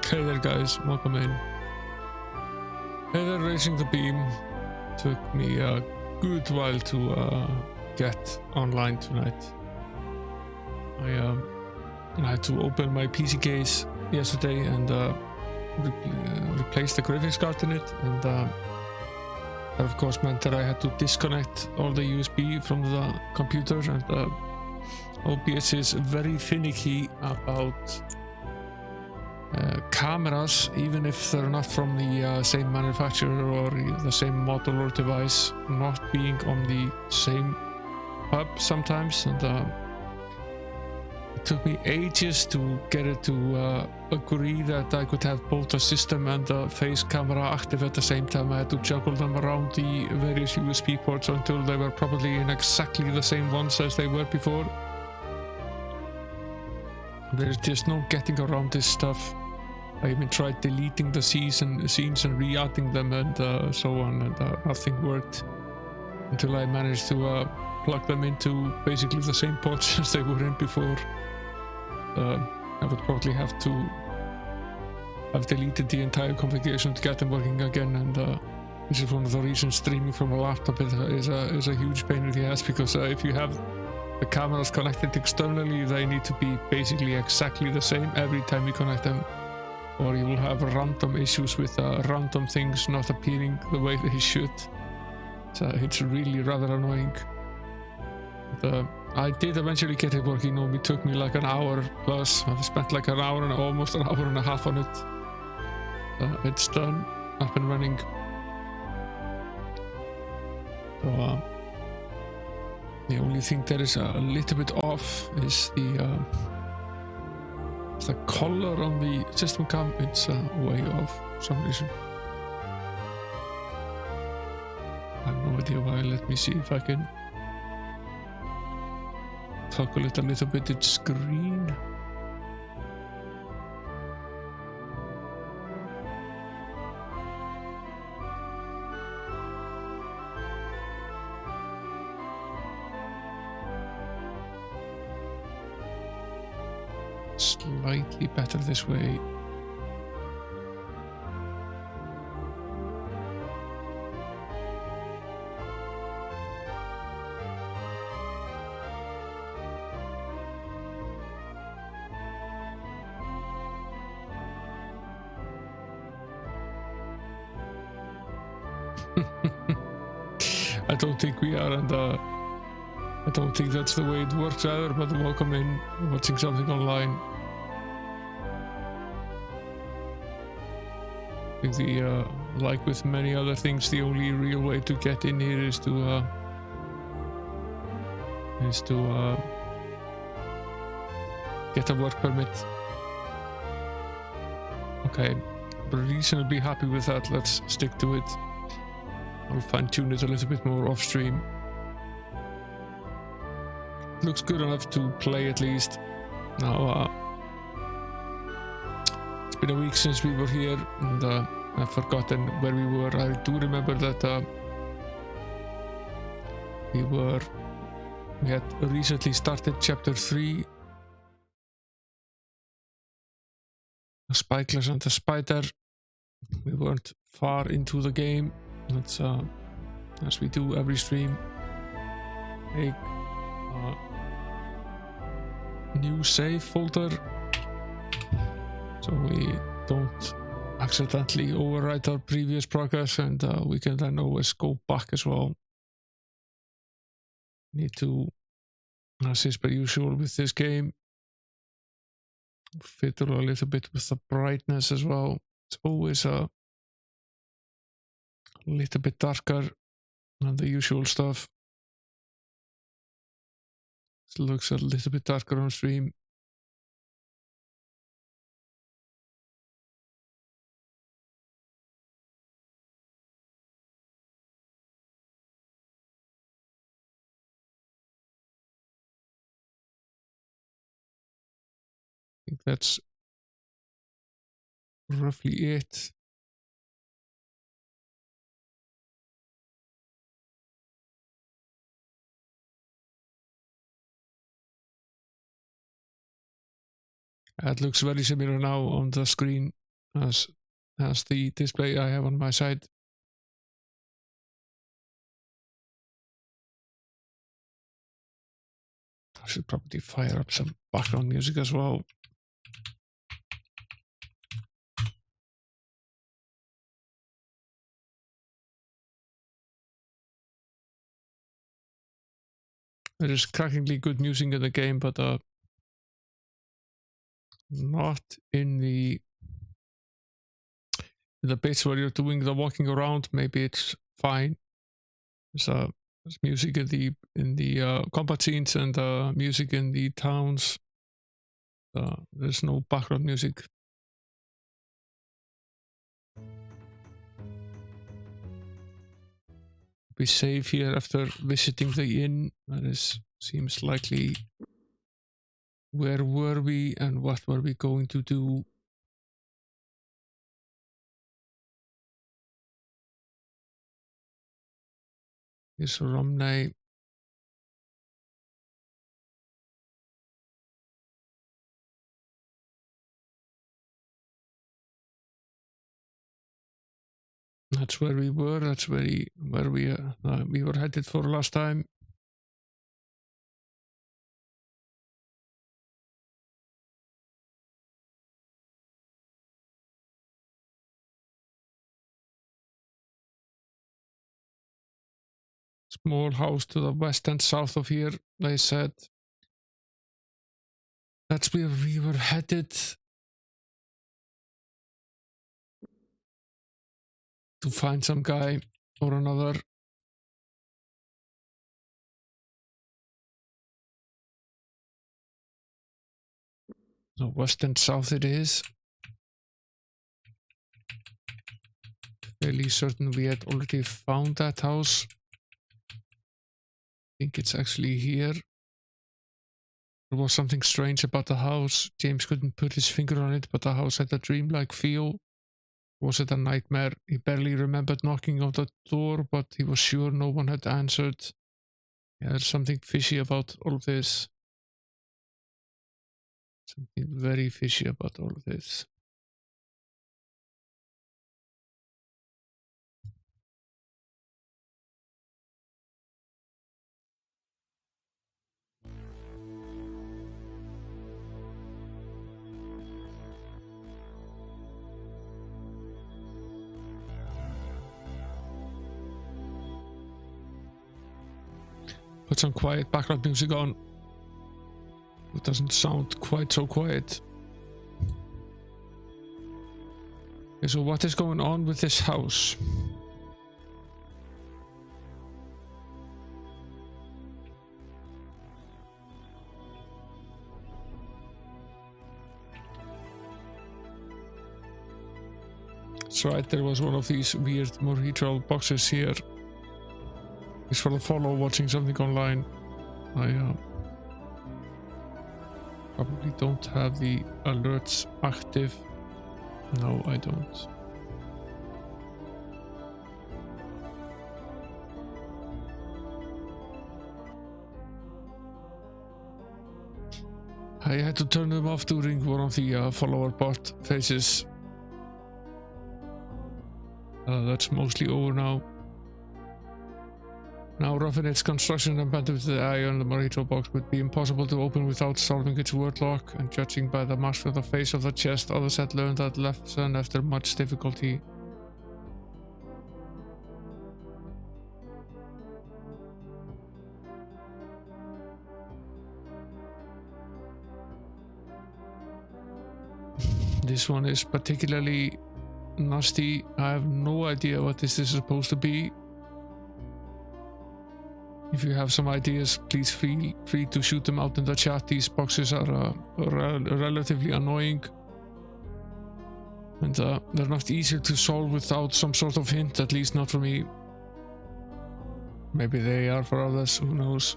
Hey there guys, welcome in. Hey there, raising the beam. Took me a good while to get online tonight. I had to open my PC case yesterday and replace the graphics card in it, and that of course meant that I had to disconnect all the USB from the computer, and OBS is very finicky about cameras, even if they're not from the same manufacturer or the same model or device, not being on the same hub sometimes, and it took me ages to get it to agree that I could have both the system and the face camera active at the same time. I had to juggle them around the various USB ports until they were probably in exactly the same ones as they were before. There's just no getting around this stuff. I even tried deleting the scenes and re-adding them and so on, and nothing worked until I managed to plug them into basically the same ports as they were in before. I would probably have to have deleted the entire configuration to get them working again, and this is one of the reasons streaming from a laptop is a huge pain in the ass, because if you have the cameras connected externally, they need to be basically exactly the same every time you connect them, or you will have random issues with random things not appearing the way they should. So it's really rather annoying. But, I did eventually get it working. It took me like an hour plus. I've spent like an hour and almost an hour and a half on it. It's done, up and running. So the only thing that is a little bit off is the color on the system cam. It's way off for some reason. I have no idea why. Let me see if I can toggle it a little bit its screen. Slightly better this way. I don't think we are, and I don't think that's the way it works either, but welcome in, watching something online. I think the, like with many other things, the only real way to get in here is to get a work permit. Okay, reasonably happy with that. Let's stick to it. I'll fine-tune it a little bit more off-stream. Looks good enough to play at least. Now, it's been a week since we were here, and I've forgotten where we were. I do remember that we had recently started chapter 3. The Spikeless and the Spider. We weren't far into the game. Let's, as we do every stream, make a new save folder so we don't accidentally overwrite our previous progress, and we can then always go back as well. Need to, as is per usual with this game, fiddle a little bit with the brightness as well. It's always a little bit darker than the usual stuff. It looks a little bit darker on stream. I think that's roughly it. It looks very similar now on the screen. as the display I have on my side. I should probably fire up some background music as well. There is crackingly good music in the game, but not in the bits where you're doing the walking around. Maybe it's fine. There's music in the combat scenes and music in the towns. There's no background music. We save here after visiting the inn. That seems likely. Where were we and what were we going to do? Here's Romney. That's where we were. That's where we were headed for last time. Small house to the west and south of here, they said. That's where we were headed. To find some guy or another. So west and south it is. Fairly certain we had already found that house. I think it's actually here. There was something strange about the house. James couldn't put his finger on it, but the house had a dreamlike feel. Was it a nightmare? He barely remembered knocking on the door, but he was sure no one had answered. Yeah, there's something fishy about all of this. Something very fishy about all of this. Put some quiet background music on. It doesn't sound quite so quiet. Okay, so what is going on with this house? That's right, there was one of these weird Morhitral boxes here. It's for the follow watching something online. I probably don't have the alerts active. No, I don't. I had to turn them off during one of the follower bot phases. That's mostly over now. Now, roughing its construction and bandwidth, the eye on the Morito box would be impossible to open without solving its word lock, and judging by the mask on the face of the chest, others had learned that lesson after much difficulty. This one is particularly nasty. I have no idea what this is supposed to be. If you have some ideas, please feel free to shoot them out in the chat. These boxes are relatively annoying. And they're not easy to solve without some sort of hint, at least not for me. Maybe they are for others, who knows.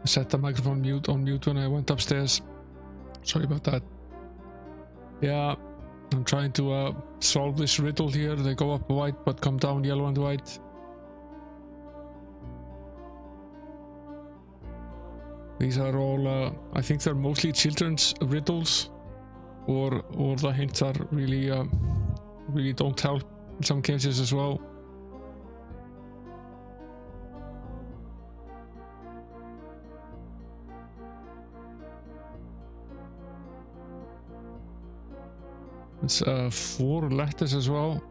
I set the microphone on mute when I went upstairs. Sorry about that. Yeah, I'm trying to solve this riddle here. They go up white but come down yellow and white. These are all, I think they're mostly children's riddles, or the hints are really, really don't help in some cases as well. It's 4 letters as well.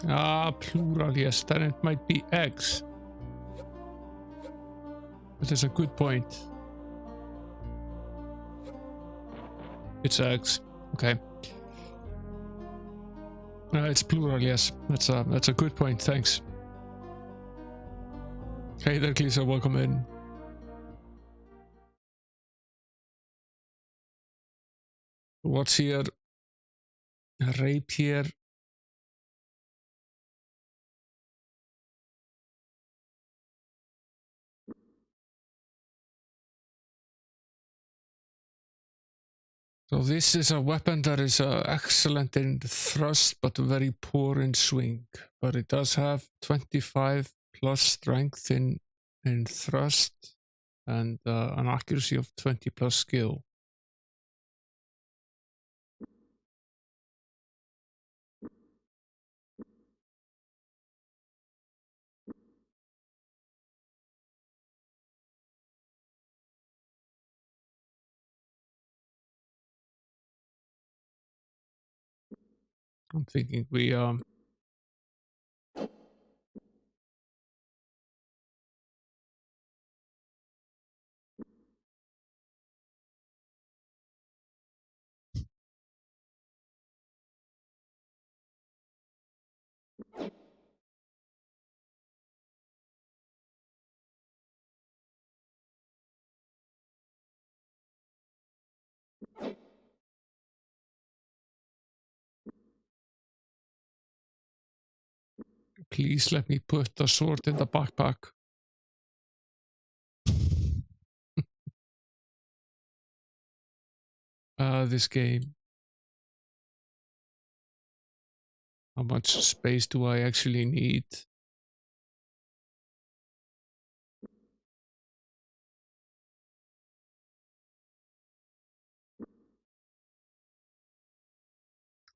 Ah, plural, yes, then it might be eggs. That is a good point. It's eggs. Okay. It's plural, yes. That's a good point, thanks. Hey there, Lisa, welcome in. What's here? Rapier. So this is a weapon that is excellent in thrust but very poor in swing. But it does have 25 plus strength in thrust and an accuracy of 20 plus skill. I'm thinking we please let me put the sword in the backpack. This game. How much space do I actually need?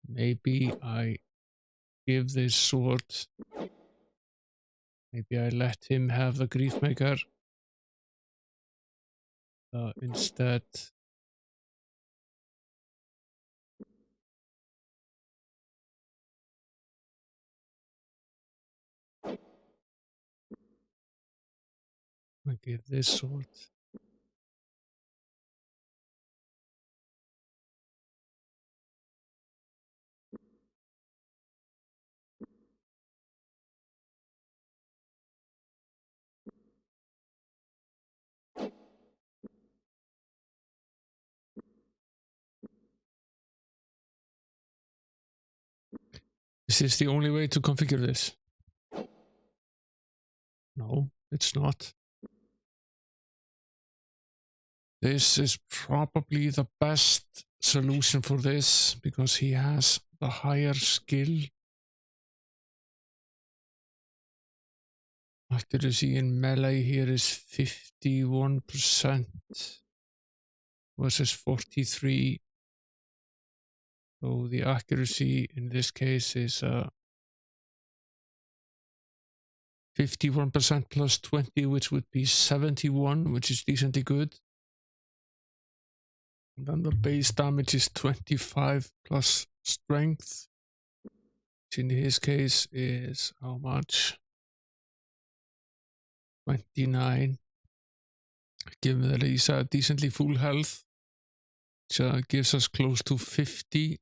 Maybe I give this sword. Maybe I let him have the Griefmaker instead. I give this sword. Is this the only way to configure this? No, it's not. This is probably the best solution for this because he has the higher skill. Accuracy in melee here is 51% versus 43. So the accuracy in this case is 51% plus 20, which would be 71, which is decently good. And then the base damage is 25 plus strength, which in his case is how much? 29. Given that he's decently full health, which gives us close to 50.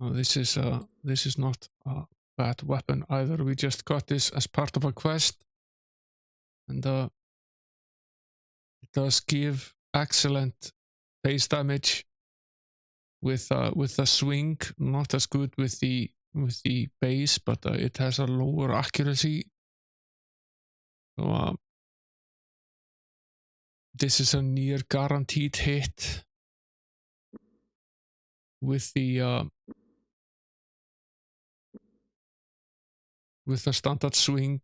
Oh, this is not bad weapon either. We just got this as part of a quest, and it does give excellent base damage with the swing. Not as good with the base, but it has a lower accuracy. So this is a near guaranteed hit with the standard swing,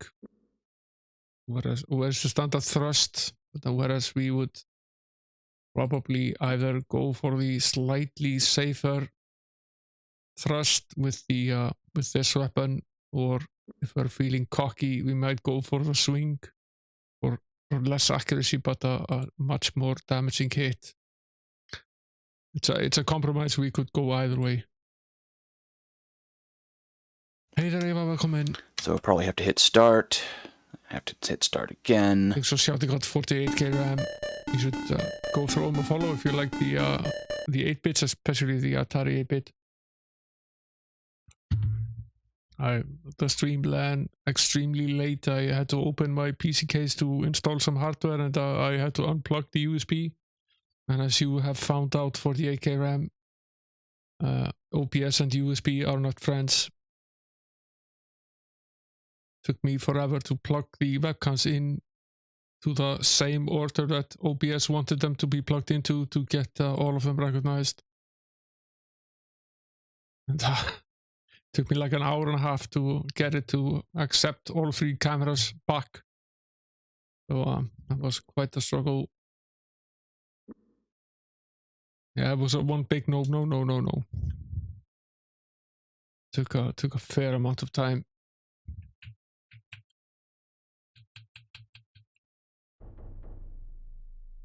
whereas the standard thrust, whereas we would probably either go for the slightly safer thrust with the with this weapon, or if we're feeling cocky, we might go for the swing or less accuracy but a much more damaging hit. It's a compromise. We could go either way. Hey there, Eva, welcome. So I'll probably have to hit start. I have to hit start again. Thanks for shouting out 48k RAM. You should go throw him a follow if you like the 8-bits, especially the Atari 8-bit. The stream ran extremely late. I had to open my PC case to install some hardware, and I had to unplug the USB. And as you have found out, 48k RAM, OPS and USB are not friends. Took me forever to plug the webcams in to the same order that OBS wanted them to be plugged into to get all of them recognized. And took me like an hour and a half to get it to accept all 3 cameras back. So that was quite a struggle. Yeah, it was one big no. Took a fair amount of time.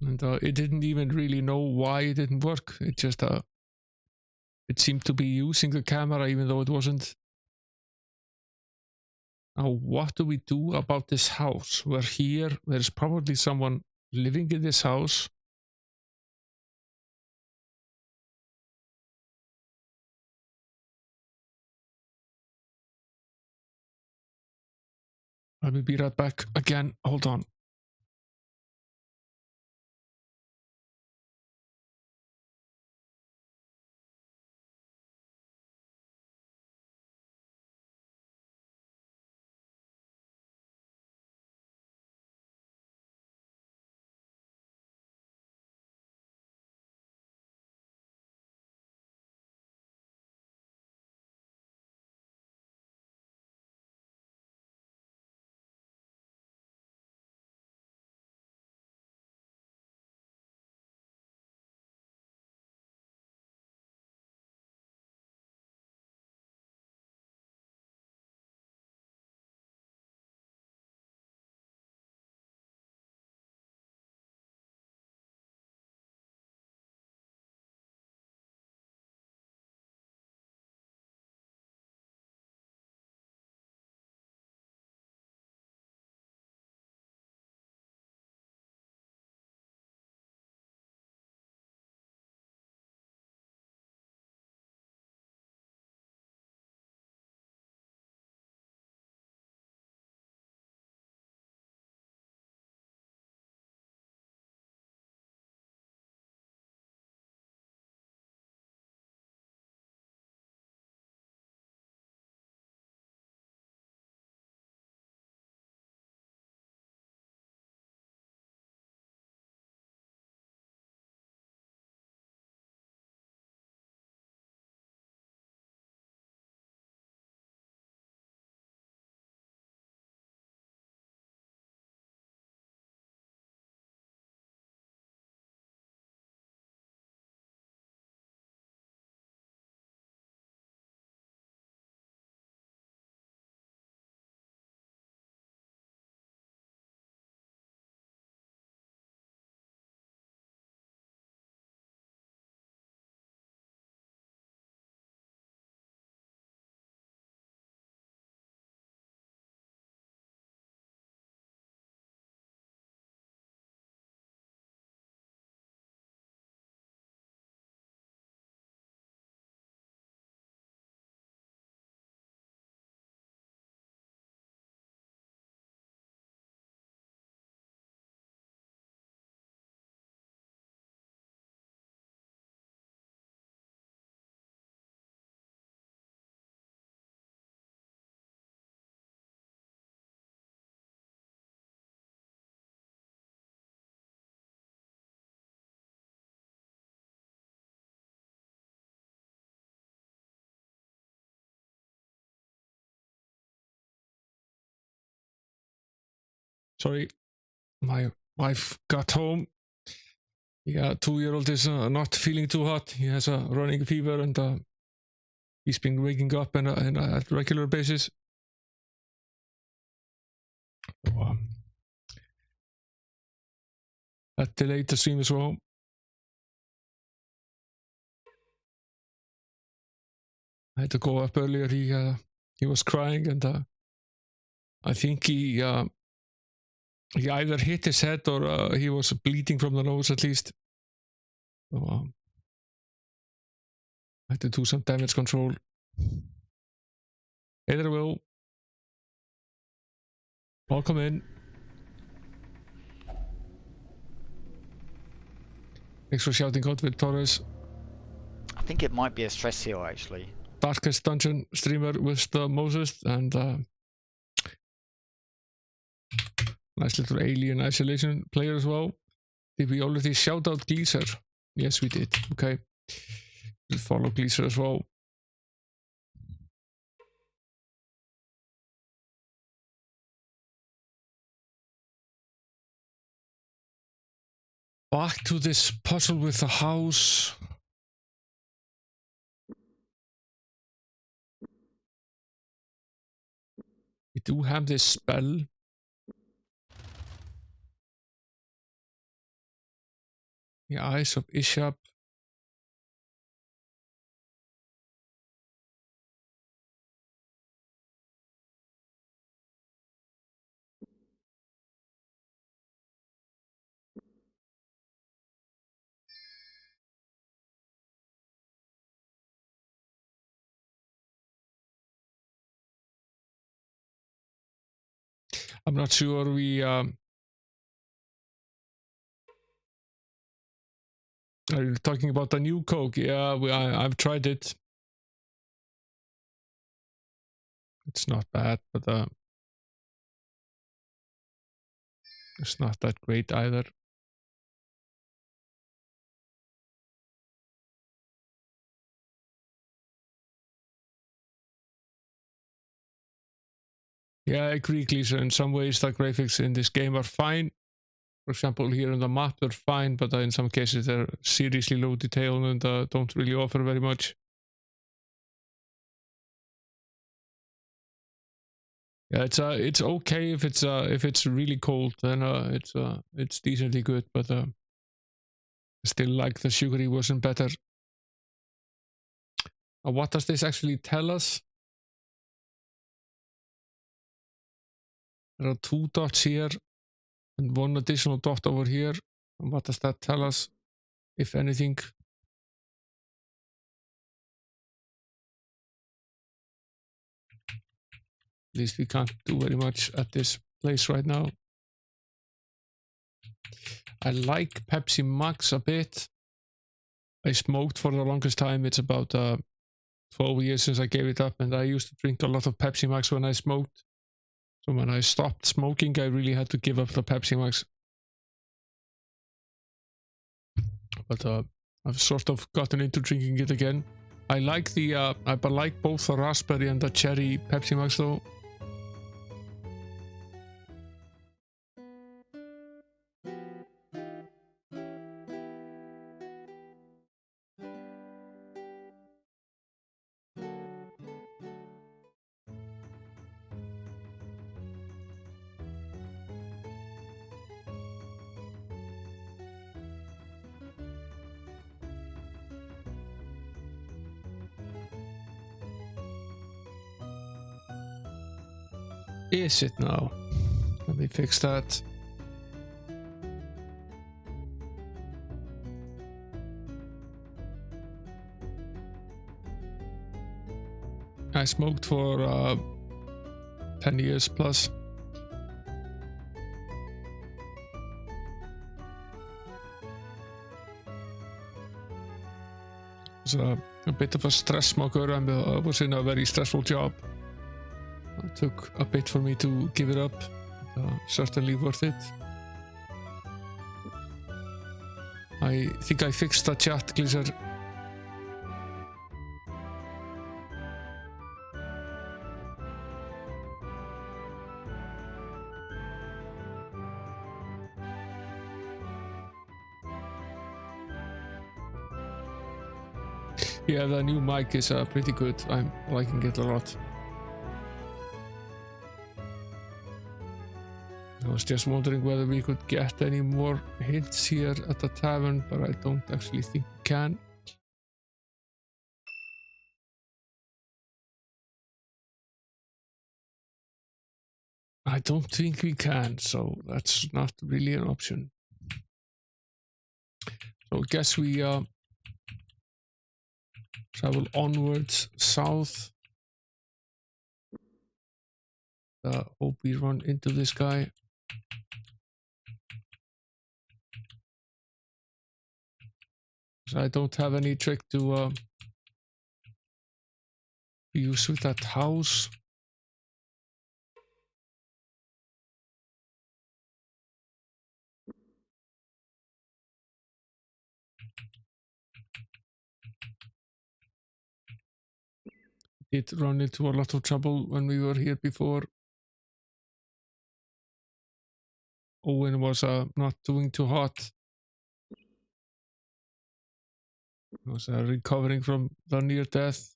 And it didn't even really know why it didn't work. It just it seemed to be using the camera even though it wasn't. Now, what do we do about this house? We're here. There's probably someone living in this house. Let me be right back again. Hold on. Sorry, my wife got home. Yeah, 2-year-old is not feeling too hot. He has a running fever and he's been waking up at a regular basis. So, that delayed the stream as well. I had to go up earlier. He was crying and I think he either hit his head or he was bleeding from the nose at least. So, I had to do some damage control. Hey there, Will. Welcome in. Thanks for shouting out with Torres. I think it might be a stress heal actually. Darkest Dungeon streamer with the Moses and nice little Alien Isolation player as well. Did we already shout out Gleeser? Yes, we did. Okay. We'll follow Gleeser as well. Back to this puzzle with the house. We do have this spell. The Eyes of Ishab. I'm not sure we are you talking about the new Coke? Yeah, I've tried it. It's not bad, but it's not that great either. Yeah, I agree, Gleeser. In some ways, the graphics in this game are fine. For example, here in the map, they're fine, but in some cases, they're seriously low detail and don't really offer very much. Yeah, it's okay if it's really cold, then it's decently good, but I still like the sugary version better. What does this actually tell us? There are 2 dots here and 1 additional dot over here. And what does that tell us, if anything? At least we can't do very much at this place right now. I like Pepsi Max a bit. I smoked for the longest time. It's about 12 years since I gave it up, and I used to drink a lot of Pepsi Max when I smoked. So when I stopped smoking, I really had to give up the Pepsi Max. But I've sort of gotten into drinking it again. I like I like both the raspberry and the cherry Pepsi Max though. Is it now? Let me fix that. I smoked for 10 years plus. It was a bit of a stress smoker, and I was in a very stressful job. It took a bit for me to give it up. Certainly worth it. I think I fixed the chat, Gleeser. Yeah, the new mic is pretty good. I'm liking it a lot. I was just wondering whether we could get any more hints here at the tavern, but I don't actually think we can. I don't think we can, so that's not really an option. So I guess we travel onwards south. Hope we run into this guy. So I don't have any trick to use with that house. Did run into a lot of trouble when we were here before. Owen was not doing too hot. He was recovering from the near death.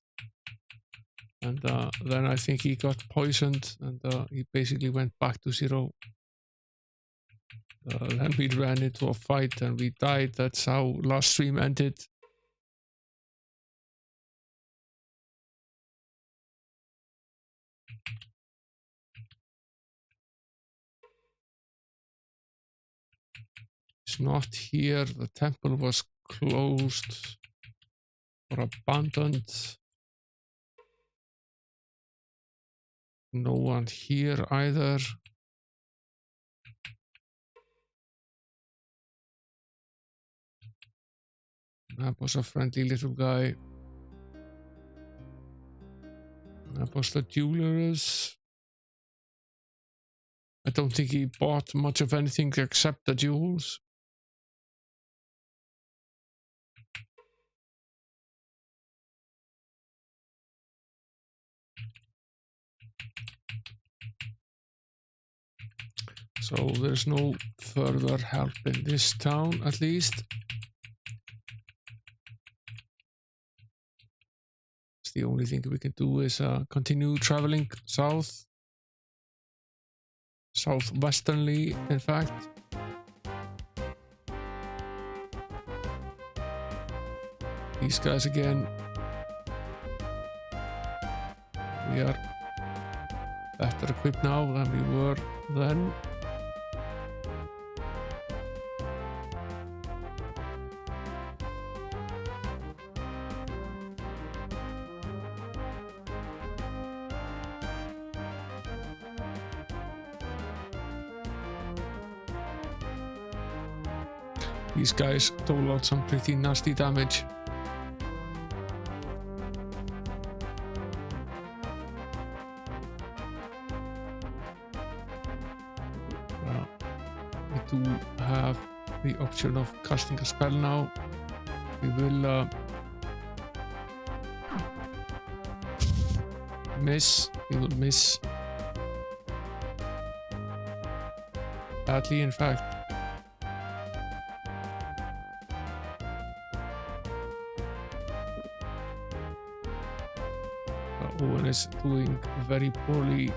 And then I think he got poisoned and he basically went back to 0. Then we ran into a fight and we died. That's how last stream ended. It's not here. The temple was closed or abandoned. No one here either. That was a friendly little guy. That was the jewelers. I don't think he bought much of anything except the jewels. So there's no further help in this town, at least. The only thing we can do is continue traveling south. Southwesternly, in fact. These guys again. We are better equipped now than we were then. These guys dole out some pretty nasty damage. We do have the option of casting a spell now. We will miss. We will miss badly, in fact. Owen is doing very poorly.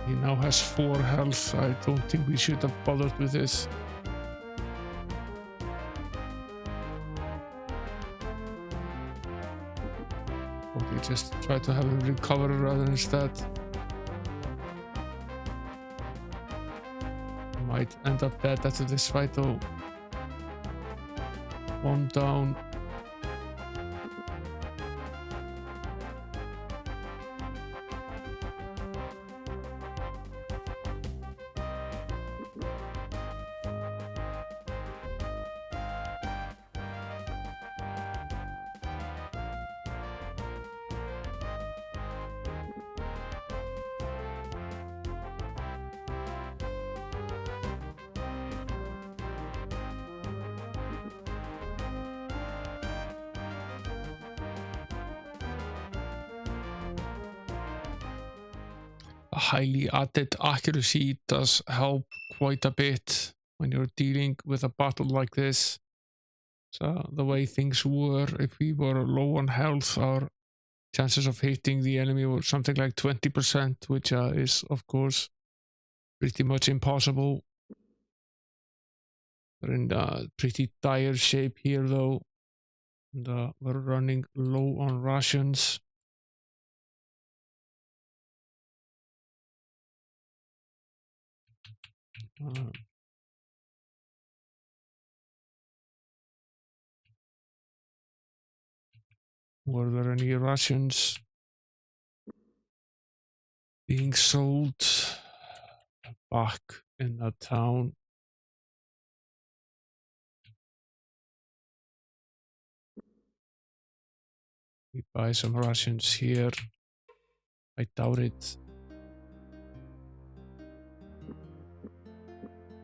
He now has 4 health. I don't think we should have bothered with this. Okay, just try to have him recover rather instead. Might end up dead after this fight though. 1 down. Highly added accuracy does help quite a bit when you're dealing with a battle like this. So the way things were, if we were low on health, our chances of hitting the enemy were something like 20%, which is of course pretty much impossible. We're in pretty dire shape here though, and we're running low on rations. Were there any rations being sold back in that town? We buy some rations here. I doubt it.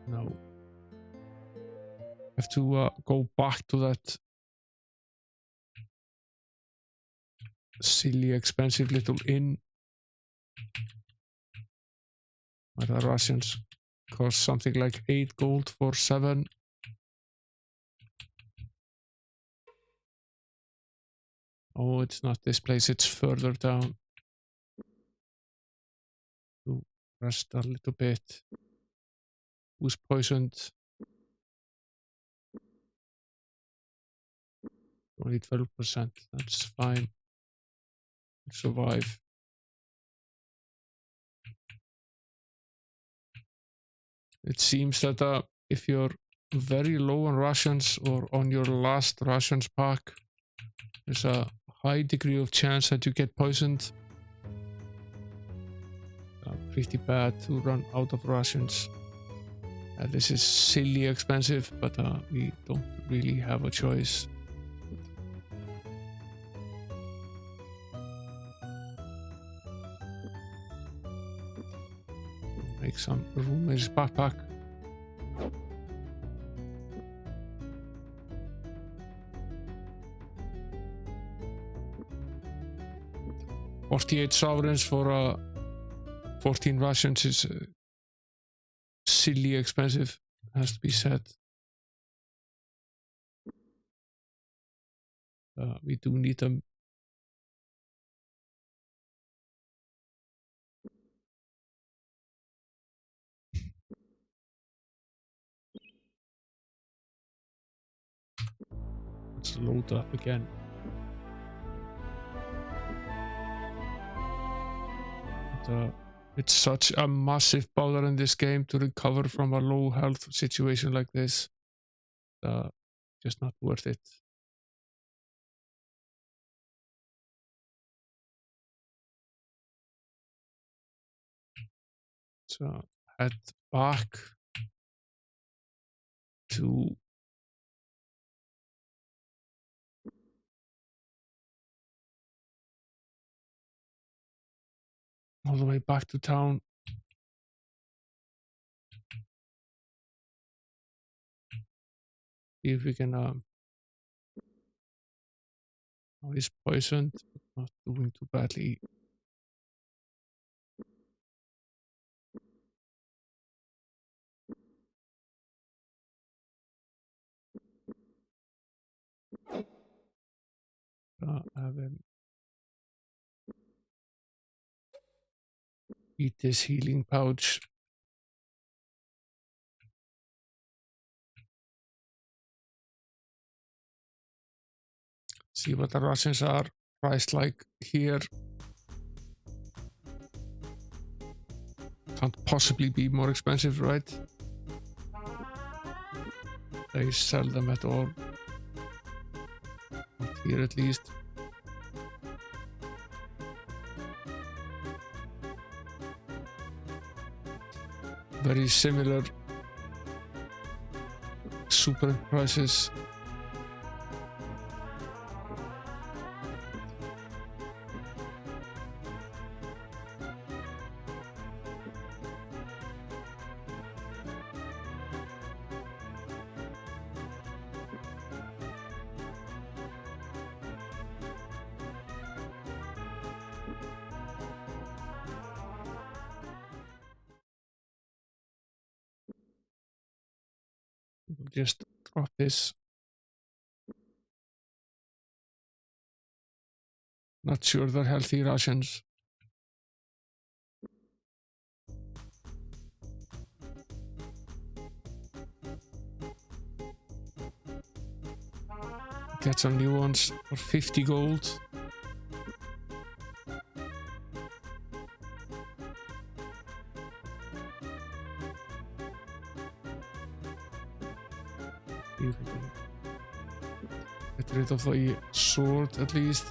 No. Have to go back to that silly expensive little inn. Where the rations cost something like 8 gold for 7. Oh, it's not this place, it's further down. To rest a little bit. Who's poisoned? Only 12%. That's fine. Survive. It seems that if you're very low on rations or on your last rations pack, there's a high degree of chance that you get poisoned. Pretty bad to run out of rations. This is silly expensive, but we don't really have a choice. Make some room in his backpack. $48 sovereigns for 14 rations is silly expensive, has to be said. We do need them. Let's load up again. It's such a massive bother in this game to recover from a low health situation like this. Just not worth it. So head back to all the way back to town. See if we can oh, he's poisoned, but not doing too badly. Have him eat this healing pouch. See what the rations are priced like here. Can't possibly be more expensive, right? They sell them at all. Not here at least. Very similar super prices. We'll just drop this. Not sure they're healthy rations. Get some new ones for 50 gold. Get rid of the sword at least.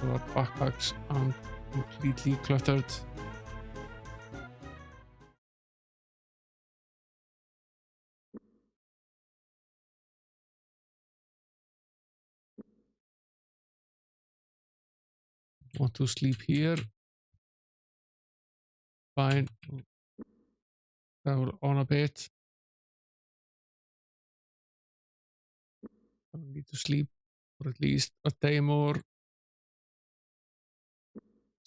Our backpacks aren't completely cluttered. Want to sleep here? Fine. Travel on a bit. I need to sleep for at least a day more. Is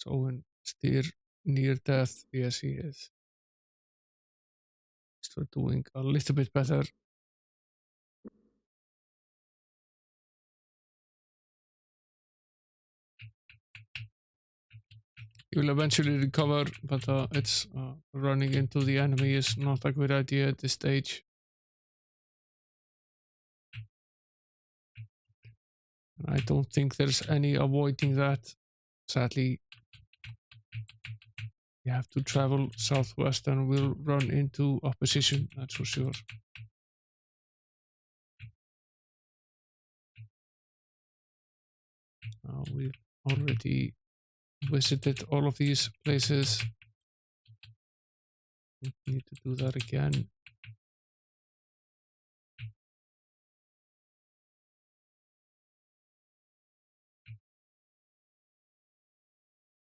Owen still near death? Yes, he is. We're doing a little bit better. He will eventually recover, but it's running into the enemy is not a good idea at this stage. I don't think there's any avoiding that. Sadly, you have to travel southwest and we'll run into opposition, that's for sure. We've already visited all of these places. We need to do that again.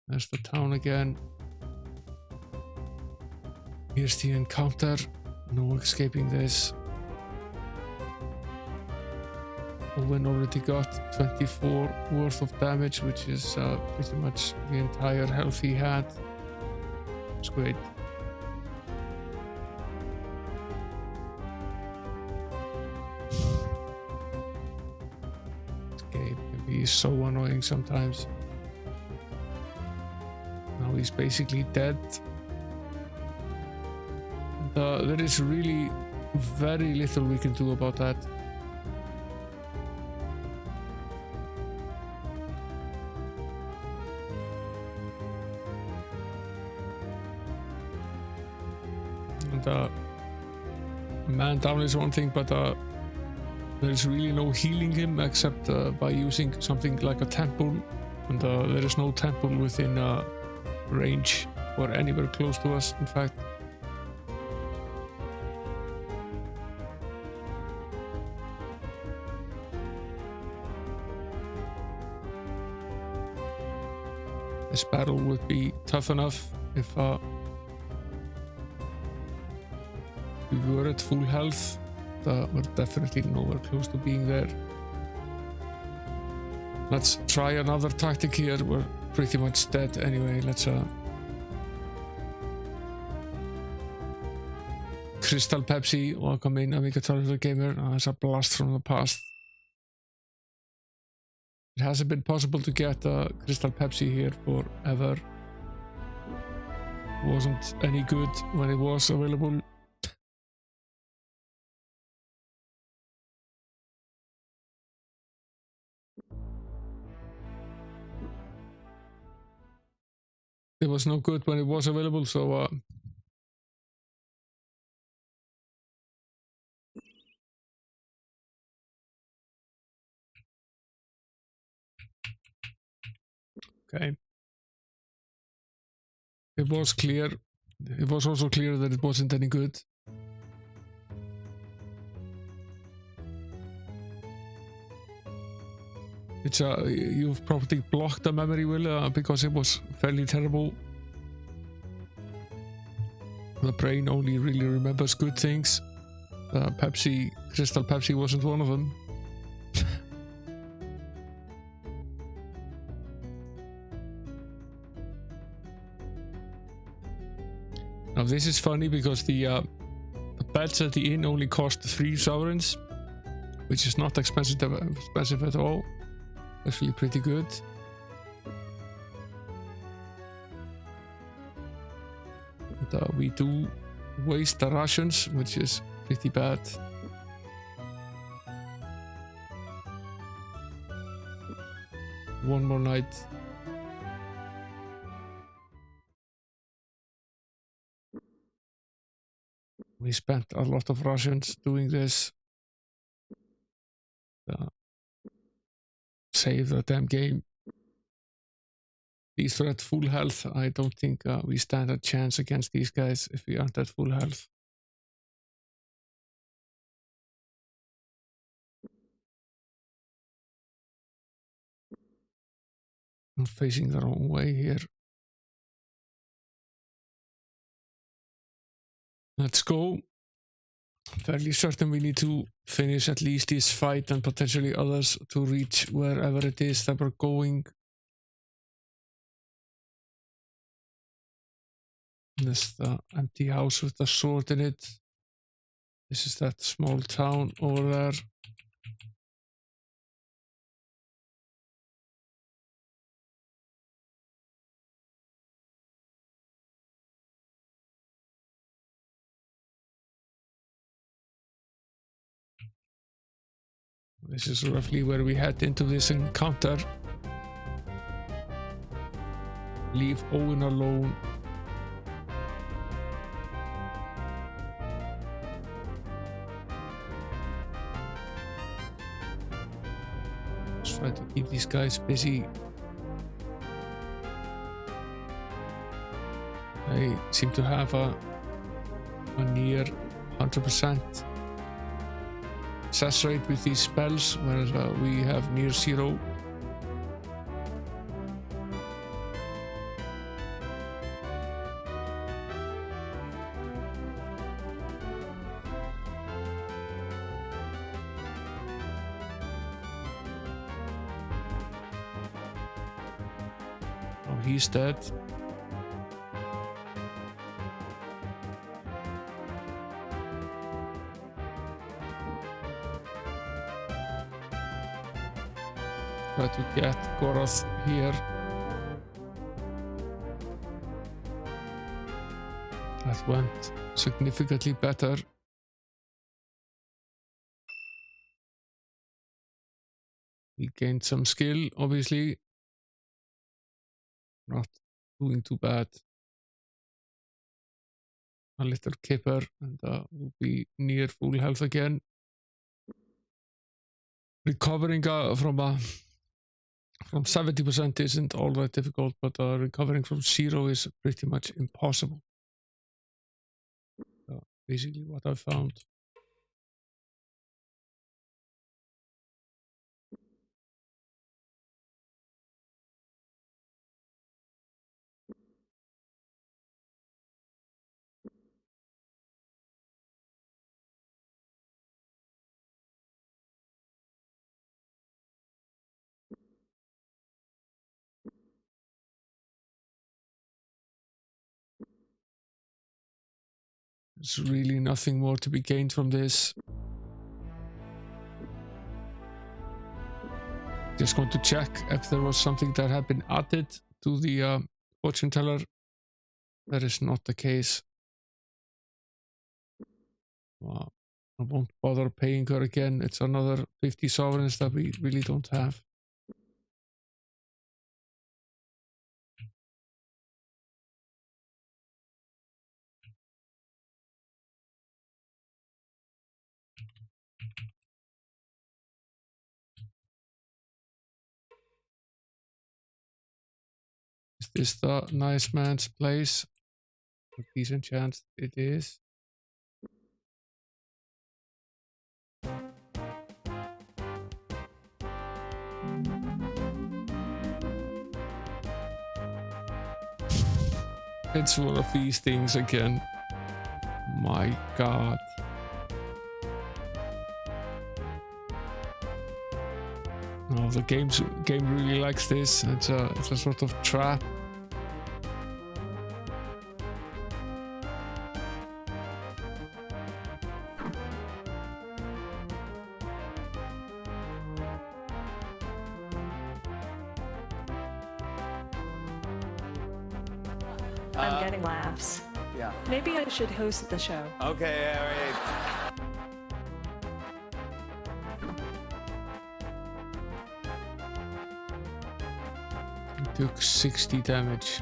There's the town again. Here's the encounter. No escaping this. Owen already got 24 worth of damage, which is pretty much the entire health he had. It's great. This game can be so annoying sometimes. Now he's basically dead. And, there is really very little we can do about that. And man down is one thing, but there's really no healing him except by using something like a temple, and there is no temple within range or anywhere close to us, in fact. This battle would be tough enough if we were at full health. We're definitely nowhere close to being there. Let's try another tactic here. We're pretty much dead anyway. Let's Crystal Pepsi, welcome in, Amiga Toronto Gamer. That's a blast from the past. It hasn't been possible to get Crystal Pepsi here forever. It wasn't any good when it was available. It was no good when it was available, so okay. It was clear. It was also clear that it wasn't any good. It's you've probably blocked the memory wheel because it was fairly terrible. The brain only really remembers good things. Crystal Pepsi wasn't one of them. Now this is funny because the beds at the inn only cost 3 sovereigns, which is not expensive at all. Actually pretty good. And, we do waste the rations, which is pretty bad. One more night. We spent a lot of rations doing this. Save the damn game. These are at full health. I don't think we stand a chance against these guys if we aren't at full health. I'm facing the wrong way here. Let's go. Fairly certain we need to finish at least this fight and potentially others to reach wherever it is that we're going. This is the empty house with the sword in it. This is that small town over there. This is roughly where we head into this encounter. Leave Owen alone. Just try to keep these guys busy. They seem to have a near 100% success rate with these spells, whereas we have near 0. Oh, he's dead. Try to get Goroth here. That went significantly better. We gained some skill, obviously. Not doing too bad. A little kipper and we'll be near full health again. Recovering from 70% isn't all that difficult, but recovering from 0 is pretty much impossible. Basically what I found. There's really nothing more to be gained from this. Just going to check if there was something that had been added to the fortune teller. That is not the case. Wow. I won't bother paying her again. It's another 50 sovereigns that we really don't have. Is this the nice man's place? A decent chance it is. It's one of these things again. My God. Oh, the game really likes this. It's a sort of trap. I'm getting laughs. Yeah. Maybe I should host the show. Okay, all right. He took 60 damage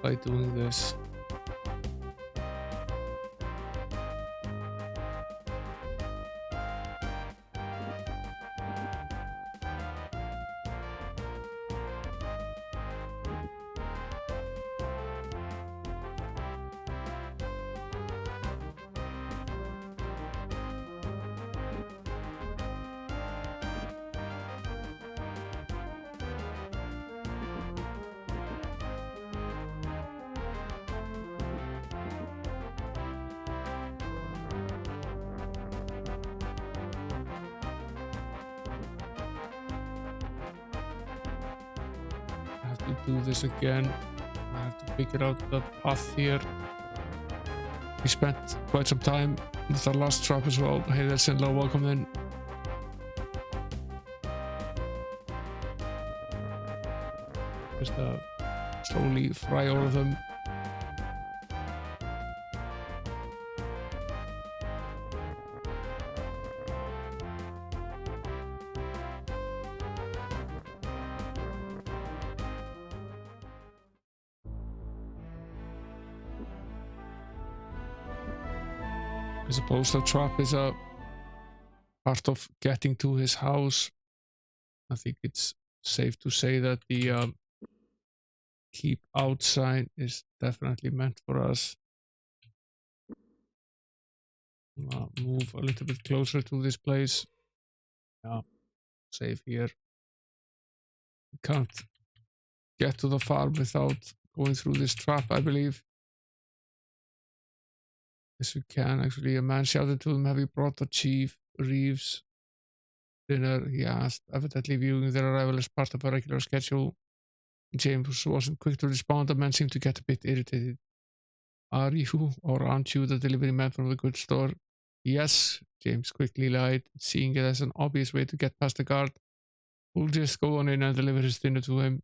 by doing this. Do this again. I have to figure out the path here. We spent quite some time with our last trap as well. Hey there, Sinlow, welcome in. Just slowly fry all of them. I suppose the trap is a part of getting to his house. I think it's safe to say that the keep out sign is definitely meant for us. Move a little bit closer to this place. Yeah, save here. We can't get to the farm without going through this trap, I believe. Yes, we can actually. A man shouted to him, "Have you brought the chief Reeves dinner?" He asked, evidently viewing their arrival as part of a regular schedule. James wasn't quick to respond. The man seemed to get a bit irritated. "Are you or aren't you the delivery man from the goods store?" "Yes," James quickly lied, seeing it as an obvious way to get past the guard. "We'll just go on in and deliver his dinner to him."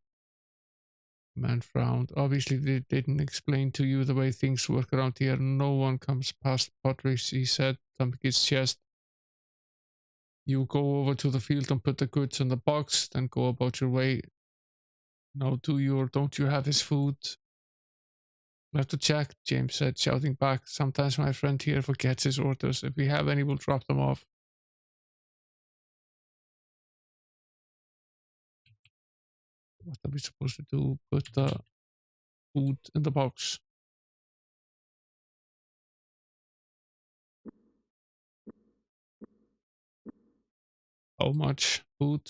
The man frowned. "Obviously they didn't explain to you the way things work around here. No one comes past Potteries," he said, thumping his chest. "You go over to the field and put the goods in the box, then go about your way. Now do you or don't you have his food?" "We'll have to check," James said, shouting back. "Sometimes my friend here forgets his orders. If we have any, we'll drop them off." What are we supposed to do? Put the food in the box. How much food?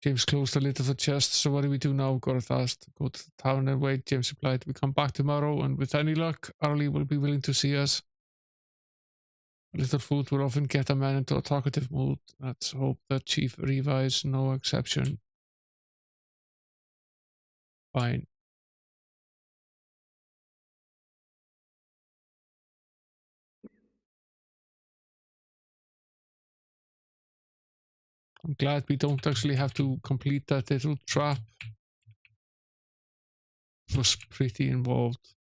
James closed the lid of the chest. "So what do we do now?" Gareth asked. "Go to the tavern and wait," James replied. "We come back tomorrow, and with any luck, Arlie will be willing to see us. A little food will often get a man into a talkative mood. Let's hope that Chief Riva is no exception." Fine. I'm glad we don't actually have to complete that little trap. It was pretty involved.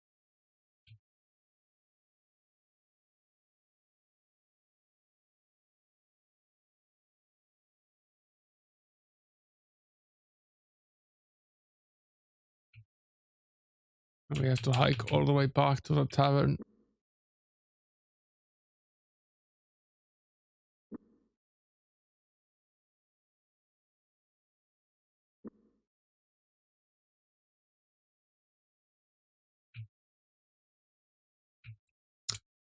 And we have to hike all the way back to the tavern.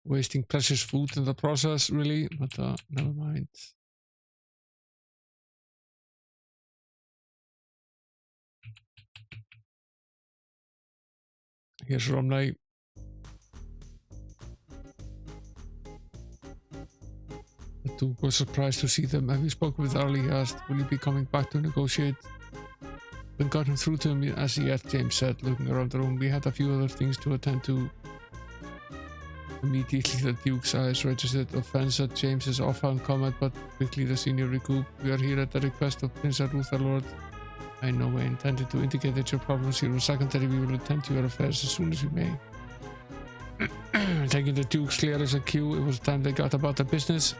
Wasting precious food in the process, really, but never mind. Here's Romney. The Duke was surprised to see them. "Have you spoken with Arlie?" he asked. "Will you be coming back to negotiate?" "Been gotten through to him as yet," James said, looking around the room. "We had a few other things to attend to." Immediately the Duke's eyes registered offense at James's offhand comment, but quickly the senior recouped. We are here at the request of Prince Arutha, Lord. I in no way intended to indicate that your problems here were secondary. We will attend to your affairs as soon as we may. Taking the Duke's glare as a cue, it was time they got about the business.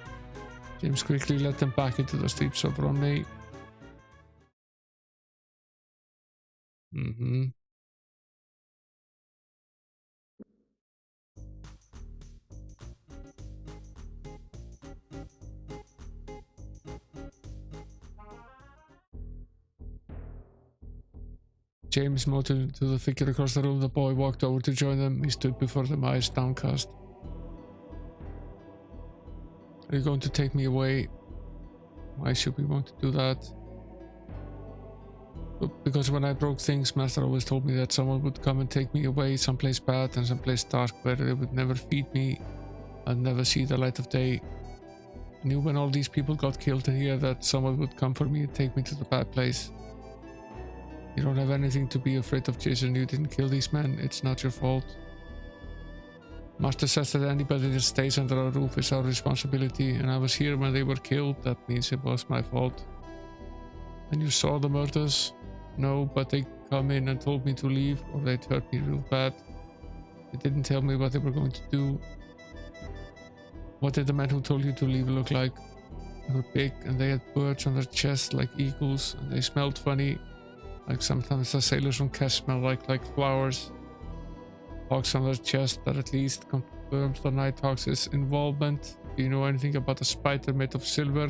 James quickly led them back into the streets of Romney. James motioned to the figure across the room. The boy walked over to join them. He stood before them, eyes downcast. Are you going to take me away? Why should we want to do that? Because when I broke things, Master always told me that someone would come and take me away someplace bad and someplace dark where they would never feed me and never see the light of day. I knew when all these people got killed here that someone would come for me and take me to the bad place. You don't have anything to be afraid of, Jason. You didn't kill these men. It's not your fault. Master says that anybody that stays under our roof is our responsibility, and I was here when they were killed. That means it was my fault. And you saw the murders? No, but they come in and told me to leave, or they'd hurt me real bad. They didn't tell me what they were going to do. What did the men who told you to leave look like? They were big, and they had birds on their chests like eagles, and they smelled funny. Like sometimes the sailors from Kes smell like flowers. Hawks on their chest, that at least confirms the Nighthawks' involvement. Do you know anything about a spider made of silver?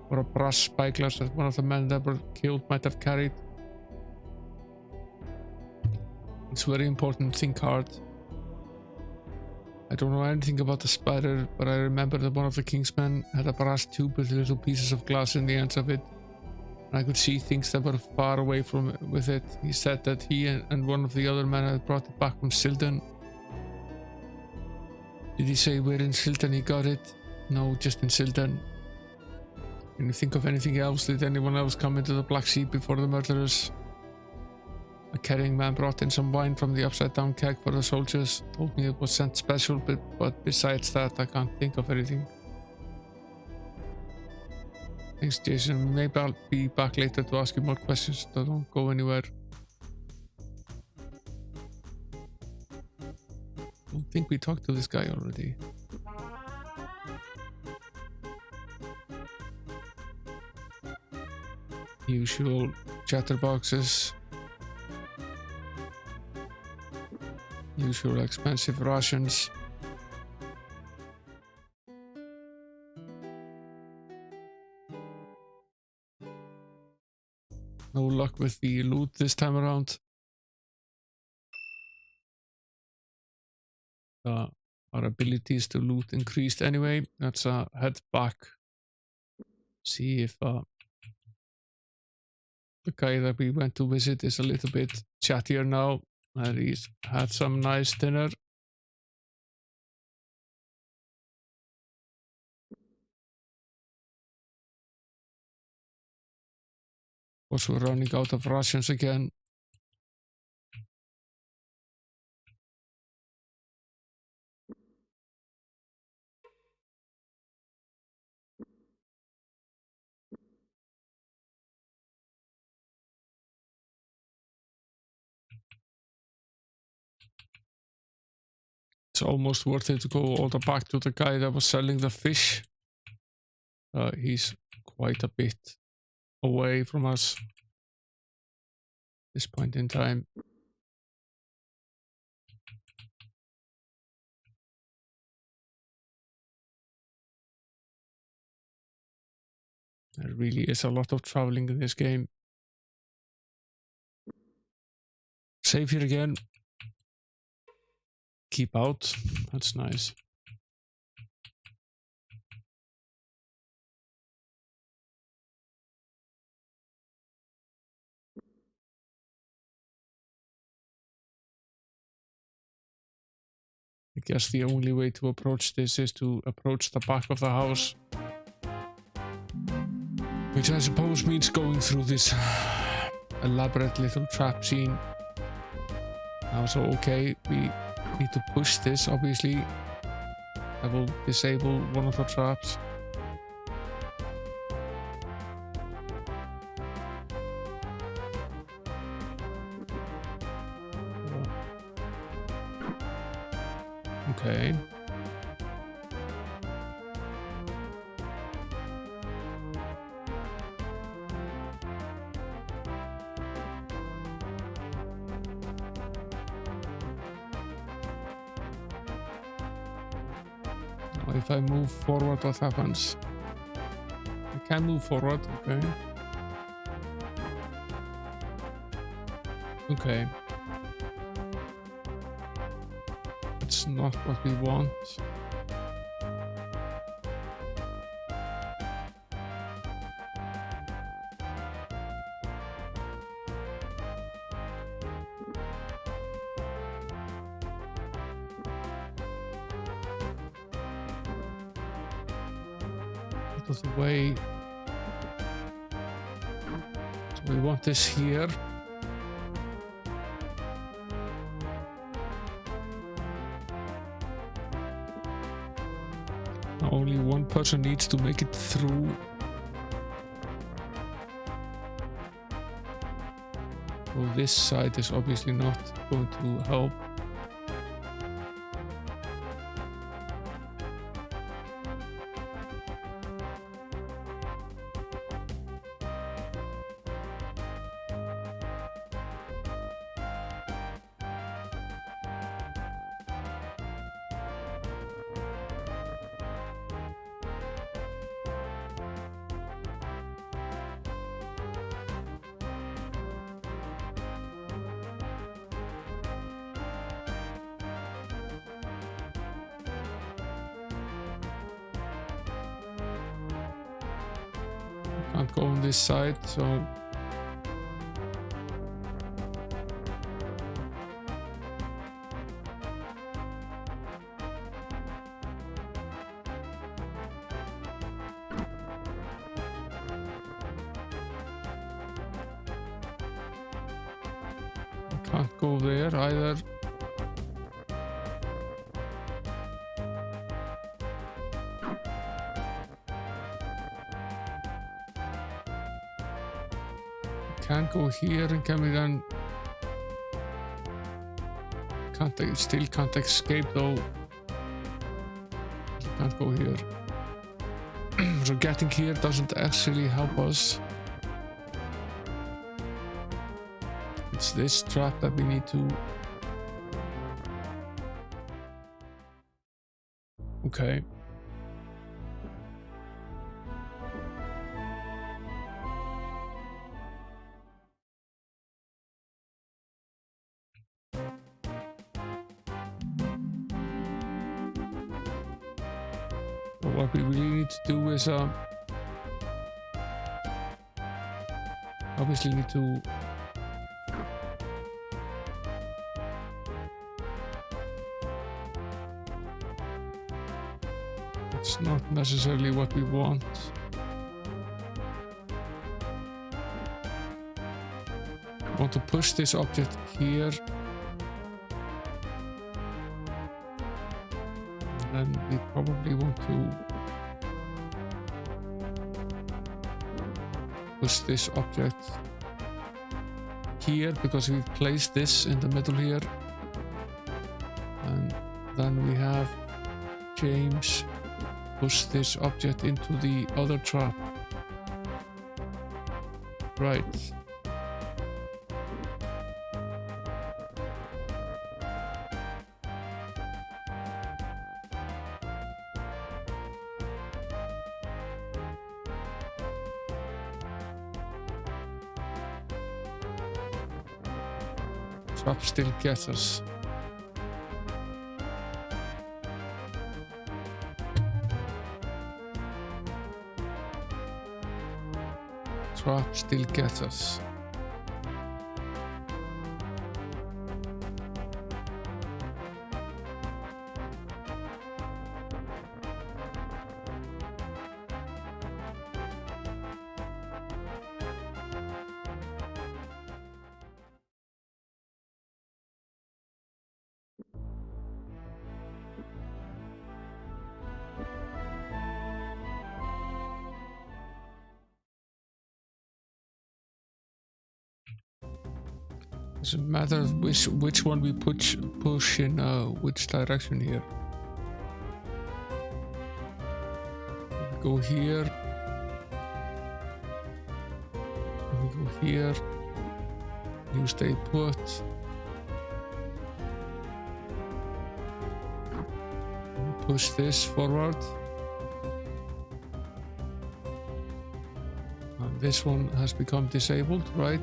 Or a brass spyglass that one of the men that were killed might have carried? It's very important, think hard. I don't know anything about the spider, but I remember that one of the king's men had a brass tube with little pieces of glass in the ends of it. I could see things that were far away from with it. He said that he and one of the other men had brought it back from Silden. Did he say where in Silden he got it? No, just in Silden. Can you think of anything else? Did anyone else come into the Black Sea before the murderers? A carrying man brought in some wine from the upside down keg for the soldiers. Told me it was sent special, but besides that I can't think of anything. Thanks, Jason. Maybe I'll be back later to ask you more questions, so don't go anywhere. I think we talked to this guy already. Usual chatterboxes. Usual expensive rations. No luck with the loot this time around. Our abilities to loot increased anyway. Let's head back. See if the guy that we went to visit is a little bit chattier now. And he's had some nice dinner. Also we're running out of rations again. It's almost worth it to go all the back to the guy that was selling the fish. He's quite a bit away from us at this point in time. There really is a lot of traveling in this game. Save here again. Keep out. That's nice. I guess the only way to approach this is to approach the back of the house. Which I suppose means going through this elaborate little trap scene. Now, so okay, we need to push this, obviously. I will disable one of the traps. Okay. Now if I move forward, what happens? I can move forward, okay. Okay. It's not what we want. Out of the way. So we want this here. Now only one person needs to make it through. So this side is obviously not going to help. Can't go on this side, so can't go there either. Can't go here, and can we then still can't escape though. Can't go here. So getting here doesn't actually help us. It's this trap that we need to. Okay. What we really need to do is obviously need to it's not necessarily what we want. I want to push this object here. And then we probably want to push this object here because we've placed this in the middle here. And then we have James push this object into the other trap. Right. Trap still gets us. Trap still gets us. Doesn't matter which one we push in which direction here. We go here. We go here. You stay put. We push this forward. And this one has become disabled, right?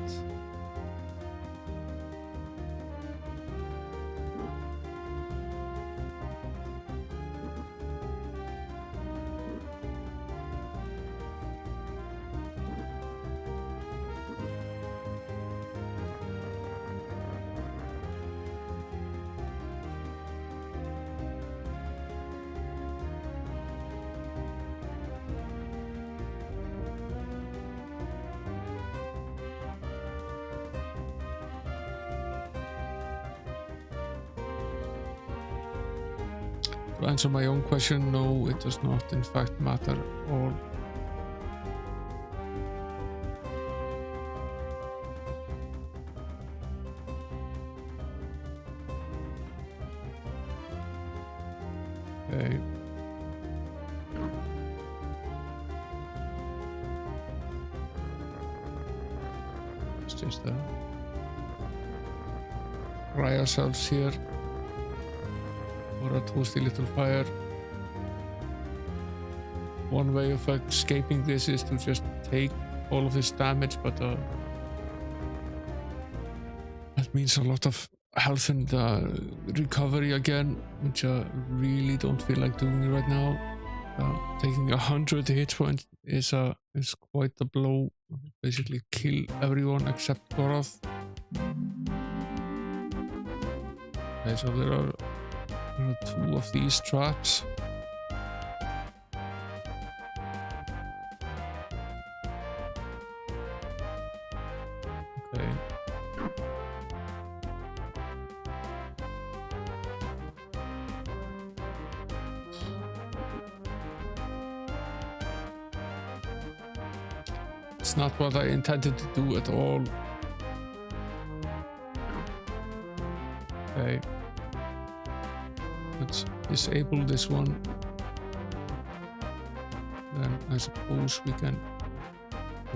To answer my own question, no, it does not in fact matter at all. Okay. It's just dry ourselves here. Or a toasty little fire. One way of escaping this is to just take all of this damage, but that means a lot of health and recovery again, which I really don't feel like doing right now. Taking 100 hit points is quite a blow. Basically kill everyone except Goroth. Okay, so there are 2 of these traps. Okay. It's not what I intended to do at all. Okay. Let's disable this one. Then I suppose we can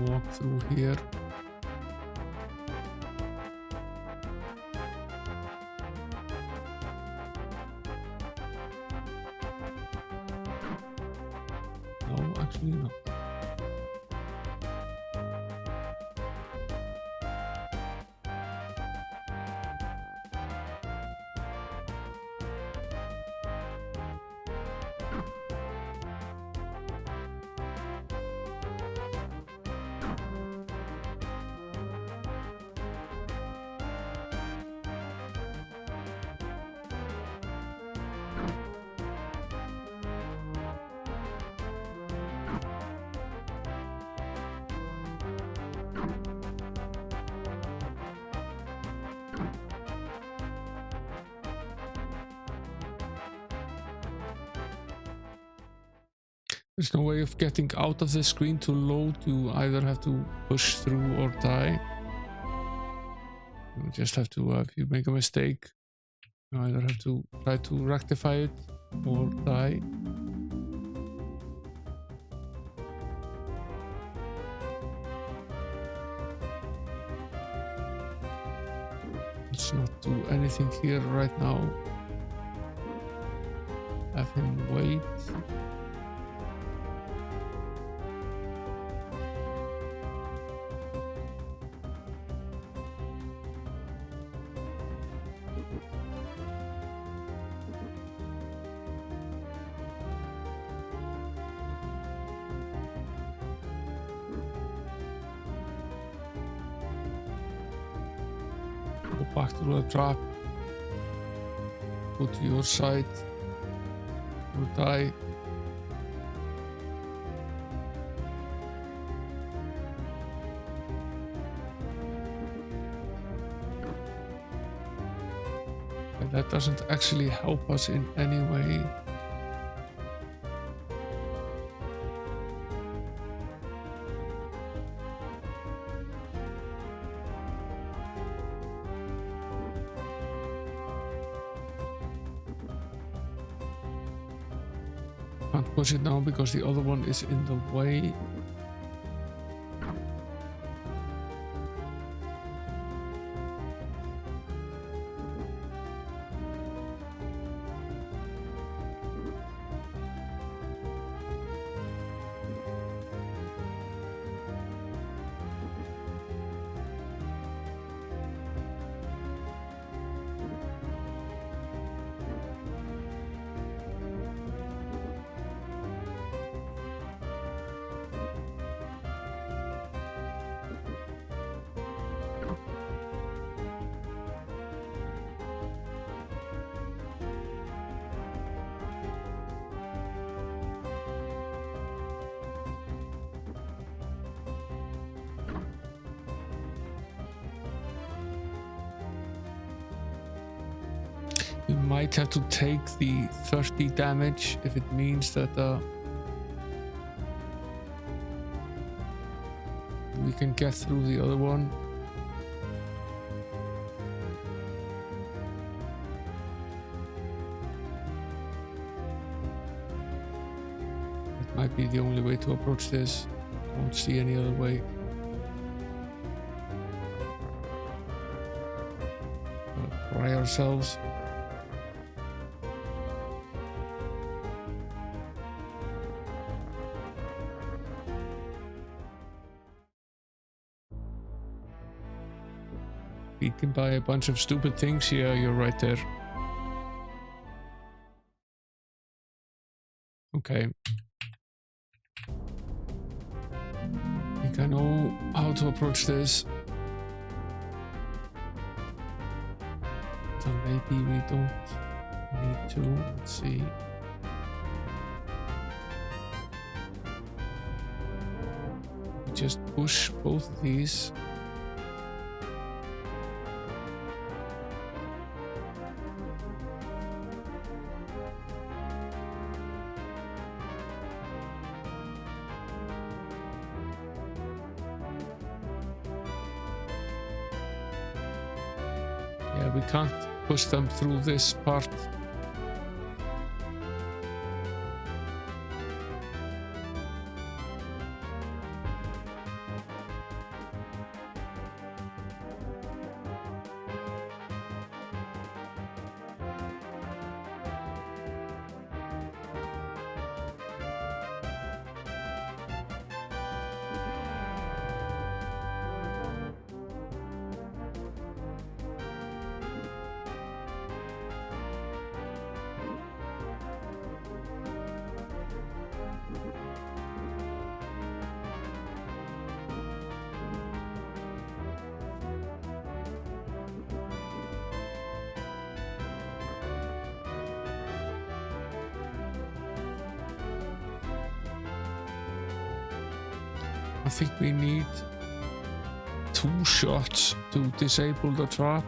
walk through here. No, actually not. There's no way of getting out of the screen to load. You either have to push through or die. You just have to, if you make a mistake, you either have to try to rectify it or die. Let's not do anything here right now. Have him wait. Go back to the trap. Go to your side. Or die. And that doesn't actually help us in any way. Can't push it now because the other one is in the way. You might have to take the 30 damage if it means that we can get through the other one. That might be the only way to approach this. Don't see any other way. Try ourselves. Beaten by a bunch of stupid things. Yeah, you're right there. Okay. I think I know how to approach this. So maybe we don't need to. Let's see. Just push both of these. Yeah, we can't push them through this part. I think we need 2 shots to disable the trap.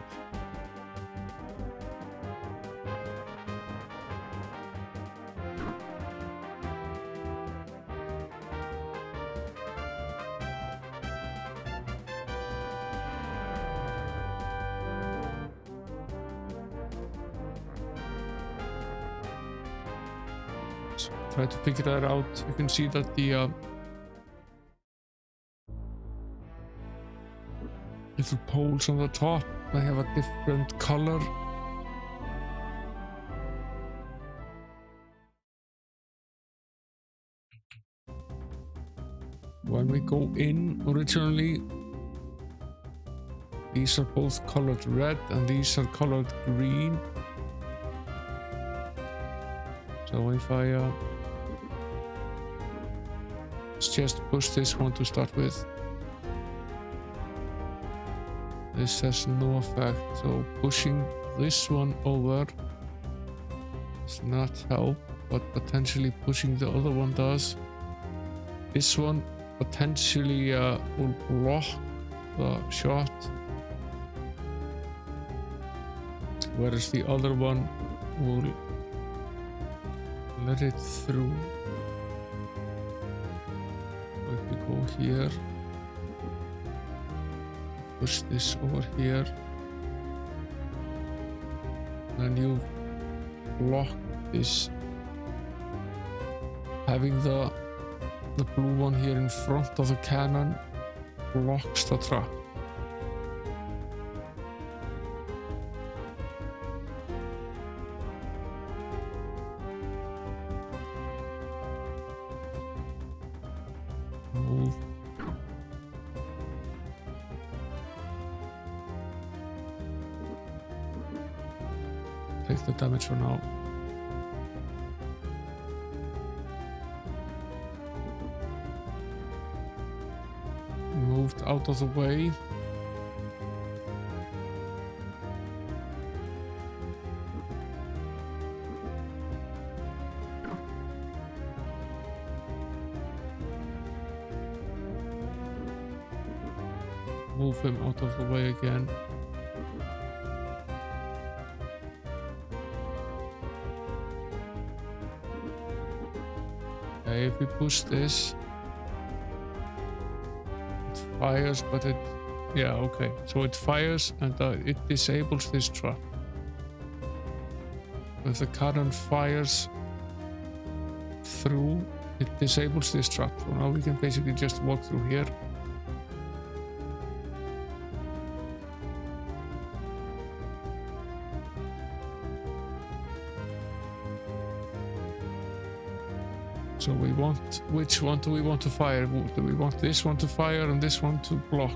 So try to figure that out. You can see that the little poles on the top, they have a different color. When we go in originally, these are both colored red and these are colored green. So if I let's just push this one to start with. This has no effect, so pushing this one over does not help, but potentially pushing the other one does. This one potentially will block the shot, whereas the other one will let it through. If we go here, push this over here, and you block this Having the blue one here in front of the cannon blocks the trap. Move. Take the damage for now. Moved out of the way. Move him out of the way again. Okay, if we push this, it fires, but it, yeah, okay. So it fires and it disables this trap. If the cannon fires through, it disables this trap. So now we can basically just walk through here. So we want, which one do we want to fire? Do we want this one to fire and this one to block?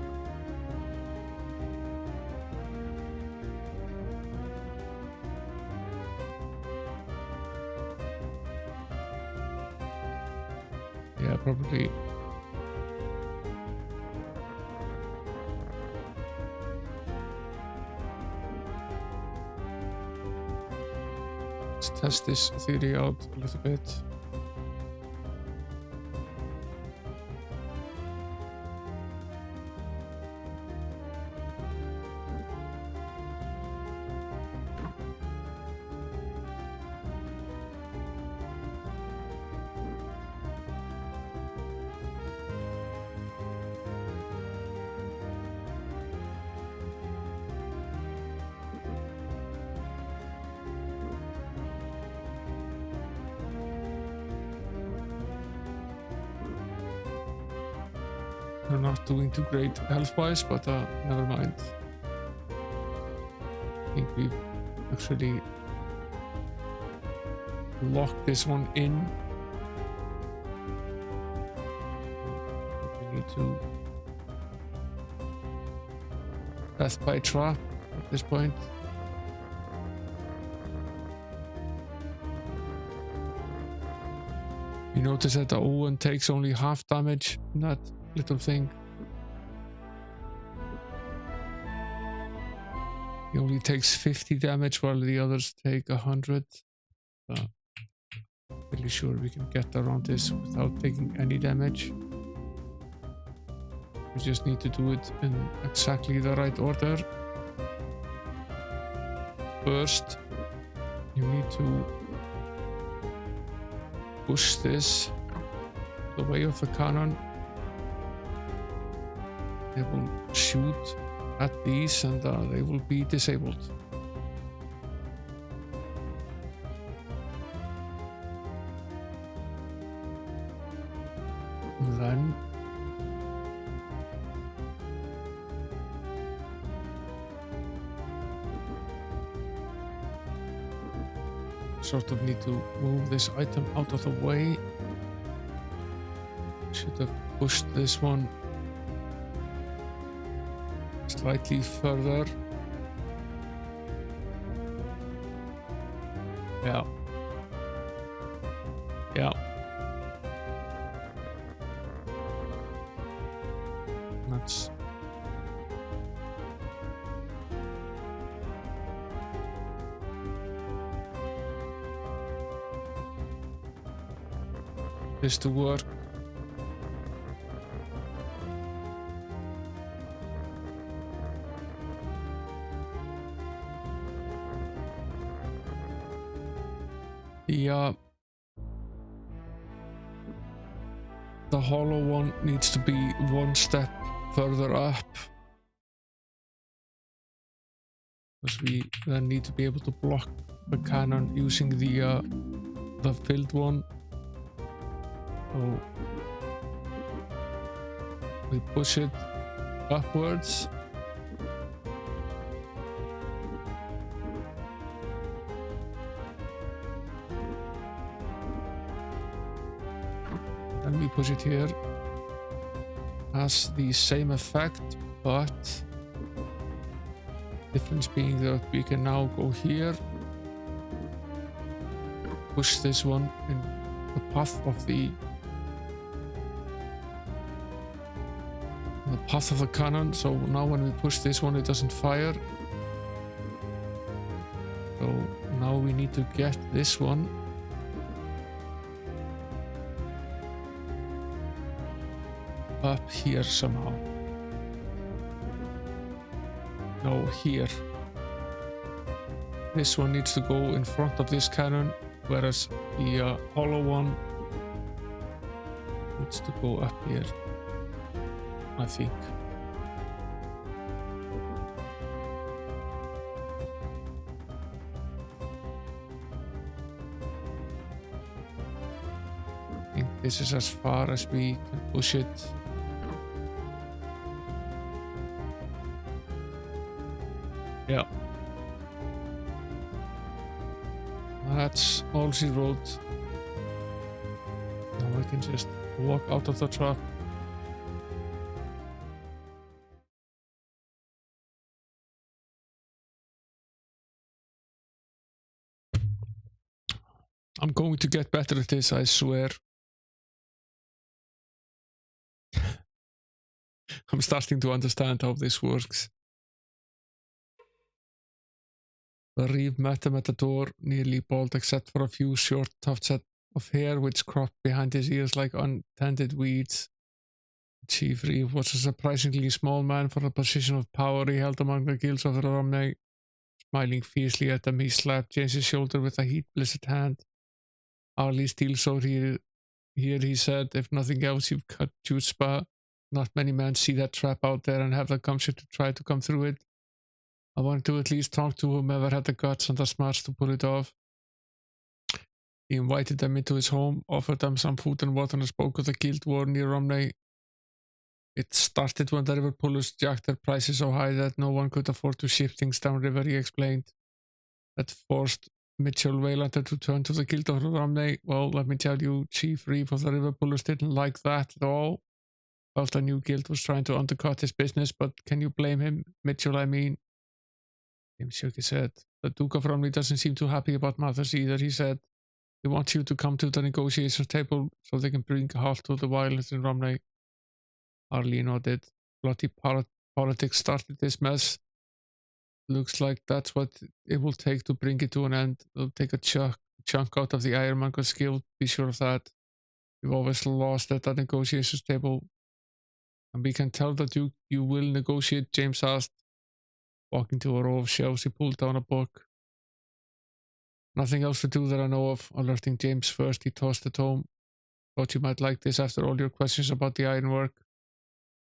Yeah, probably. Let's test this theory out a little bit. We're not doing too great health-wise, but never mind. I think we've actually locked this one in. We need to death by trap at this point. You notice that the Owen takes only half damage in that little thing. He only takes 50 damage while the others take 100. Really sure we can get around this without taking any damage. We just need to do it in exactly the right order. First, you need to push this the way of the cannon. They will shoot at these and they will be disabled. And then sort of need to move this item out of the way. Should have pushed this one slightly further. Yeah. Yeah. That's this to work. The hollow one needs to be one step further up, because we then need to be able to block the cannon using the filled one. So we push it upwards. Then we push it here. Has the same effect, but difference being that we can now go here, push this one in the path of the cannon. So now when we push this one, it doesn't fire. So now we need to get this one. Up here somehow. No, here. This one needs to go in front of this cannon, whereas the hollow one needs to go up here, I think. I think this is as far as we can push it. Yeah. That's all she wrote. Now I can just walk out of the truck. I'm going to get better at this, I swear. I'm starting to understand how this works. Reeve met him at the door, nearly bald except for a few short tufts of hair which cropped behind his ears like untended weeds. Chief Reeve was a surprisingly small man for the position of power he held among the guilds of the Romney. Smiling fiercely at them, he slapped James's shoulder with a heat-blistered hand. Arlie Steele so here, he said. If nothing else, you've cut chutzpah. Not many men see that trap out there and have the gumption to try to come through it. I wanted to at least talk to whomever had the guts and the smarts to pull it off. He invited them into his home, offered them some food and water, and spoke of the guild war near Romney. It started when the river pullers jacked their prices so high that no one could afford to ship things downriver, he explained. That forced Mitchell Waylander to turn to the guild of Romney. Well, let me tell you, Chief Reeve of the river pullers didn't like that at all. Felt a new guild was trying to undercut his business, but can you blame him? Mitchell, I mean. James shook his head. The Duke of Romney doesn't seem too happy about matters either, he said. He wants you to come to the negotiation table so they can bring a halt to the violence in Romney. Harley nodded. Bloody politics started this mess. Looks like that's what it will take to bring it to an end. It'll take a chunk out of the Ironmonger's guild, be sure of that. You've always lost at the negotiations table. And we can tell the Duke you will negotiate, James asked. Walking to a row of shelves, he pulled down a book. Nothing else to do that I know of. Alerting James first, he tossed it home. Thought you might like this after all your questions about the ironwork.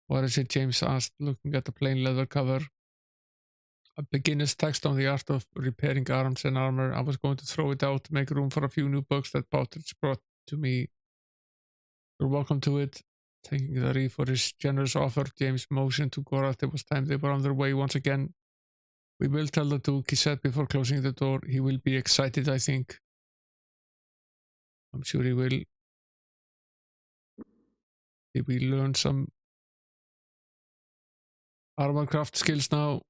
What is it? James asked, looking at the plain leather cover. A beginner's text on the art of repairing arms and armor. I was going to throw it out to make room for a few new books that Partridge brought to me. You're welcome to it. Thanking the Reeve for his generous offer, James motioned to Gorath. It was time they were on their way once again. We will tell the Duke, he said before closing the door. He will be excited, I think. I'm sure he will. Did we learn some armorcraft skills now?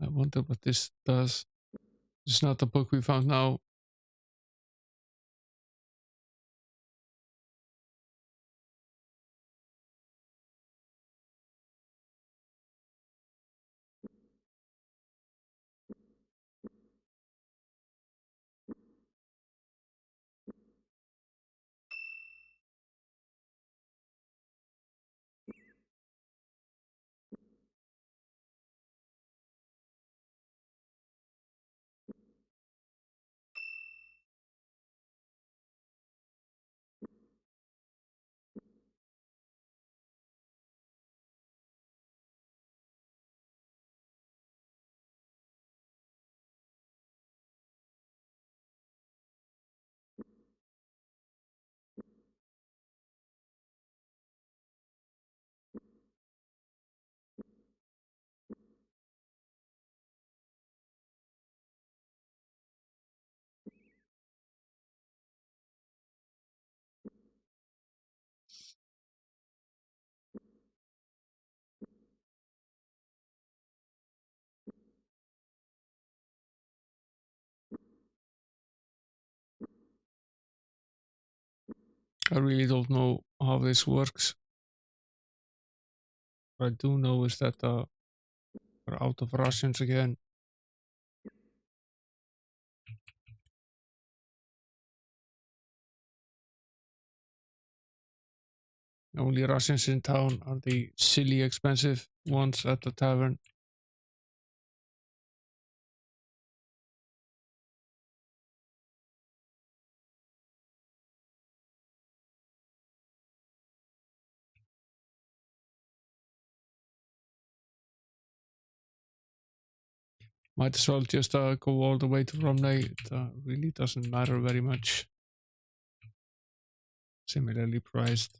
I wonder what this does. This is not the book we found now. I really don't know how this works. What I do know is that we're out of rations again. The only rations in town are the silly expensive ones at the tavern. Might as well just go all the way to Romney. It really doesn't matter very much. Similarly priced.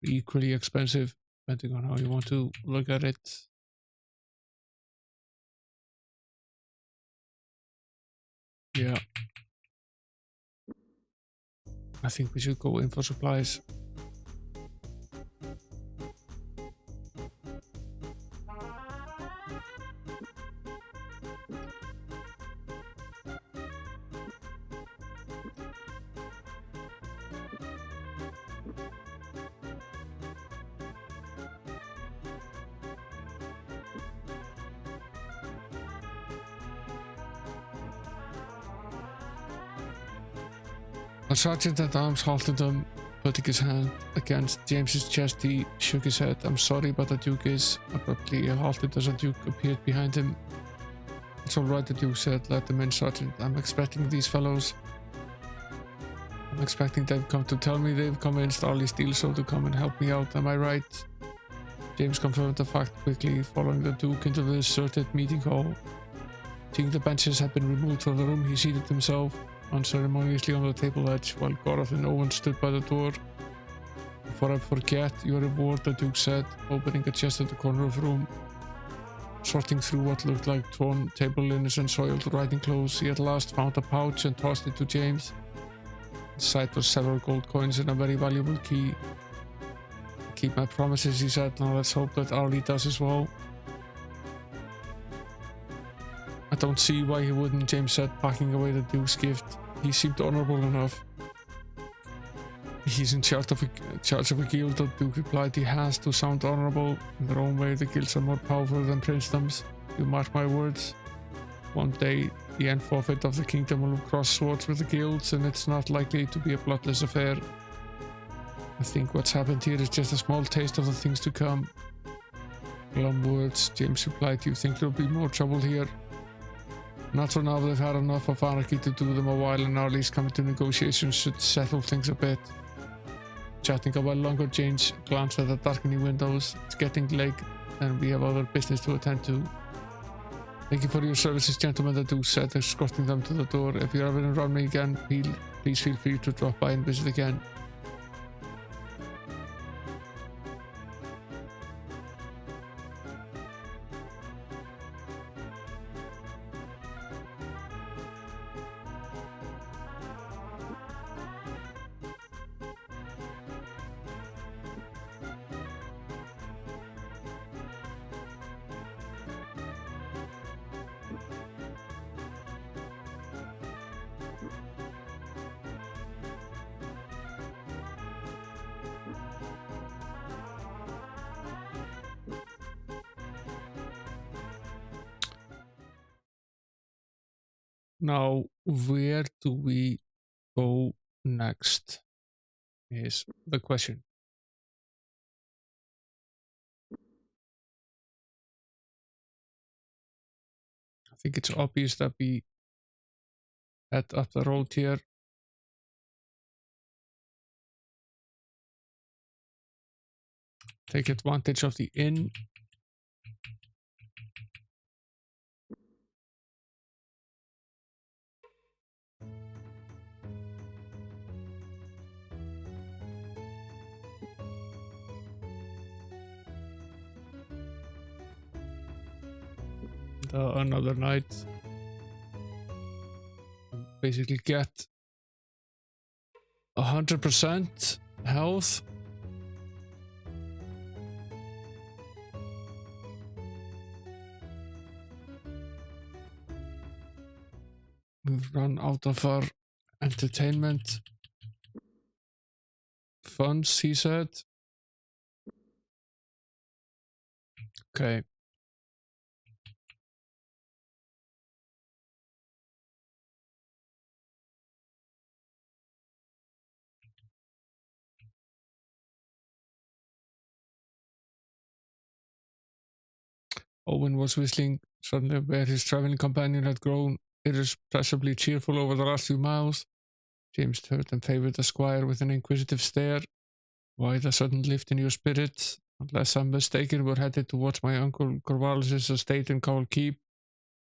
Equally expensive, depending on how you want to look at it. Yeah. I think we should go in for supplies. The sergeant at arms halted him, putting his hand against James's chest. He shook his head. "I'm sorry, but the Duke is..." Abruptly he halted as the Duke appeared behind him. "It's all right," the Duke said. "Let them in, Sergeant. I'm expecting these fellows. I'm expecting they've come to tell me they've convinced Arlie Steeleso to come and help me out. Am I right?" James confirmed the fact quickly, following the Duke into the deserted meeting hall. Seeing the benches had been removed from the room, he seated himself unceremoniously on the table edge, while Goroth and Owen stood by the door. "Before I forget, your reward," the Duke said, opening a chest at the corner of the room. Sorting through what looked like torn table linens and soiled riding clothes, he at last found a pouch and tossed it to James. Inside were several gold coins and a very valuable key. "Keep my promises," he said. "Now let's hope that Arlie does as well." "I don't see why he wouldn't," James said, packing away the Duke's gift. "He seemed honorable enough." "He's in charge of a guild," the Duke replied. "He has to sound honorable. In their own way, the guilds are more powerful than princedoms. You mark my words. One day, the end forfeit of the kingdom will cross swords with the guilds, and it's not likely to be a bloodless affair. I think what's happened here is just a small taste of the things to come." "Glum words," James replied. "You think there'll be more trouble here?" "Not for now. They've had enough of anarchy to do them a while, and Arlie's coming to negotiations should settle things a bit." Chatting a while longer, James glanced at the darkening windows. "It's getting late, and we have other business to attend to." "Thank you for your services, gentlemen," the Duke said, escorting them to the door. "If you're ever in Romney again, please feel free to drop by and visit again." Now, where do we go next is the question. I think it's obvious that we head up the road here. Take advantage of the inn. Another night. Basically get 100% health. We've run out of our entertainment. funds, he said. Okay. Owen was whistling suddenly where his traveling companion had grown irrepressibly cheerful over the last few miles. James turned and favored the squire with an inquisitive stare. Why the sudden lift in your spirit? Unless I'm mistaken, we're headed towards my uncle Corvallis' estate in Cowell Keep.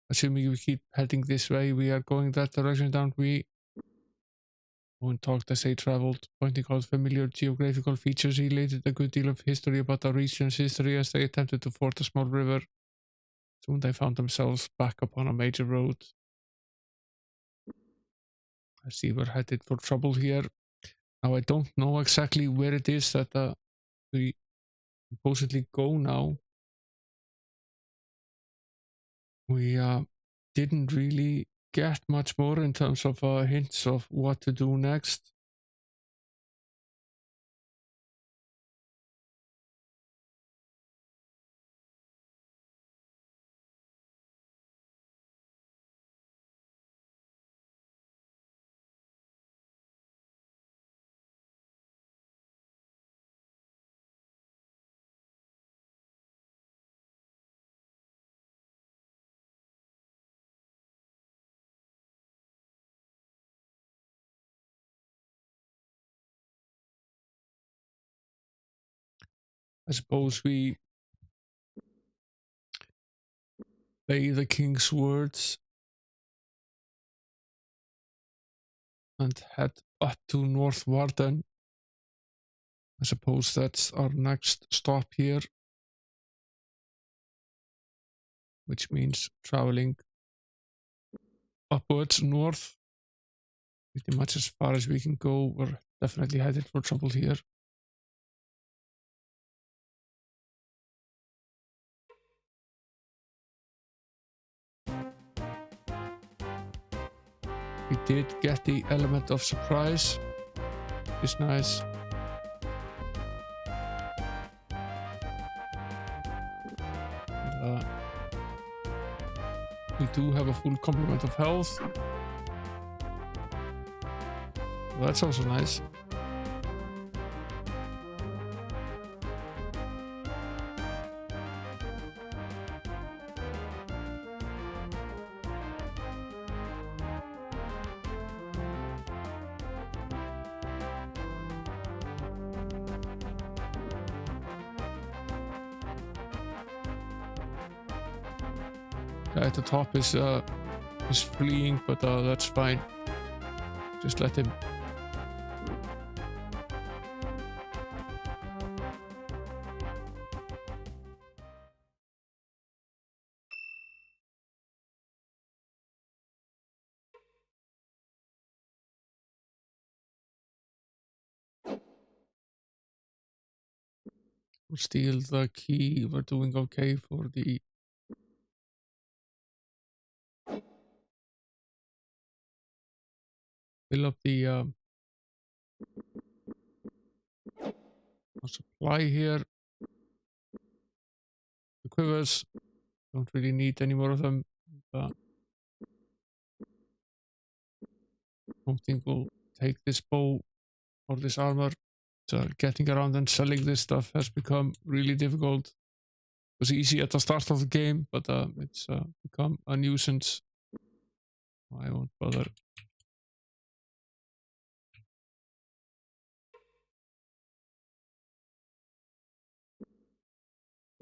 Assuming we keep heading this way, we are going that direction, don't we? Owen talked as they traveled, pointing out familiar geographical features. He related a good deal of history about the region's history as they attempted to ford a small river. Soon they found themselves back upon a major road. I see we're headed for trouble here. Now I don't know exactly where it is that we supposedly go now. We didn't really get much more in terms of hints of what to do next. I suppose we obey the king's words and head up to North Warden. I suppose that's our next stop here, which means traveling upwards north, pretty much as far as we can go. We're definitely headed for trouble here. We did get the element of surprise, which is nice. And, we do have a full complement of health. Well, that's also nice. Guy at the top is fleeing, but that's fine. Just let him. We'll steal the key. We're doing okay for the fill up the supply here. The quivers, don't really need any more of them. Don't think we'll take this bow or this armor. So getting around and selling this stuff has become really difficult. It was easy at the start of the game, but it's become a nuisance. I won't bother.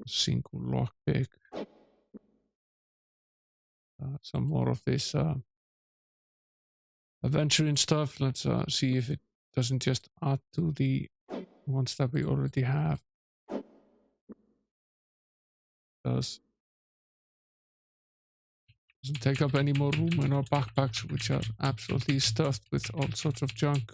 Single lockpick. Some more of this adventuring stuff. Let's see if it doesn't just add to the ones that we already have. Doesn't take up any more room in our backpacks, which are absolutely stuffed with all sorts of junk.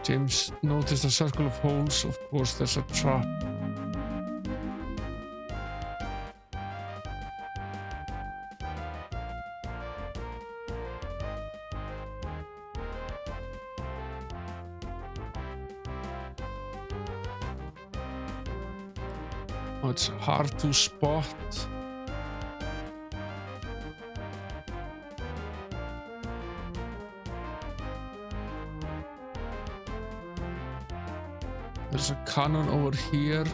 James noticed a circle of holes. Of course, there's a trap. Oh, it's hard to spot. There's a cannon over here,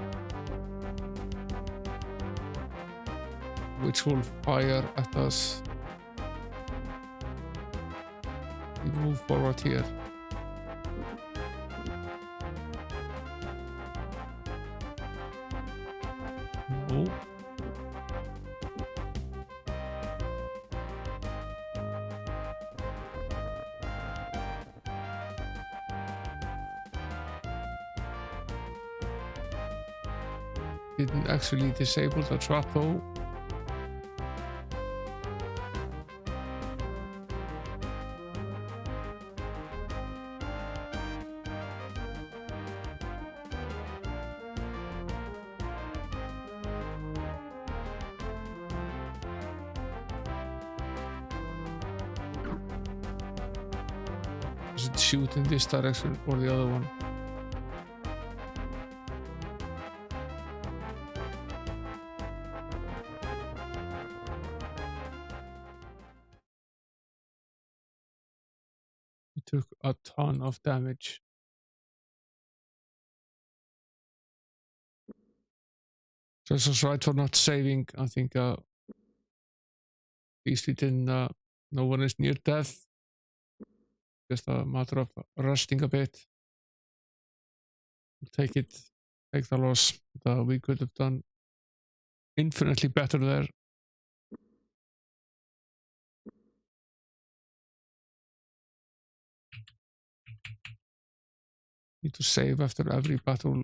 which will fire at us. We move forward here. No. Didn't actually disable the trap though. Does it shoot in this direction or the other one? It took a ton of damage. So this was right for not saving. I think at least we didn't, no one is near death. Just a matter of resting a bit. Take it, take the loss. We could have done infinitely better there. Need to save after every battle.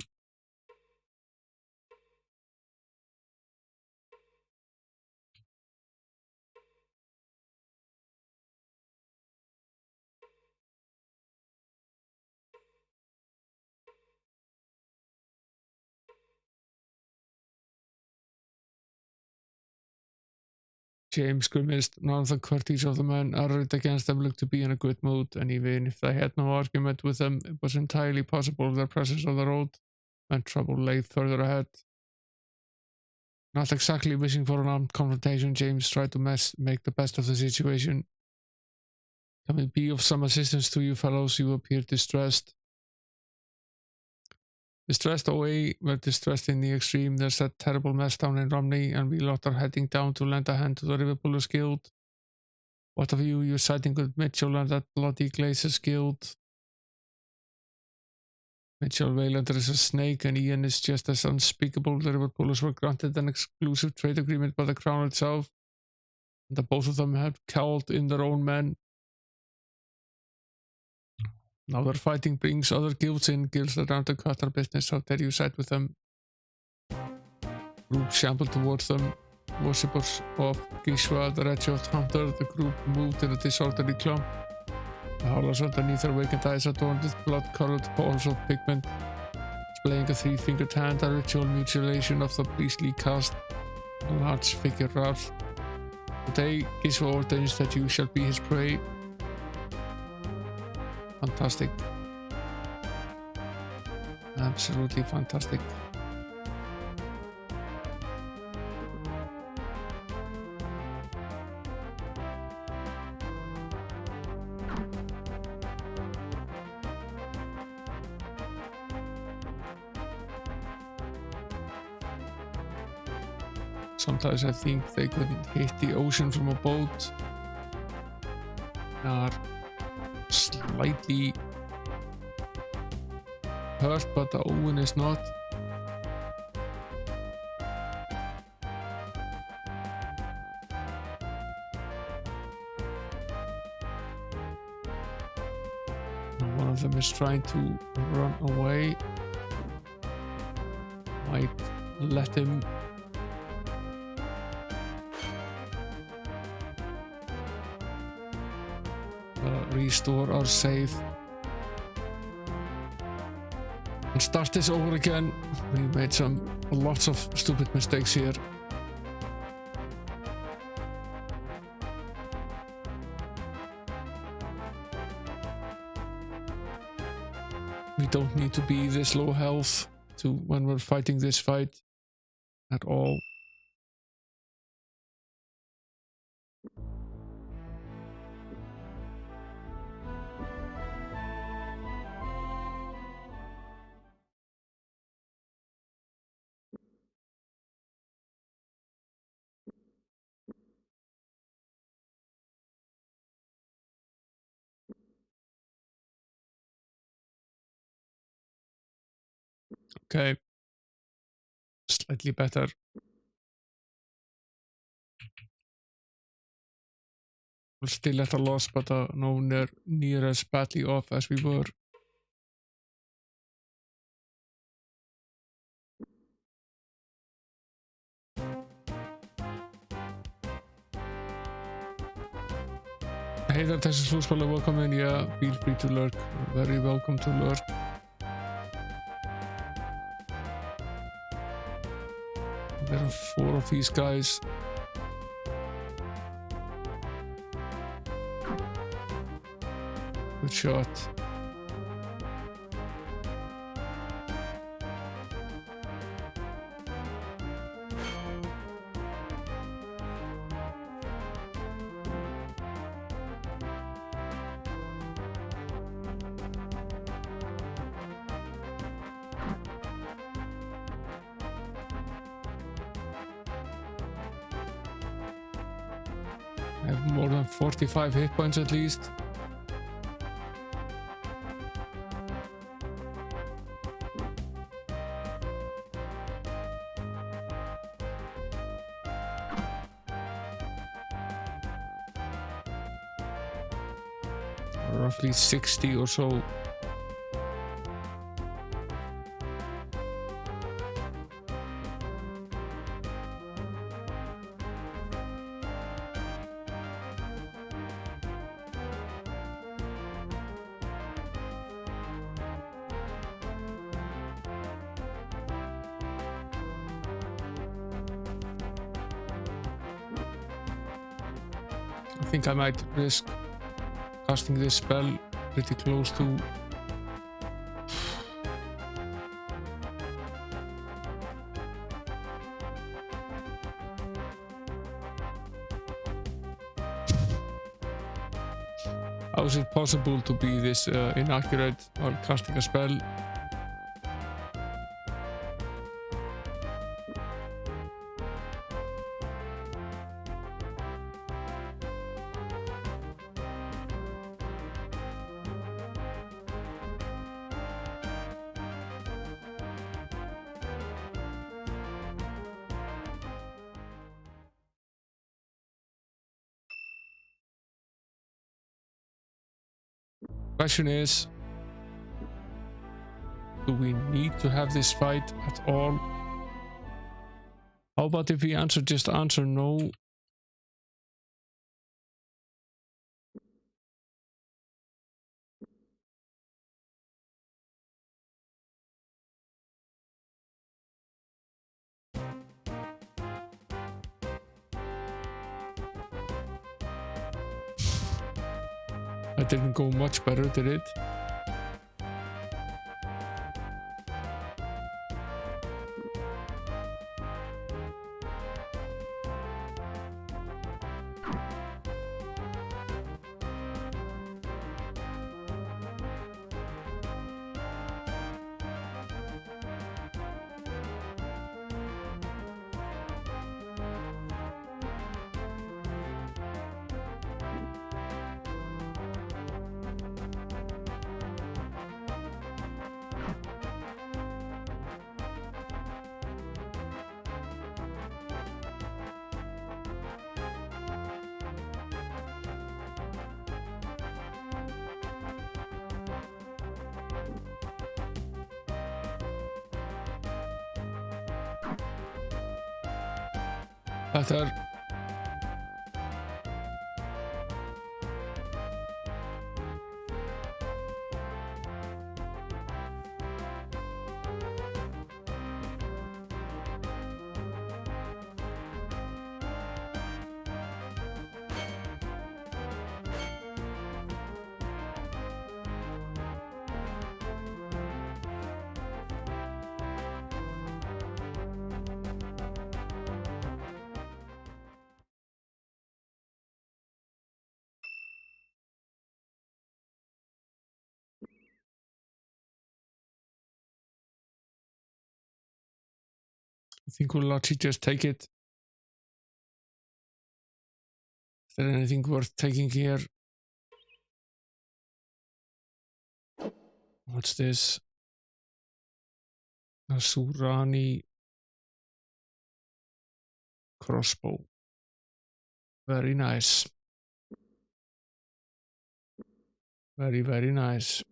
James grimaced. None of the courtiers of the men arrayed against them looked to be in a good mood, and even if they had no argument with them, it was entirely possible their presence on the road meant trouble lay further ahead. Not exactly wishing for an armed confrontation, James tried to make the best of the situation. Can we be of some assistance to you fellows? You appear distressed. Distressed away, we're distressed in the extreme. There's that terrible mess down in Romney, and we lot are heading down to lend a hand to the River Pullers Guild. What of you? You're siding with Mitchell and that bloody Glazers Guild. Mitchell Waylander is a snake, and Ian is just as unspeakable. The River Pullers were granted an exclusive trade agreement by the Crown itself, and the both of them have cowled in their own men. Now their fighting brings other guilds in, guilds that aren't a cut our business. How dare you side with them? Group shambled towards them. Worshippers of Gishwa, the red-shot hunter, the group moved in a disorderly clump. The hollows underneath their vacant eyes adorned with blood-colored balls of pigment, displaying a three-fingered hand, a ritual mutilation of the priestly caste. A large figure wrapped. Today, Gishwa ordains that you shall be his prey. Fantastic. Absolutely fantastic. Sometimes I think they couldn't hit the ocean from a boat. They are slightly hurt, but the Owen is not. One of them is trying to run away. Might let him. Restore our save and start this over again. We made lots of stupid mistakes here. We don't need to be this low health when we're fighting this fight. at all. Okay, slightly better. We're still at a loss, but no near as badly off as we were. Hey there, Texas Footballer, welcome in. Yeah, feel free to lurk. Very welcome to lurk. There are 4 of these guys. Good shot. I have more than 45 hit points at least. Roughly 60 or so. I think I might risk casting this spell pretty close to how is it possible to be this inaccurate while casting a spell? Question is, do we need to have this fight at all? How about if we just answer no? That didn't go much better, did it? Better. I think we'll actually just take it. Is there anything worth taking here? What's this? A Surani crossbow. Very nice. Very, very nice.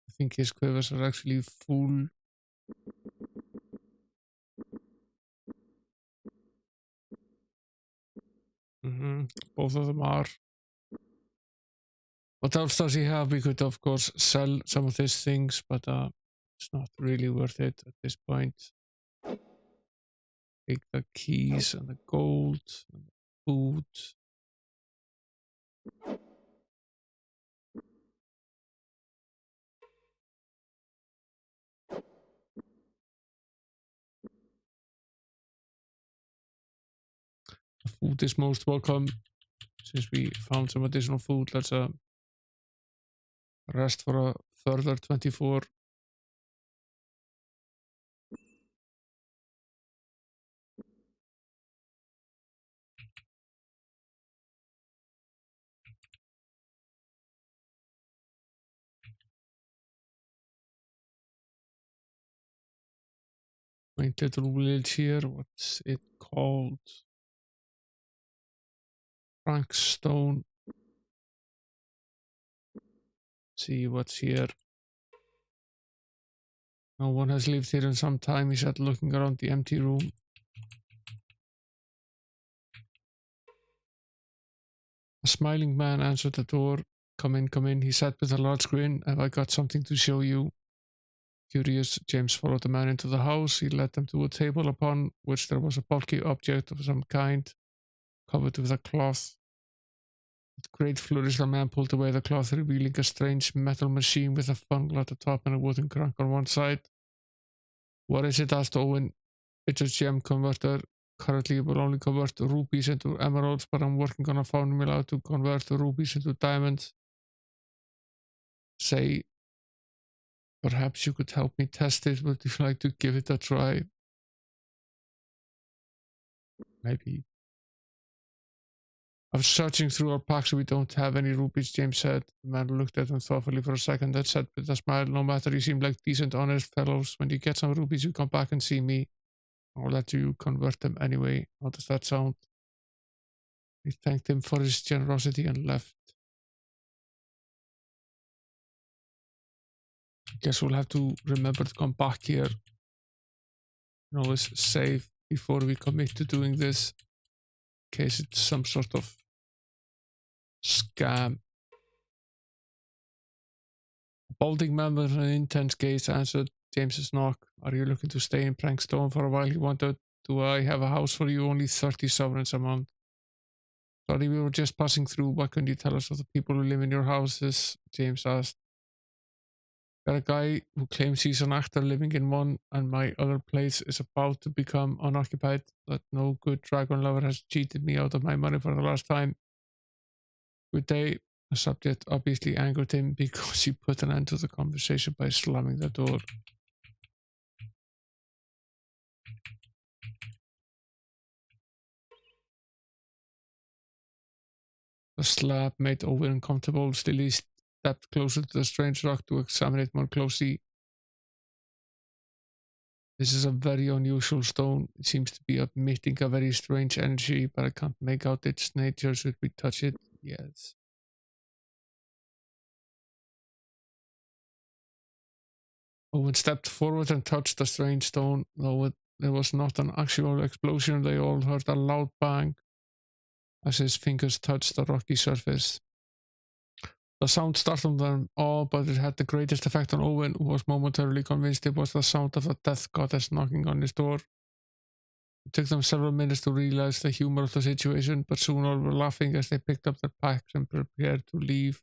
I think his quivers are actually full. Both of them are. What else does he have? We could, of course, sell some of these things, but it's not really worth it at this point. Take the keys and the gold and the food. The food is most welcome. Since we found some additional food, let's rest for a further 24. Quaint little village here. What's it called? Frankstone. See what's here. No one has lived here in some time, he said, looking around the empty room. A smiling man answered the door. Come in, come in, he said with a large grin. Have I got something to show you? Curious, James followed the man into the house. He led them to a table upon which there was a bulky object of some kind, covered with a cloth. With great flourish, the man pulled away the cloth, revealing a strange metal machine with a funnel at the top and a wooden crank on one side. What is it? Asked Owen. It's a gem converter. Currently, it will only convert rupees into emeralds, but I'm working on a formula to convert the rupees into diamonds. Say, perhaps you could help me test it. Would you like to give it a try? Maybe. I was searching through our packs. We don't have any rupees, James said. The man looked at him thoughtfully for a second, then said with a smile, no matter, you seem like decent, honest fellows. When you get some rupees, you come back and see me. I'll let you convert them anyway. How does that sound? He thanked him for his generosity and left. Guess we'll have to remember to come back here. And always save before we commit to doing this. In case it's some sort of scam. A balding man with an intense gaze answered James's knock. Are you looking to stay in Prankstone for a while? He wanted. Do I have a house for you? Only 30 sovereigns a month. Sorry, we were just passing through. What can you tell us of the people who live in your houses? James asked. Got a guy who claims he's an actor living in one, and my other place is about to become unoccupied. But no good dragon lover has cheated me out of my money for the last time. Good day. The subject obviously angered him because he put an end to the conversation by slamming the door. The slab made Owen uncomfortable. Still, he stepped closer to the strange rock to examine it more closely. This is a very unusual stone. It seems to be emitting a very strange energy, but I can't make out its nature. Should we touch it? Yes. Owen stepped forward and touched the strange stone. Though there was not an actual explosion, they all heard a loud bang as his fingers touched the rocky surface. The sound startled them all, but it had the greatest effect on Owen, who was momentarily convinced it was the sound of the death goddess knocking on his door. It took them several minutes to realize the humor of the situation, but soon all were laughing as they picked up their packs and prepared to leave.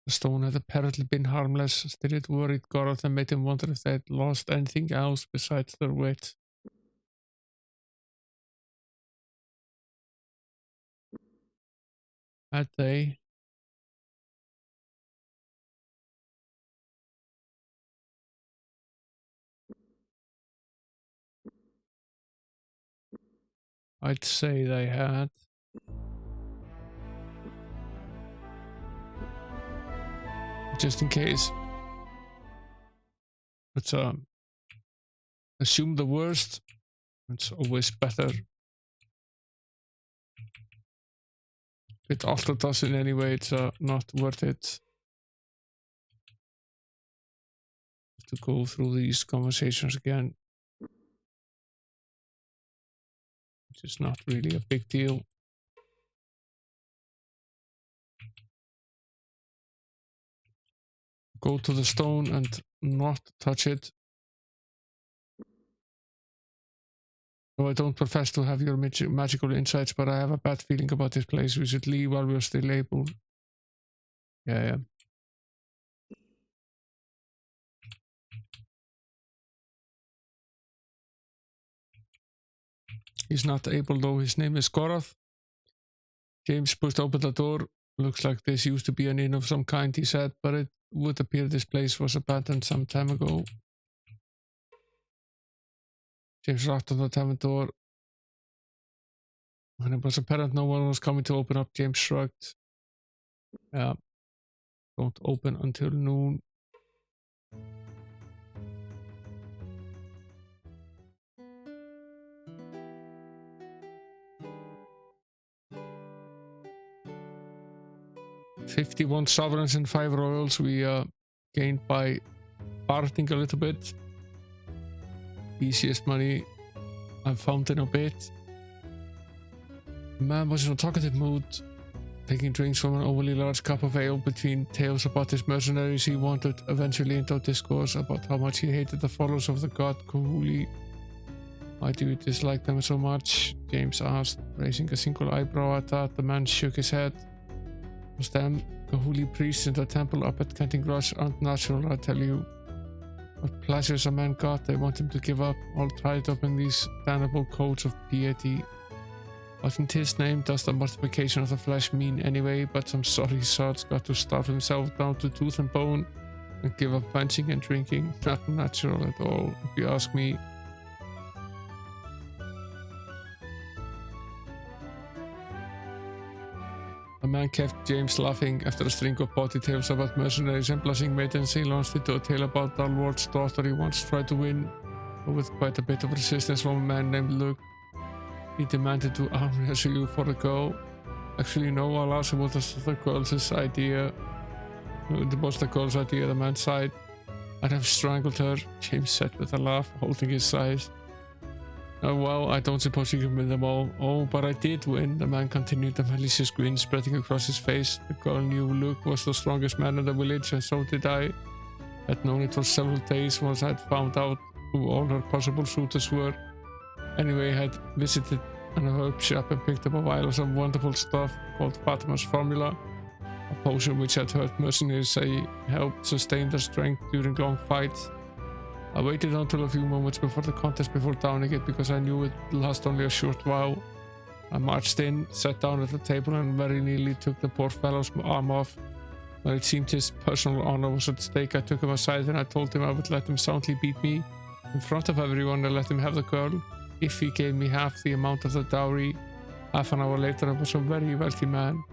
The stone had apparently been harmless. Still, it worried Goroth and made him wonder if they had lost anything else besides their wit. Had they? I'd say they had. Just in case. Let's assume the worst. It's always better. If it altered us in any way, it's not worth it to go through these conversations again. Which is not really a big deal. Go to the stone and not touch it. Though I don't profess to have your magical insights, but I have a bad feeling about this place. We should leave while we're still able. Yeah. He's not able though. His name is Goroth. James pushed open the door. Looks like this used to be an inn of some kind, he said, but it would appear this place was abandoned some time ago. James knocked on the tavern door. When it was apparent no one was coming to open up, James shrugged. Yeah. Don't open until noon. $51 sovereigns and 5 royals we gained by parting a little bit. Easiest money I've found in a bit. The man was in a talkative mood, taking drinks from an overly large cup of ale. Between tales about his mercenaries, he wandered eventually into a discourse about how much he hated the followers of the god Kahuli. Why do you dislike them so much? James asked, raising a single eyebrow at that. The man shook his head. Was them Kahuli priests in the temple up at Kenting Rush aren't natural, I tell you. What pleasures a man got, they want him to give up, all tied up in these damnable codes of piety. What in his name does the mortification of the flesh mean anyway, but some sorry sod's got to starve himself down to tooth and bone and give up punching and drinking? Not natural at all, if you ask me. The man kept James laughing. After a string of potty tales about mercenaries and blushing maidens, he launched into a tale about the Lord's daughter he once tried to win, but with quite a bit of resistance from a man named Luke. He demanded to arm wrestle you for the girl. Actually, no, I'll ask him what was the girl's idea. It was the girl's idea, the man sighed. I'd have strangled her, James said with a laugh, holding his sides. Oh, well, I don't suppose you can win them all. Oh, but I did win, the man continued, a malicious grin spreading across his face. The girl knew Luke was the strongest man in the village, and so did I. I'd known it for several days once I'd found out who all her possible suitors were. Anyway, I had visited an herb shop and picked up a vial of some wonderful stuff called Fatima's Formula, a potion which I'd heard mercenaries say helped sustain their strength during long fights. I waited until a few moments before the contest before downing it because I knew it would last only a short while. I marched in, sat down at the table and very nearly took the poor fellow's arm off. When it seemed his personal honor was at stake, I took him aside and I told him I would let him soundly beat me. In front of everyone, I let him have the girl, if he gave me half the amount of the dowry. Half an hour later, I was a very wealthy man.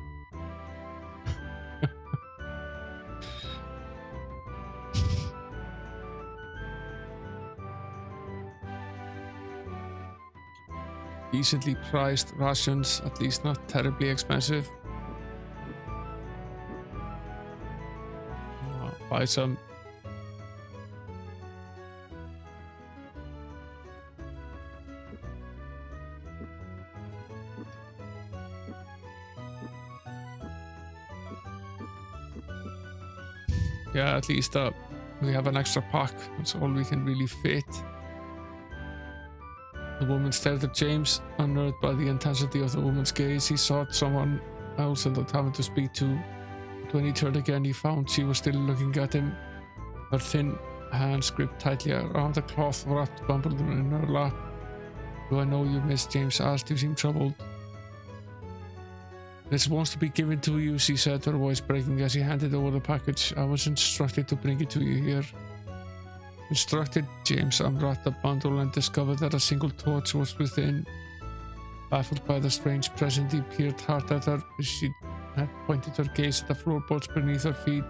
Decently priced rations, at least not terribly expensive. Buy some. Yeah, at least we have an extra pack. That's all we can really fit. The woman stared at James, unnerved by the intensity of the woman's gaze. He sought someone else in the tavern to speak to. but when he turned again, he found she was still looking at him. Her thin hands gripped tightly around the cloth wrapped bundle in her lap. "Do I know you, miss?" James asked. "You seem troubled." "This wants to be given to you," she said, her voice breaking as he handed over the package. "I was instructed to bring it to you here." Instructed? James unwrapped the bundle and discovered that a single torch was within. Baffled by the strange present, he peered hard at her. She had pointed her gaze at the floorboards beneath her feet.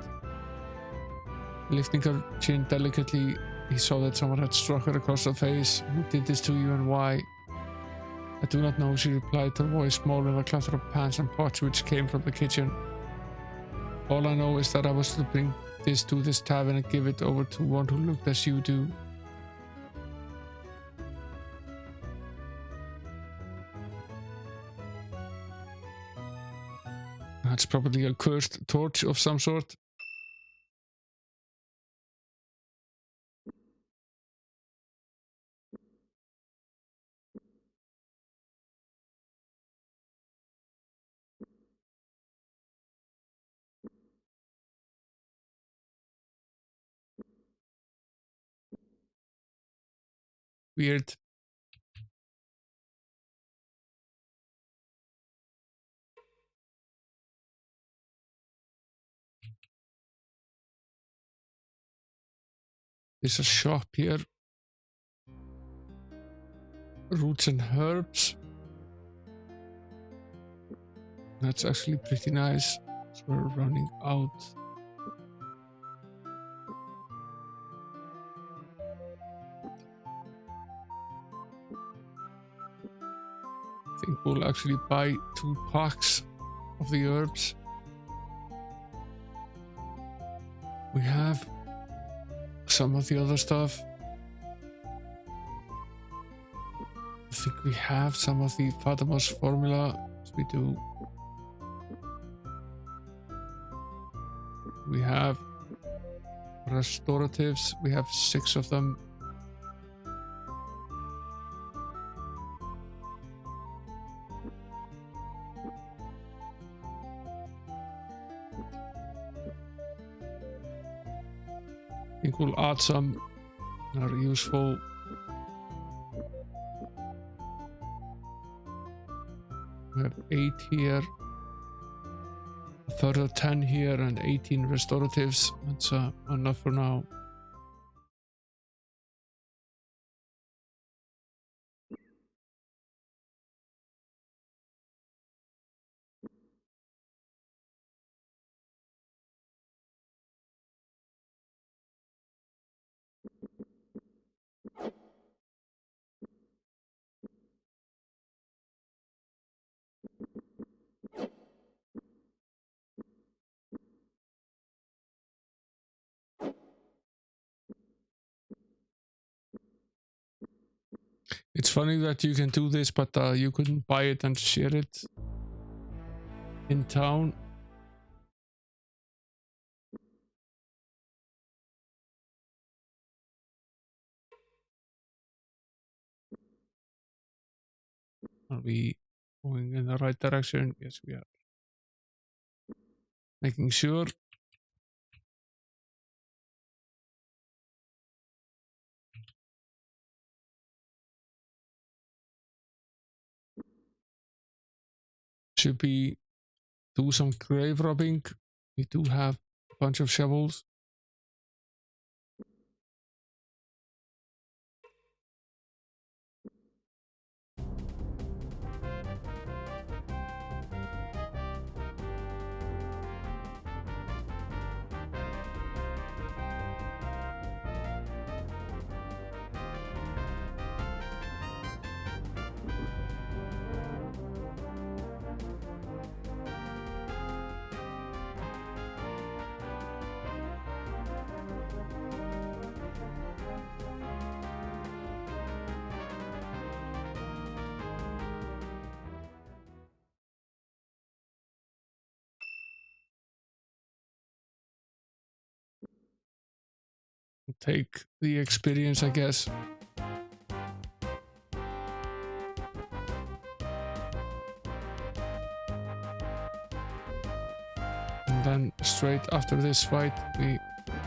Lifting her chin delicately, he saw that someone had struck her across the face. "Who did this to you and why?" "I do not know," she replied, her voice small in the clatter of pans and pots which came from the kitchen. "All I know is that I was to bring this to this tavern and give it over to one who looked as you do." That's probably a cursed torch of some sort. Weird. There's a shop here. Roots and herbs. That's actually pretty nice. So we're running out. I think we'll actually buy 2 packs of the herbs. We have some of the other stuff. I think we have some of the Fatima's formula. Yes, we do. We have restoratives. We have 6 of them. I think we'll add some that are useful. We have 8 here, a further 10 here, and 18 restoratives. That's enough for now. It's funny that you can do this, but you couldn't buy it and share it in town. Are we going in the right direction? Yes, we are. Making sure. Should we do some grave robbing? We do have a bunch of shovels. Take the experience, I guess. And then straight after this fight, we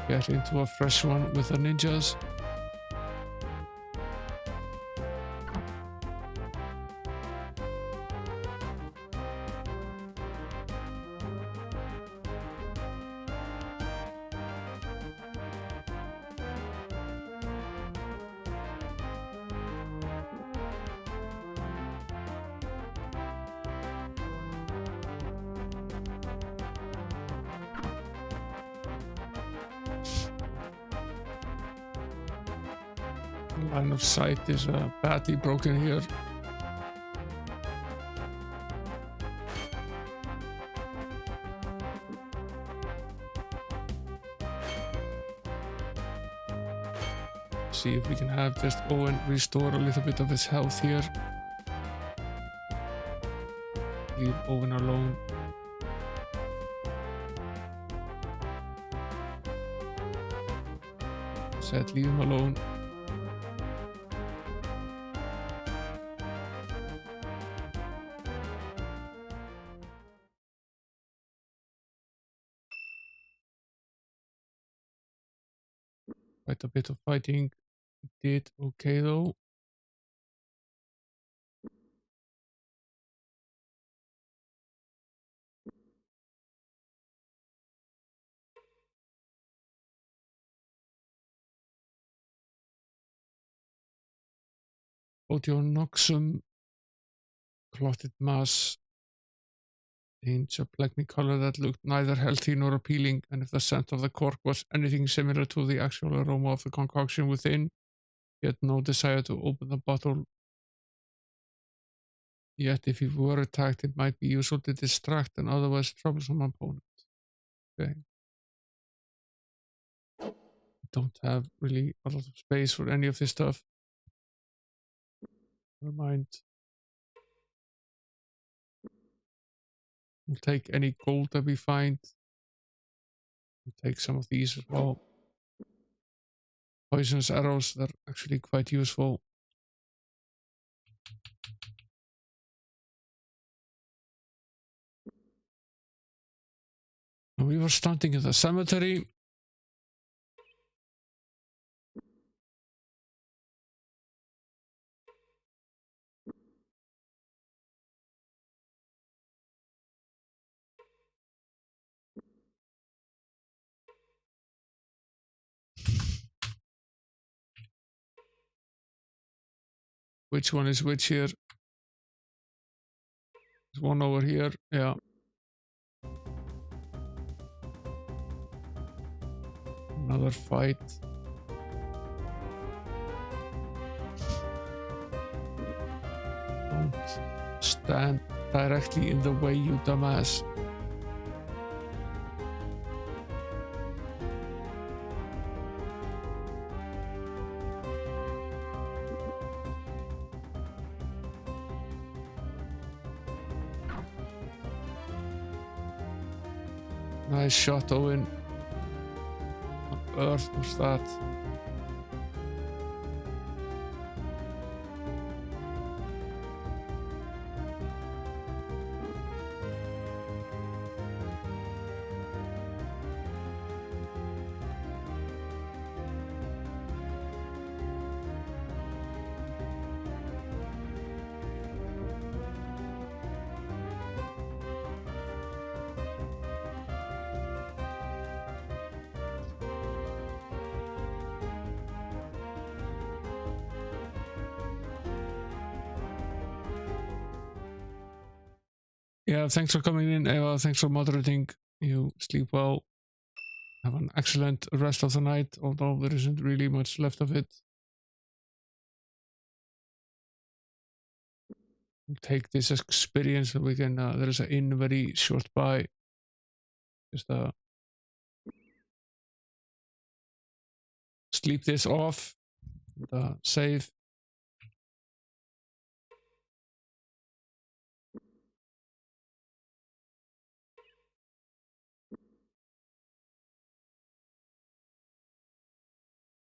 get into a fresh one with the ninjas. Line of sight is badly broken here. See if we can have just Owen restore a little bit of his health here. Leave Owen alone. Said leave him alone. Quite a bit of fighting. Did okay though. Odionoxum, clotted mass, hinge a black color that looked neither healthy nor appealing, and if the scent of the cork was anything similar to the actual aroma of the concoction within, he had no desire to open the bottle. Yet if he were attacked, it might be useful to distract an otherwise troublesome opponent. Okay. Don't have really a lot of space for any of this stuff. Never mind. We'll take any gold that we find. We'll take some of these as well. Poisonous arrows, they're actually quite useful. And we were stunting at the cemetery. Which one is which here? There's one over here, yeah. Another fight. Don't stand directly in the way, you dumbass. Nice shot, Owen. What on earth was that? Yeah, thanks for coming in, Eva. Thanks for moderating. You sleep well. Have an excellent rest of the night, although there isn't really much left of it. We'll take this experience and we can, there's an inn very short by. Just sleep this off. Save.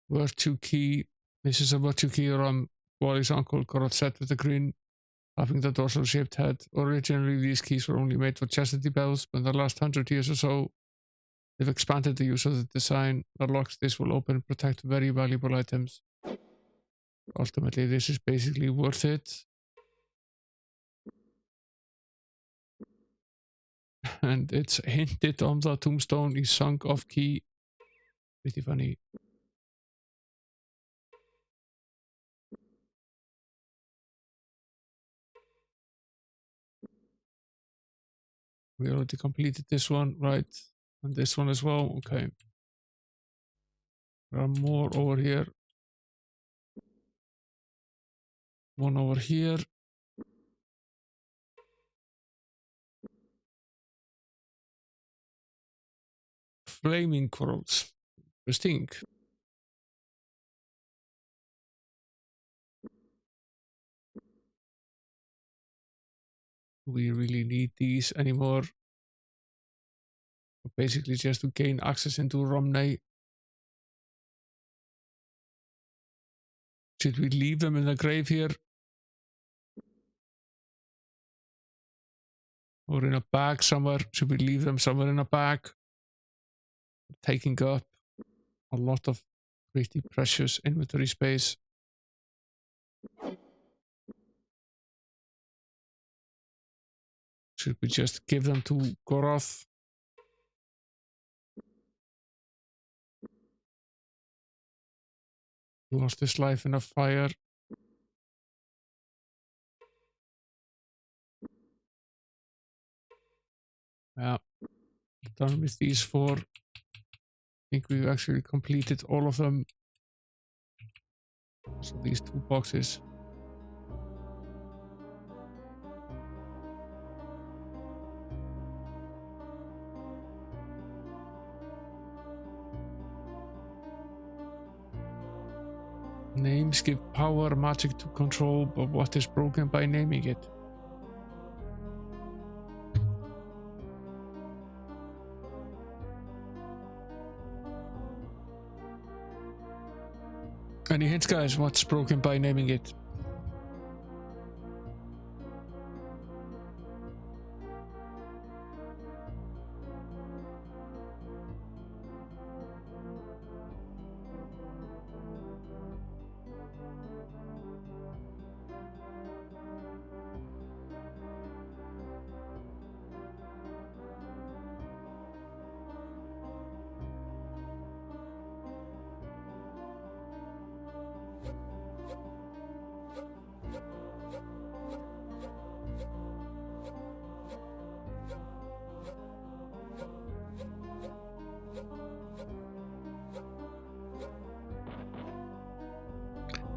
Virtue key. This is a virtue key from Wally's uncle, got set with a grin, having the dorsal shaped head. Originally, these keys were only made for chastity bells, but in the last 100 years or so, They've expanded the use of the design that locks this will open and protect very valuable items. Ultimately, this is basically worth it. And it's hinted on the tombstone is sunk off key. Pretty funny. We already completed this one, right? And this one as well. Okay. There are more over here. One over here. Flaming corals. Interesting. Do we really need these anymore? Basically just to gain access into Romney. Should we leave them in the grave here? Or in a bag somewhere? Should we leave them somewhere in a bag? Taking up a lot of pretty precious inventory space. Should we just give them to Goroth? Lost his life in a fire. Yeah, done with these four. I think we've actually completed all of them. So these 2 boxes. Names give power magic to control, but what is broken by naming it? Any hints, guys? What's broken by naming it?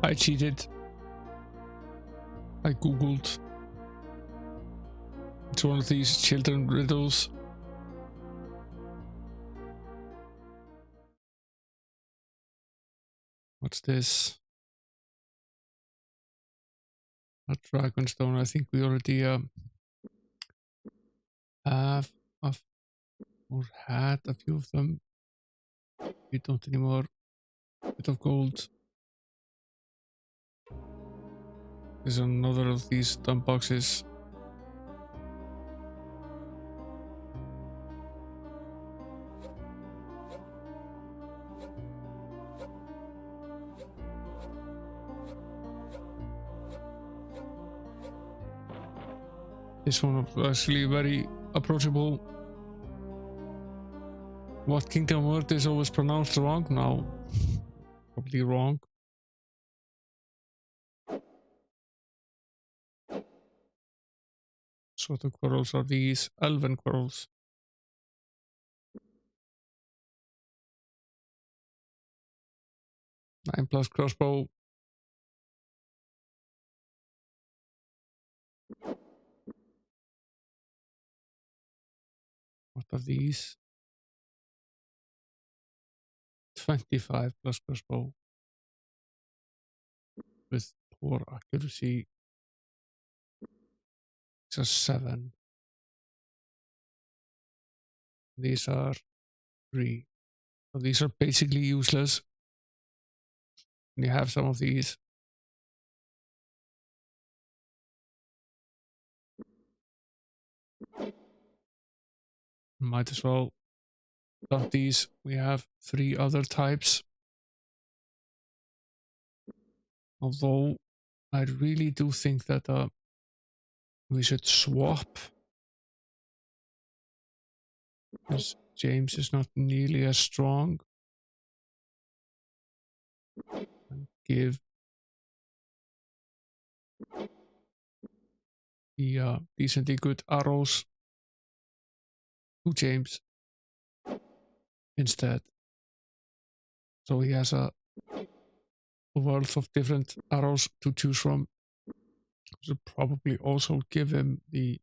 I cheated. I googled. It's one of these children riddles. What's this? A dragonstone. I think we already have or had a few of them. We don't anymore. Bit of gold. There's another of these dump boxes. This one was actually very approachable. What kingdom word is always pronounced wrong? No. Probably wrong. Sort of quarrels are these elven quarrels. 9+ crossbow. What are these? 25+ crossbow. With poor accuracy. These are 7. These are 3. So these are basically useless. And you have some of these. Might as well of these, we have 3 other types. Although I really do think that we should swap, because James is not nearly as strong, and give the decently good arrows to James instead. So he has a wealth of different arrows to choose from. Should probably also give him the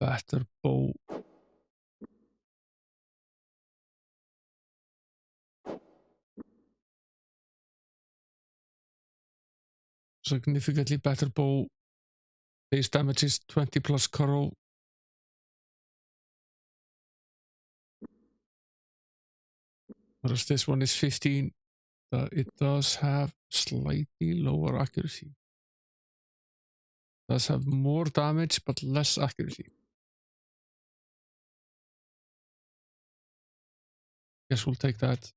better bow. Significantly better bow. Base damage is 20 plus curl. Whereas this one is 15. It does have slightly lower accuracy. Does have more damage but less accuracy. Guess we'll take that.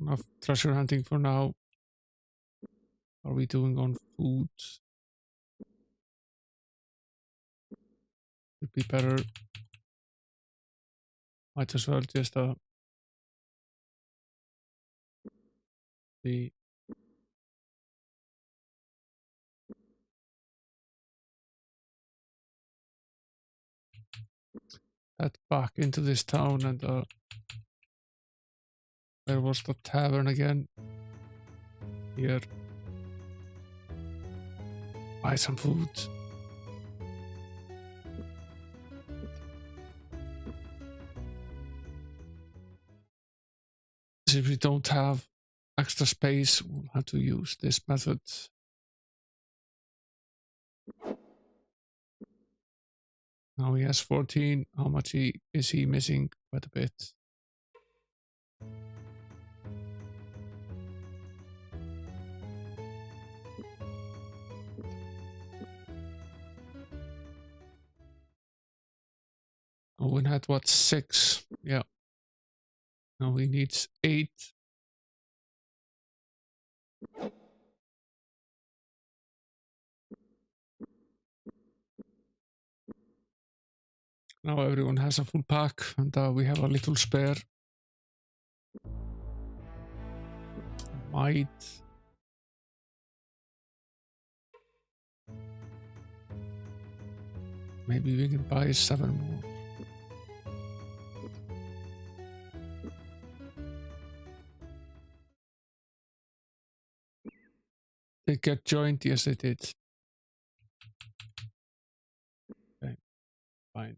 Enough treasure hunting for now. How are we doing on food? Could be better. Might as well just the head back into this town and where was the tavern again? Here. Buy some food. If we don't have extra space, we'll have to use this method. Now he has 14. How much is he missing? Quite a bit. Owen had what, 6? Yeah. Now he needs 8. Now everyone has a full pack and we have a little spare. Might. Maybe we can buy 7 more. They get joined? Yes, they did. Okay, fine.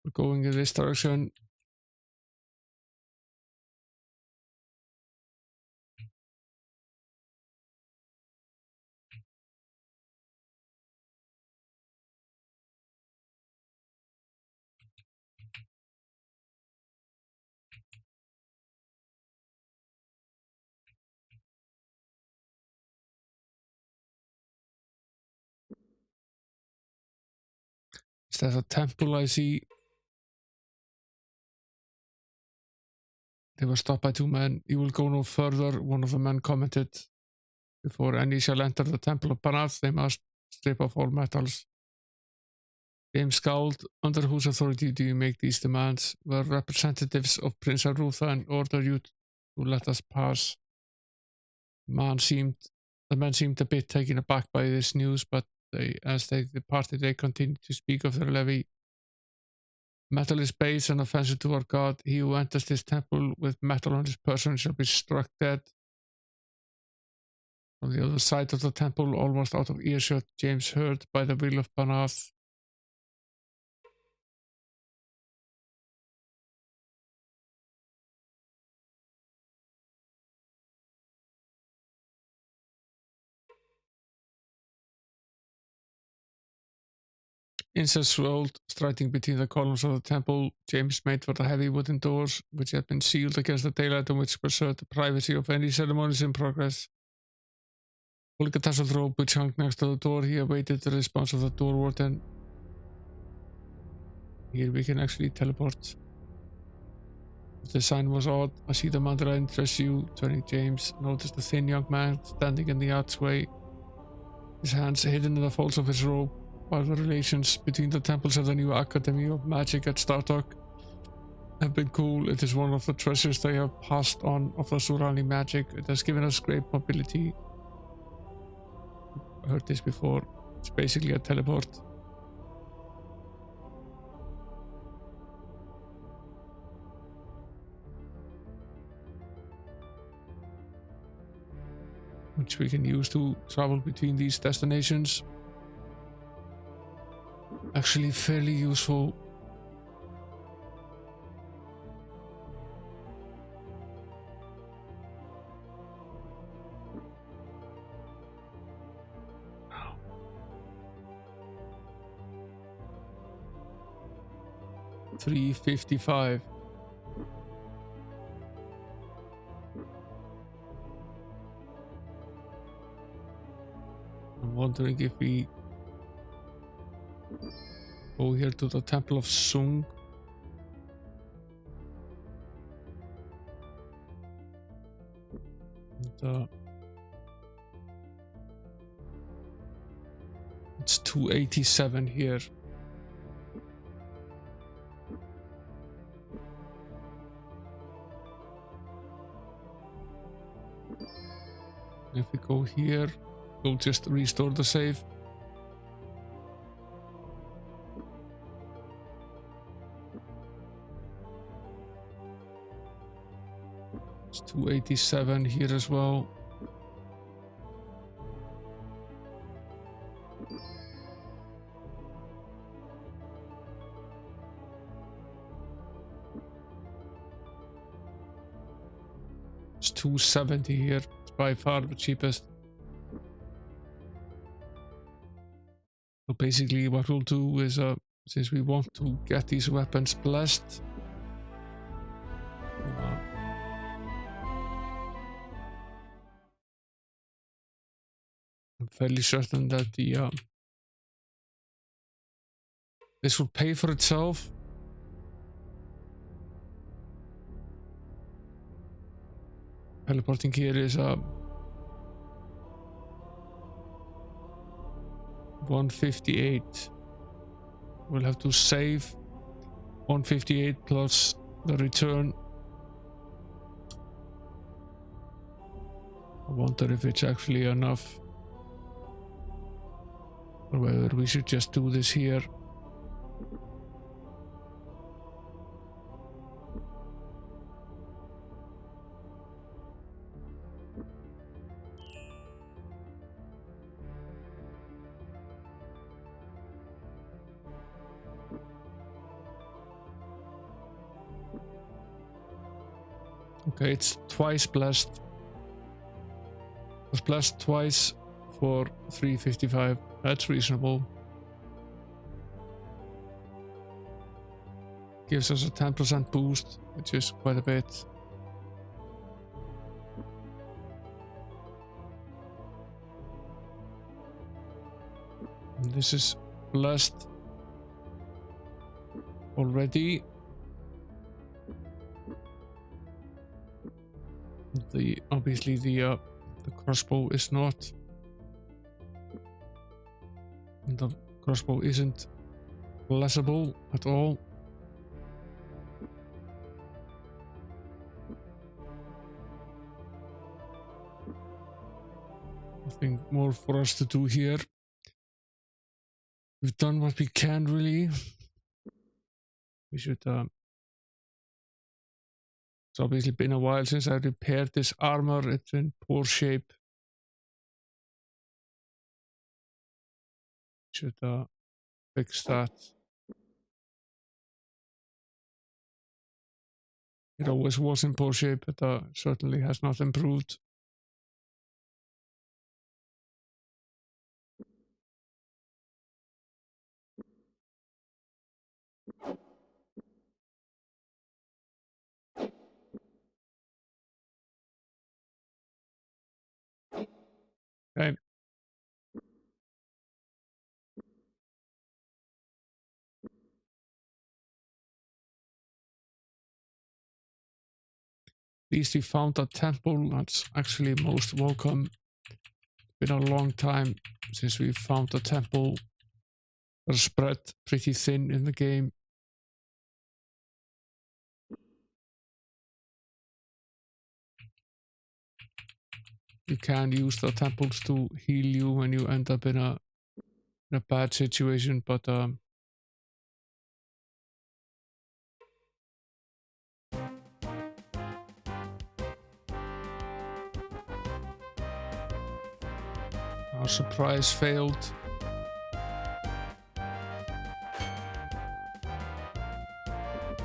We're going in this direction. Is that a temple I see? They were stopped by 2 men. You will go no further, one of the men commented. Before any shall enter the temple of Banath, they must strip off all metals. James scowled. Under whose authority do you make these demands? The representatives of Prince Arutha and order you to let us pass. The men seemed a bit taken aback by this news, but as they departed, they continued to speak of their levy. Metal is base and offensive to our God. He who enters this temple with metal on his person shall be struck dead. On the other side of the temple, almost out of earshot, James heard by the will of Banath. incense rolled, striding between the columns of the temple. James made for the heavy wooden doors, which had been sealed against the daylight and which preserved the privacy of any ceremonies in progress. Pulling a tasseled rope which hung next to the door, he awaited the response of the door warden. Here we can actually teleport. The sign was odd. I see the mantra interests you. Turning, James noticed a thin young man standing in the archway, his hands hidden in the folds of his robe. While the relations between the temples and the new Academy of Magic at Startalk have been cool, it is one of the treasures they have passed on of the surrounding magic. It has given us great mobility. I heard this before. It's basically a teleport. Which we can use to travel between these destinations. Actually fairly useful. $355. I'm wondering if we go here to the Temple of Sung. And, it's 287 here. If we go here, we'll just restore the save. It's 287 here as well. It's 270 here. It's by far the cheapest. So basically what we'll do is, since we want to get these weapons blessed, I'm fairly certain that the this will pay for itself. Teleporting here is 158. We'll have to save 158 plus the return. I wonder if it's actually enough, or whether we should just do this here. Okay, it's twice blessed. It was blessed twice for 355. That's reasonable. Gives us a 10% boost, which is quite a bit. And this is blessed already. Obviously the crossbow is not. And the crossbow isn't blessable at all. Nothing more for us to do here. We've done what we can, really. We should it's obviously been a while since I repaired this armor. It's in poor shape. Should fix that. It always was in poor shape, but certainly has not improved. Okay. At least we found a temple. That's actually most welcome. Been a long time since we found a temple. They're spread pretty thin in the game. You can use the temples to heal you when you end up in a bad situation, but our surprise failed.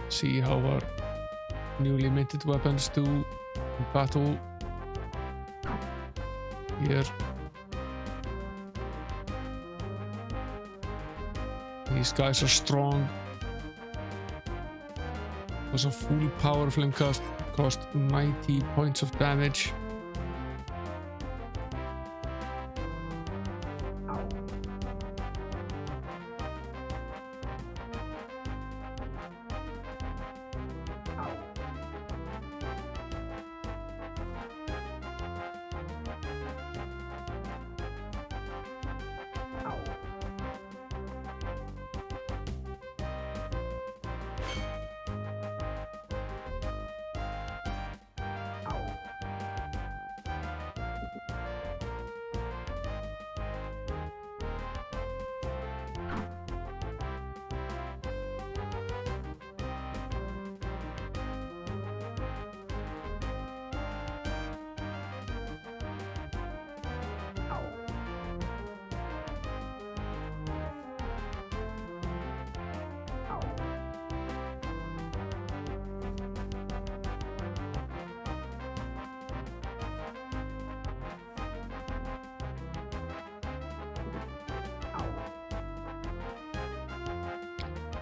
See how our newly minted weapons do in battle here. These guys are strong. Was a full power flame cast cost 90 points of damage.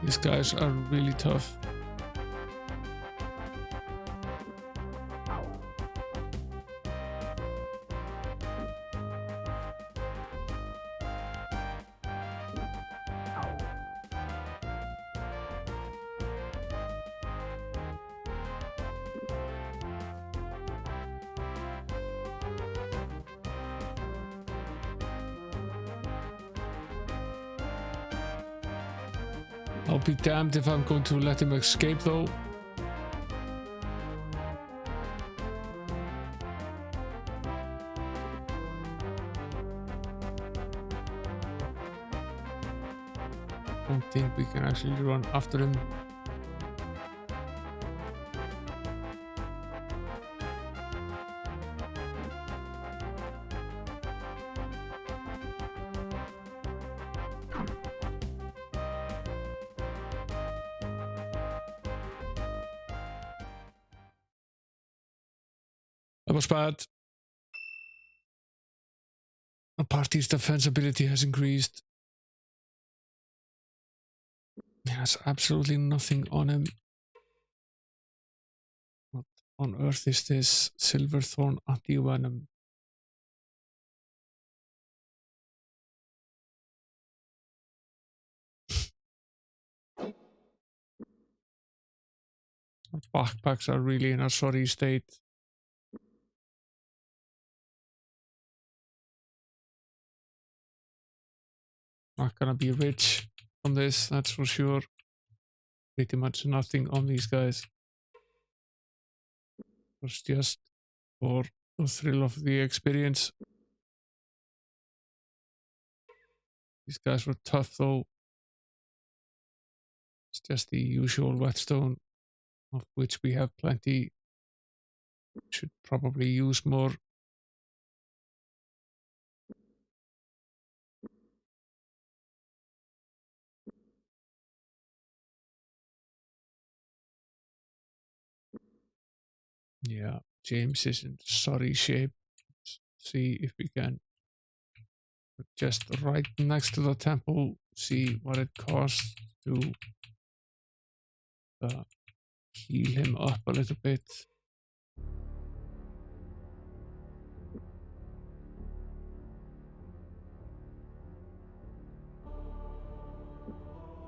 These guys are really tough. I'll be damned if I'm going to let him escape though. Don't think we can actually run after him. That was bad. The party's defense ability has increased. He has absolutely nothing on him. What on earth is this Silverthorn anti-venom? Backpacks are really in a sorry state. Not gonna be rich from this, that's for sure. Pretty much nothing on these guys. It's just for the thrill of the experience. These guys were tough though. It's just the usual whetstone, of which we have plenty. Should probably use more. Yeah, James is in sorry shape. Let's see if we can just right next to the temple, see what it costs to heal him up a little bit.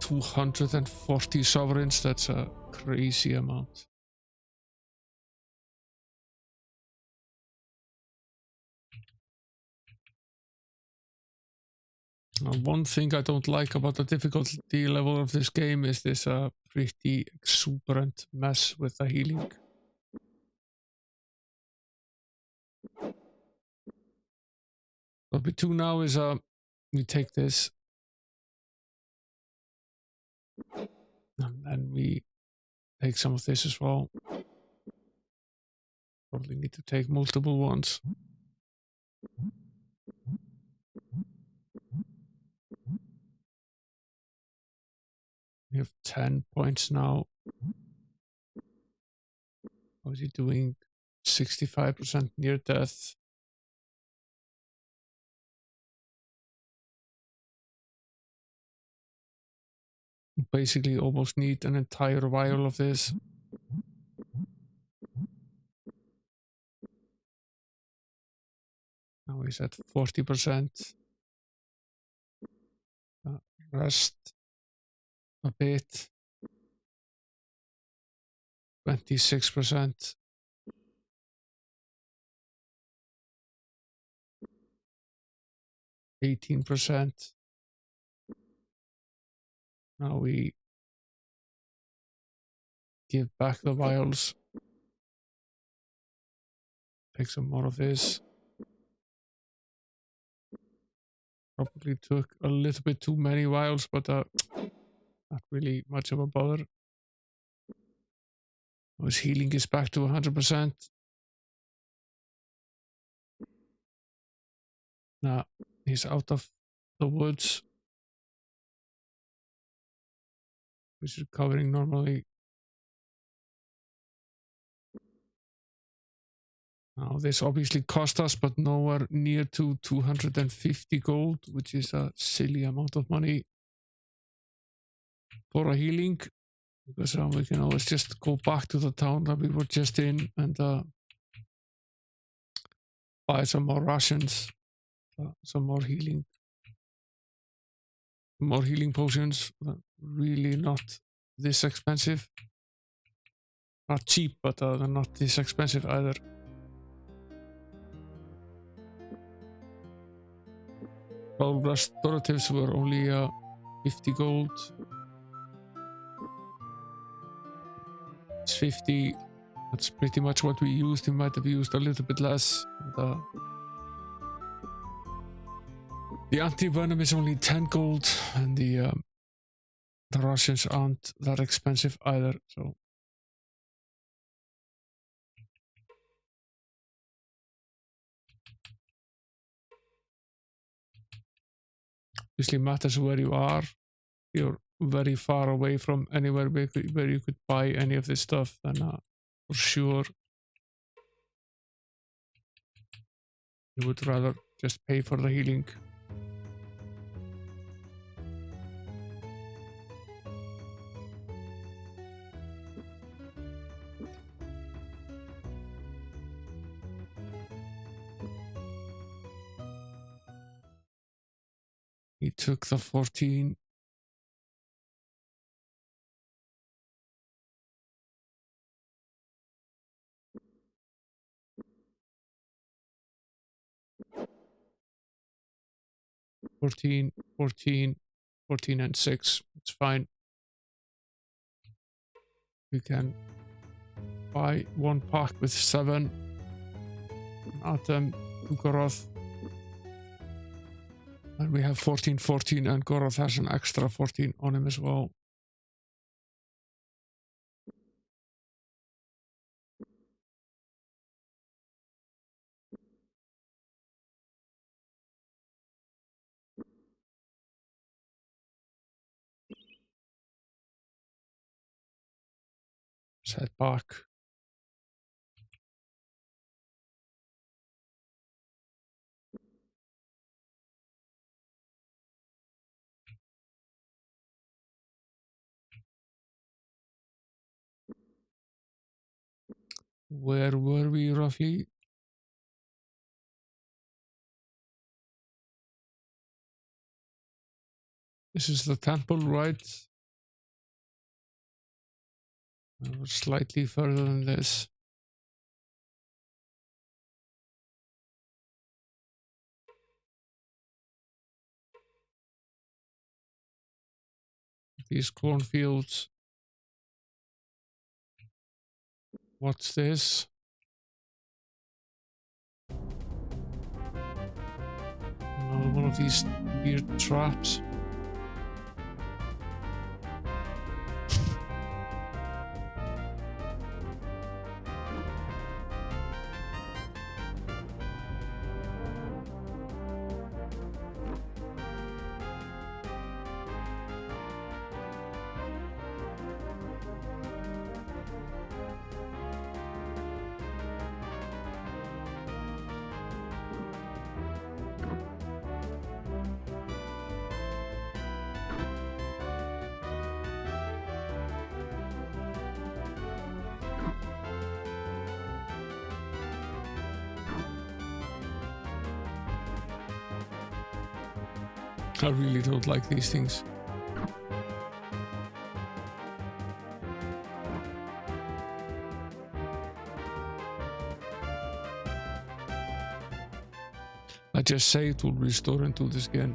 $240 sovereigns, that's a crazy amount. One thing I don't like about the difficulty level of this game is this pretty exuberant mess with the healing. What we do now is we take this and then we take some of this as well. Probably need to take multiple ones. We have 10 points now. How is he doing? 65% near death. Basically almost need an entire vial of this. Now he's at 40%. Rest a bit. 26%. %. Now we give back the vials. Take some more of this. Probably took a little bit too many vials, but not really much of a bother. His healing is back to 100%. Now he's out of the woods. He's recovering normally. Now this obviously cost us, but nowhere near to 250 gold, which is a silly amount of money for a healing. Because we can always just go back to the town that we were just in and buy some more rations, some more healing potions. Really not this expensive. Not cheap, but they're not this expensive either. All restoratives were only 50 gold. It's 50. That's pretty much what we used. We might have used a little bit less. And, the anti-venom is only 10 gold, and the rations aren't that expensive either. So obviously matters where you are. You're very far away from anywhere where you could buy any of this stuff, then for sure you would rather just pay for the healing. He took the 14. $14, $14, and 6. It's fine. We can buy one pack with 7. Add them to Goroth. And we have 14, and Goroth has an extra 14 on him as well. Let's head back. Where were we roughly? This is the temple, right? We're slightly further than this. These cornfields. What's this? Another one of these weird traps. I really don't like these things. I just say it will restore and do this again.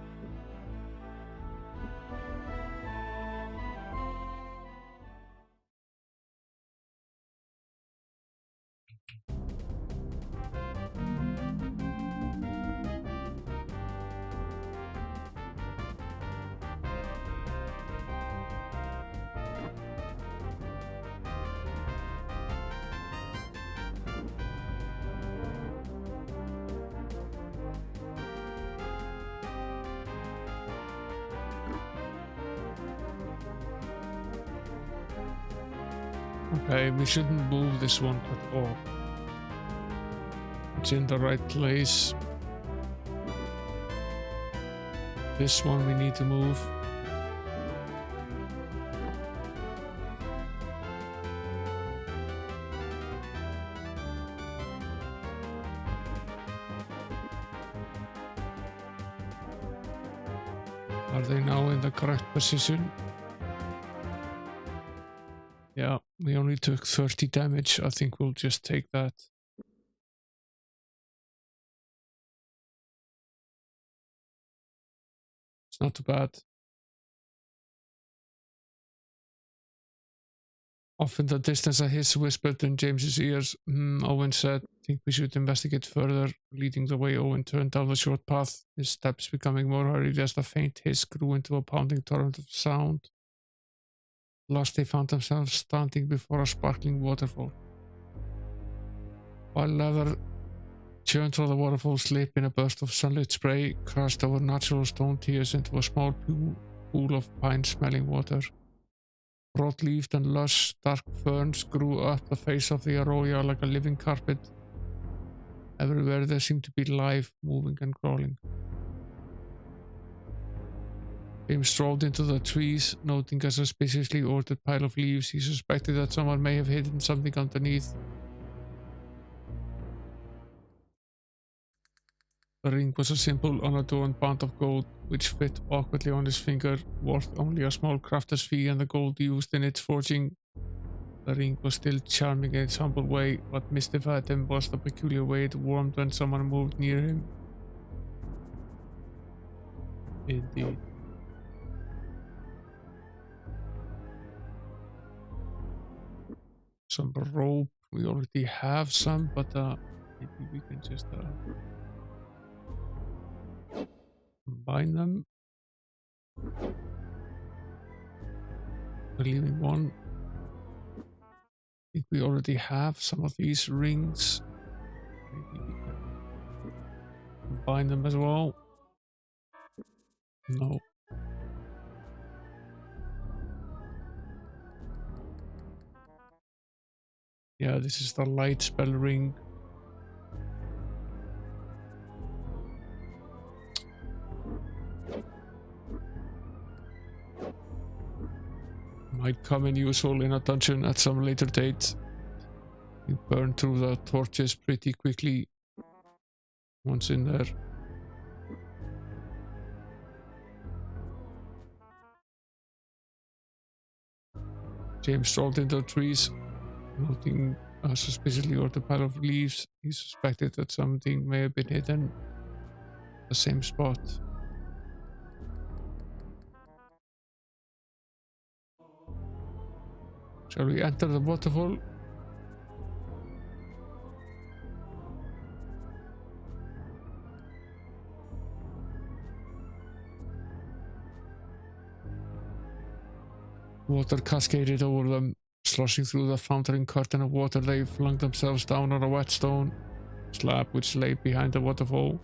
Okay, we shouldn't move this one at all. It's in the right place. This one we need to move. Are they now in the correct position? Yeah, we only took 30 damage. I think we'll just take that. It's not too bad. Off in the distance, a hiss whispered in James's ears. Owen said, think we should investigate further. Leading the way, Owen turned down the short path, his steps becoming more hurried as the faint hiss grew into a pounding torrent of sound. Last, they found themselves standing before a sparkling waterfall. While leather churned through the waterfall's lip in a burst of sunlit spray, crashed over natural stone tiers into a small pool of pine-smelling water. Broad-leaved and lush, dark ferns grew up the face of the arroyo like a living carpet. Everywhere there seemed to be life, moving and crawling. James strolled into the trees, noting a suspiciously ordered pile of leaves. He suspected that someone may have hidden something underneath. The ring was a simple, unadorned band of gold, which fit awkwardly on his finger, worth only a small crafter's fee, and the gold used in its forging. The ring was still charming in its humble way. What mystified him was the peculiar way it warmed when someone moved near him. Indeed. Some rope. We already have some, but maybe we can just combine them. We're leaving one. I think we already have some of these rings. Maybe we can combine them as well. No. Yeah, this is the light spell ring. Might come in useful in a dungeon at some later date. You burn through the torches pretty quickly once in there. James strolled into the trees, noting suspiciously or the pile of leaves. He suspected that something may have been hidden at the same spot. Shall we enter the waterfall? Water cascaded over them, sloshing through the fountain curtain of water. They flung themselves down on a wet stone slab which lay behind the waterfall.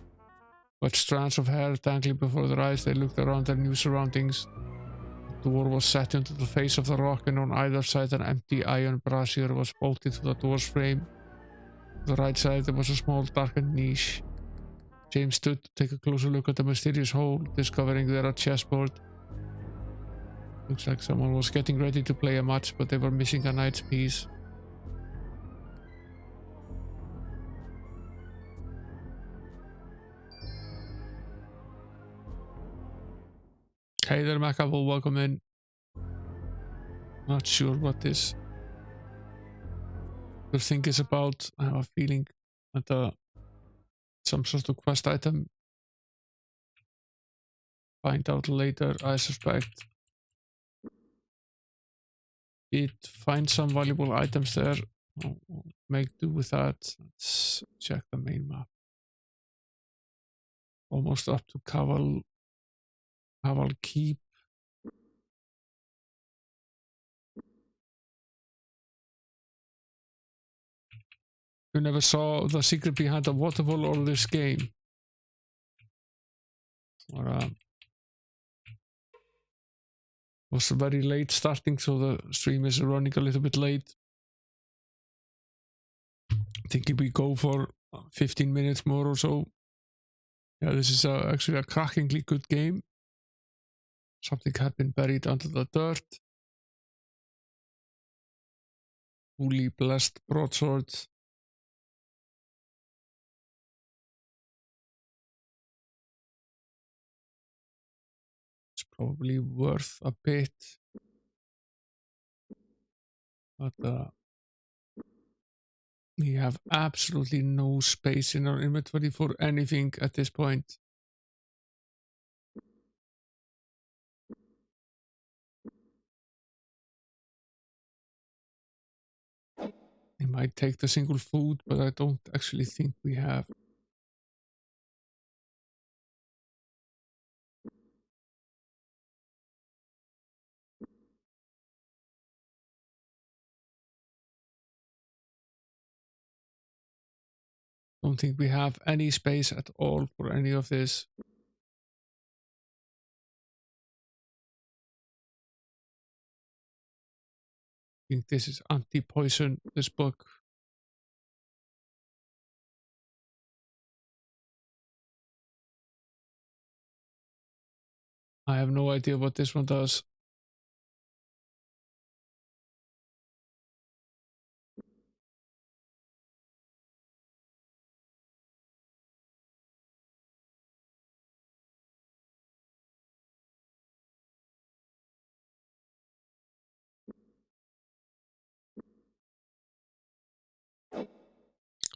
With strands of hair dangling before their eyes, they looked around their new surroundings. The door was set into the face of the rock, and on either side an empty iron brazier was bolted to the door's frame. On the right side there was a small darkened niche. James stood to take a closer look at the mysterious hole, discovering there a chessboard. Looks like someone was getting ready to play a match, but they were missing a knight's piece. Hey there, Macabre, welcome in. Not sure what this thing is about. I have a feeling that some sort of quest item. Find out later, I suspect. Find some valuable items there. I'll make do with that. Let's check the main map. Almost up to Caval Keep. You never saw the secret behind the waterfall or this game? Or was very late starting, so the stream is running a little bit late. Thinking we go for 15 minutes more or so. Yeah, this is actually a crackingly good game. Something had been buried under the dirt. Fully blessed broadswords. It's probably worth a bit. But we have absolutely no space in our inventory for anything at this point. We might take the single food, but I don't actually think we have. Don't think we have any space at all for any of this. I think this is anti-poison, this book. I have no idea what this one does.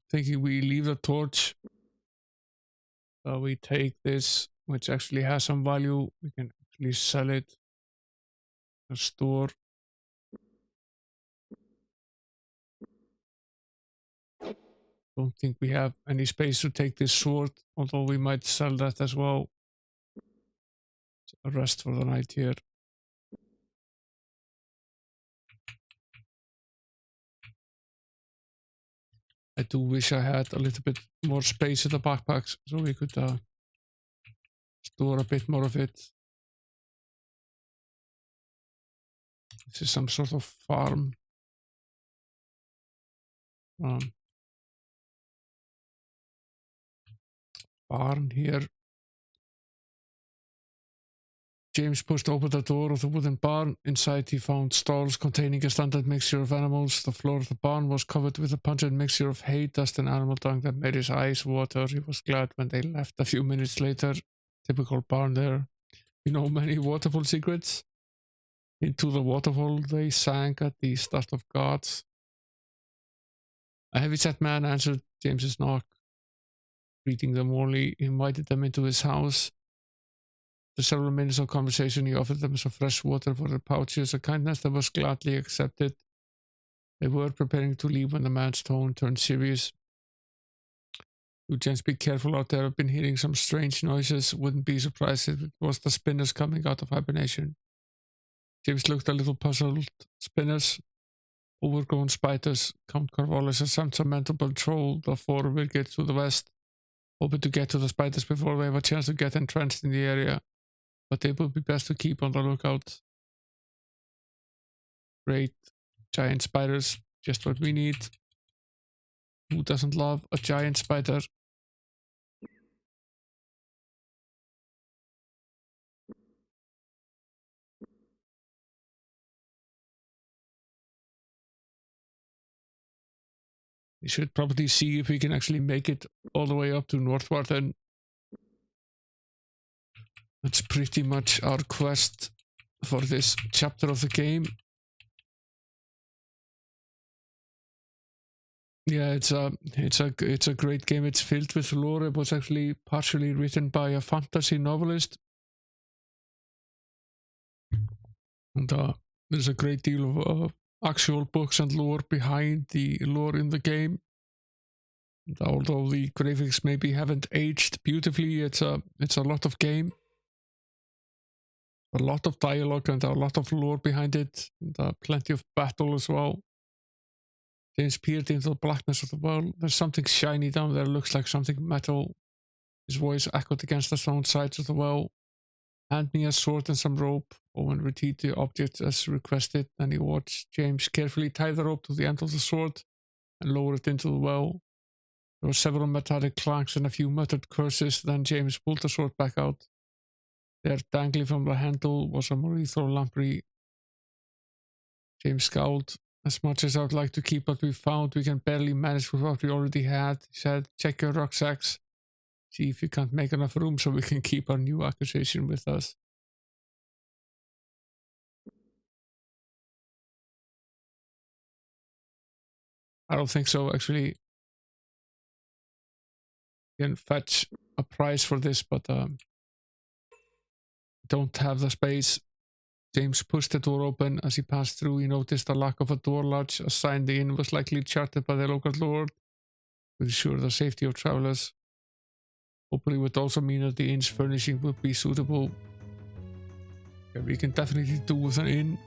Thinking we leave the torch. So we take this, which actually has some value. We can actually sell it. A store. Don't think we have any space to take this sword, although we might sell that as well. A rest for the night here. I do wish I had a little bit more space in the backpacks so we could store a bit more of it. This is some sort of farm. Barn here. James pushed open the door of the wooden barn. Inside, he found stalls containing a standard mixture of animals. The floor of the barn was covered with a pungent mixture of hay, dust, and animal dung that made his eyes water. He was glad when they left a few minutes later. Typical barn there. You know many waterfall secrets? Into the waterfall they sank at the start of gods. A heavy-set man answered James's knock. Greeting them warmly, he invited them into his house. After several minutes of conversation, he offered them some fresh water for their pouches, a kindness that was gladly accepted. They were preparing to leave when the man's tone turned serious. You gents be careful out there. I've been hearing some strange noises. Wouldn't be surprised if it was the spinners coming out of hibernation. James looked a little puzzled. Spinners, overgrown spiders. Count Corvallis has sent some mental patrol the 4 brigades to the west, hoping to get to the spiders before they have a chance to get entrenched in the area. But it would be best to keep on the lookout. Great. Giant spiders, just what we need. Who doesn't love a giant spider? We should probably see if we can actually make it all the way up to northward, and that's pretty much our quest for this chapter of the game. Yeah, it's a great game. It's filled with lore. It was actually partially written by a fantasy novelist, and there's a great deal of actual books and lore behind the lore in the game. And although the graphics maybe haven't aged beautifully, it's a lot of game, a lot of dialogue, and a lot of lore behind it, and plenty of battle as well. James peered into the blackness of the world. There's something shiny down there. Looks like something metal. His voice echoed against the stone sides of the well. Hand me a sword and some rope. Owen retrieved the object as requested, and he watched James carefully tie the rope to the end of the sword and lower it into the well. There were several metallic clanks and a few muttered curses. Then James pulled the sword back out. There, dangling from the handle, was a Morithro lamprey. James scowled. As much as I would like to keep what we found, we can barely manage with what we already had. He said, check your rucksacks. See if you can't make enough room so we can keep our new acquisition with us. I don't think so, actually. You can fetch a price for this, but don't have the space. James pushed the door open. As he passed through, he noticed the lack of a door latch, a sign the inn was likely chartered by the local lord to ensure the safety of travelers. Hopefully, it would also mean that the inn's furnishing would be suitable. Yeah, we can definitely do with an inn.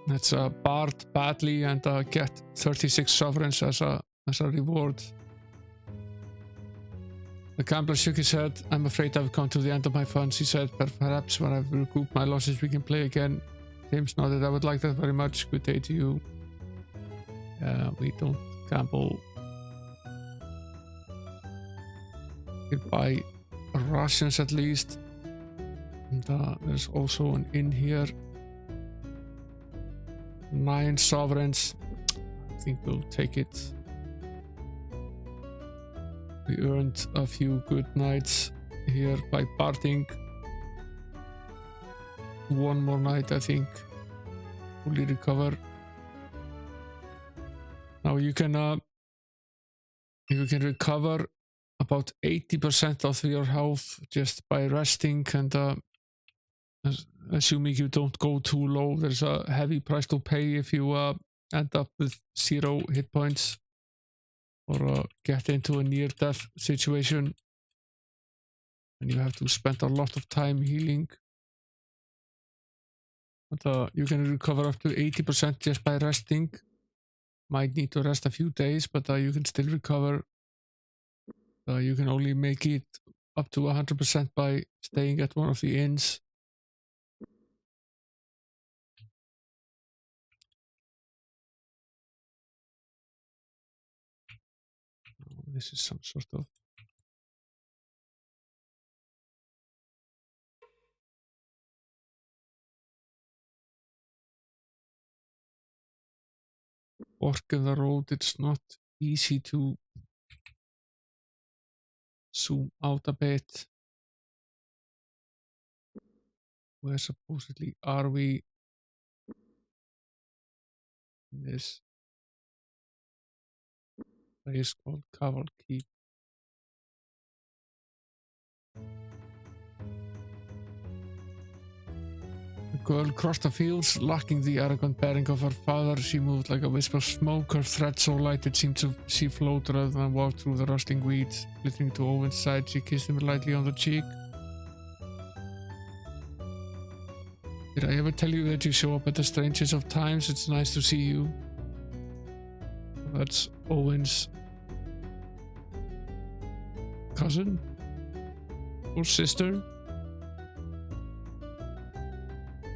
Let's bard badly and get 36 sovereigns as a reward. The gambler shook his head. I'm afraid I've come to the end of my funds, he said, but perhaps when I've recouped my losses we can play again. James nodded. I would like that very much. Good day to you. We don't gamble. We could buy rations at least. And there's also an inn here. 9 sovereigns. I think we'll take it. We earned a few good nights here by parting. One more night, I think. Fully recover. Now you can recover about 80% of your health just by resting, and assuming you don't go too low. There's a heavy price to pay if you end up with 0 hit points or get into a near-death situation, and you have to spend a lot of time healing. But you can recover up to 80% just by resting. Might need to rest a few days, but you can still recover. You can only make it up to 100% by staying at one of the inns. This is some sort of fork in the road. It's not easy to zoom out a bit. Where supposedly are we in this place called Cavalcade? The girl crossed the fields, lacking the arrogant bearing of her father. She moved like a wisp of smoke, her thread so light it seemed to she float rather than walk through the rustling weeds. Flitting to Owen's side, she kissed him lightly on the cheek. Did I ever tell you that you show up at the strangest of times? It's nice to see you. That's Owen's cousin or sister.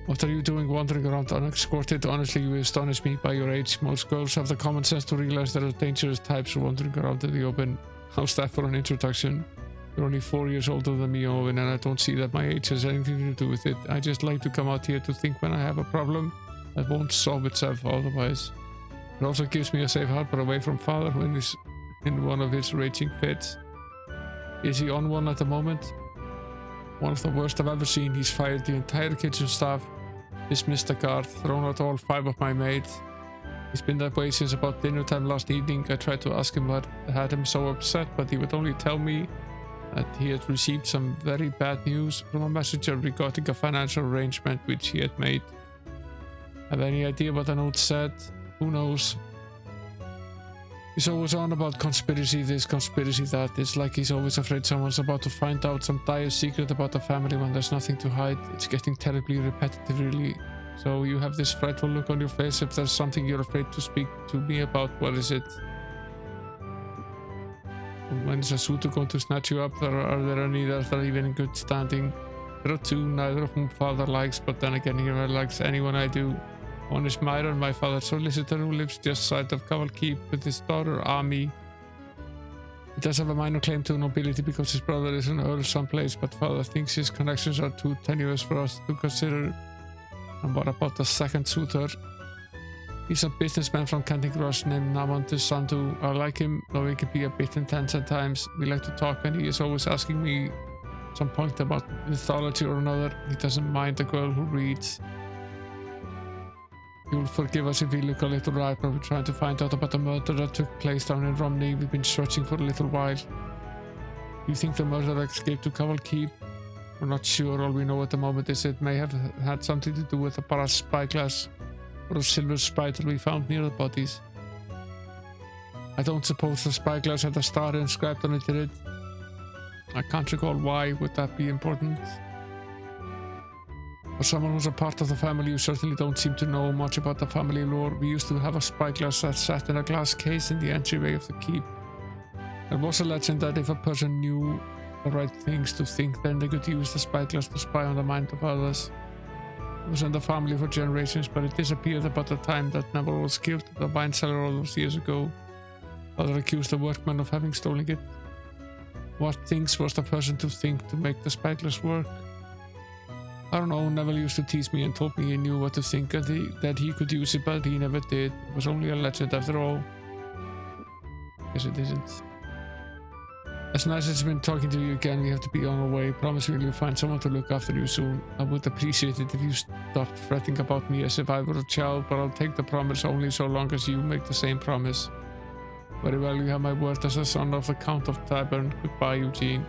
What are you doing wandering around unescorted? Honestly, you astonish me by your age. Most girls have the common sense to realize there are dangerous types wandering around in the open. How's that for an introduction? You're only 4 years older than me, Owen, and I don't see that my age has anything to do with it. I just like to come out here to think when I have a problem that won't solve itself otherwise. It also gives me a safe harbor away from father when he's in one of his raging fits. Is he on one at the moment? One of the worst I've ever seen. He's fired the entire kitchen staff, dismissed the guard, thrown out all 5 of my maids. He's been that way since about dinner time last evening. I tried to ask him what had him so upset, but he would only tell me that he had received some very bad news from a messenger regarding a financial arrangement which he had made. Have any idea what the note said? Who knows? He's always on about conspiracy this, conspiracy that. It's like he's always afraid someone's about to find out some dire secret about the family when there's nothing to hide. It's getting terribly repetitive, really. So you have this frightful look on your face. If there's something you're afraid to speak to me about, what is it? When is a suitor going to snatch you up? Are there any that are even in good standing? There are 2, neither of whom father likes, but then again he never likes anyone I do. One is Myron, my father's solicitor, who lives just south of Cavalcade with his daughter, Ami. He does have a minor claim to nobility because his brother is an earl someplace, but father thinks his connections are too tenuous for us to consider. And what about the second suitor? He's a businessman from Canting Rush named Namantis Sandhu. I like him, though he can be a bit intense at times. We like to talk and he is always asking me some point about mythology or another. He doesn't mind a girl who reads. You'll forgive us if we look a little right, but we're trying to find out about the murder that took place down in Romney. We've been searching for a little while. You think the murderer escaped to Cavalcade? We're not sure. All we know at the moment is it may have had something to do with a brass spyglass or a silver spider we found near the bodies. I don't suppose the spyglass had a star inscribed on it, did it? I can't recall why. Would that be important? For someone who's a part of the family, you certainly don't seem to know much about the family lore. We used to have a spyglass that sat in a glass case in the entryway of the keep. There was a legend that if a person knew the right things to think, then they could use the spyglass to spy on the mind of others. It was in the family for generations, but it disappeared about the time that Neville was killed at the wine cellar all those years ago. Father accused the workman of having stolen it. What things was the person to think to make the spyglass work? I don't know. Neville used to tease me and told me he knew what to think and that he could use it, but he never did. It was only a legend after all. Guess it isn't. As nice as it's been talking to you again, we have to be on our way. Promise me you'll find someone to look after you soon. I would appreciate it if you stopped fretting about me as if I were a child, but I'll take the promise only so long as you make the same promise. Very well, you have my word as a son of the Count of Tyburn. Goodbye, Eugene.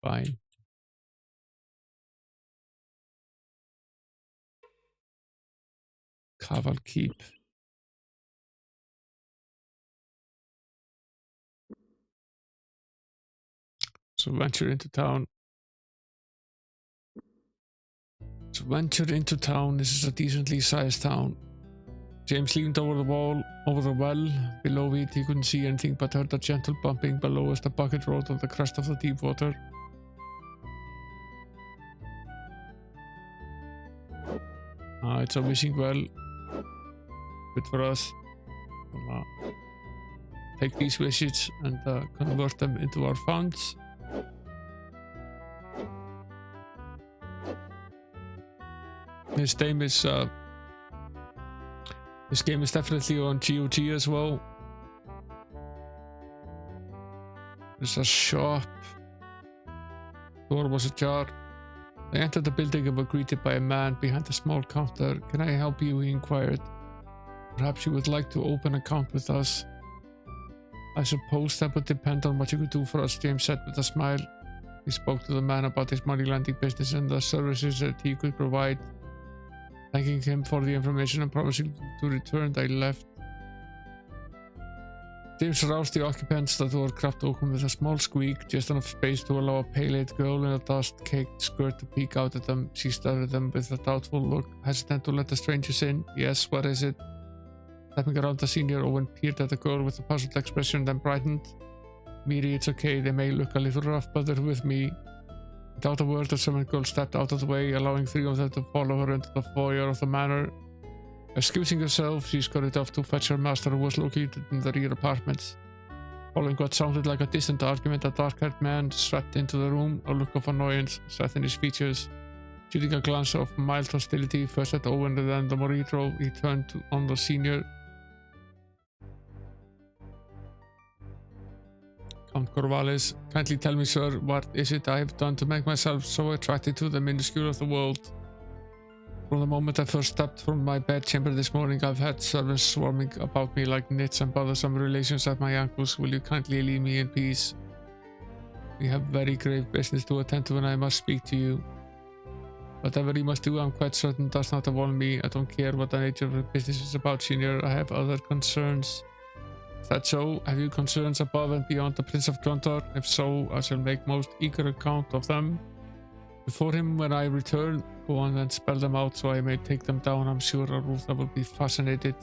Fine. Cavalcade. So venture into town. This is a decently sized town. James leaned over the well. Below it, he couldn't see anything but heard a gentle bumping below as the bucket rode on the crest of the deep water. It's a wishing well. Good for us. take these visits and convert them into our funds. This game is definitely on GOG as well. There's a shop. Door was ajar. I entered the building and were greeted by a man behind a small counter. Can I help you? He inquired. Perhaps you would like to open an account with us. I suppose that would depend on what you could do for us, James said with a smile. He spoke to the man about his money lending business and the services that he could provide. Thanking him for the information and promising to return, I left. James roused the occupants. The door cracked open with a small squeak, just enough space to allow a pale-eyed girl in a dust-caked skirt to peek out at them. She stared at them with a doubtful look, hesitant to let the strangers in. Yes, what is it? Stepping around the senior, Owen peered at the girl with a puzzled expression, then brightened. Miri, it's okay. They may look a little rough, but they're with me. Without a word, the servant girl stepped out of the way, allowing three of them to follow her into the foyer of the manor. Excusing herself, she scurried off to fetch her master, who was located in the rear apartments. Following what sounded like a distant argument, a dark-haired man swept into the room, a look of annoyance set in his features. Shooting a glance of mild hostility, first at Owen and then the Morito, he turned on the senior. Count Corvallis, kindly tell me, sir, what is it I have done to make myself so attracted to the minuscule of the world? From the moment I first stepped from my bedchamber this morning, I've had servants swarming about me like nits and bothersome relations at my ankles. Will you kindly leave me in peace? We have very grave business to attend to and I must speak to you. Whatever you must do, I'm quite certain does not involve me. I don't care what the nature of the business is about, senior. I have other concerns. Is that so? Have you concerns above and beyond the Prince of Krondor? If so, I shall make most eager account of them before him when I return. Go on and spell them out so I may take them down. I'm sure Arutha will be fascinated.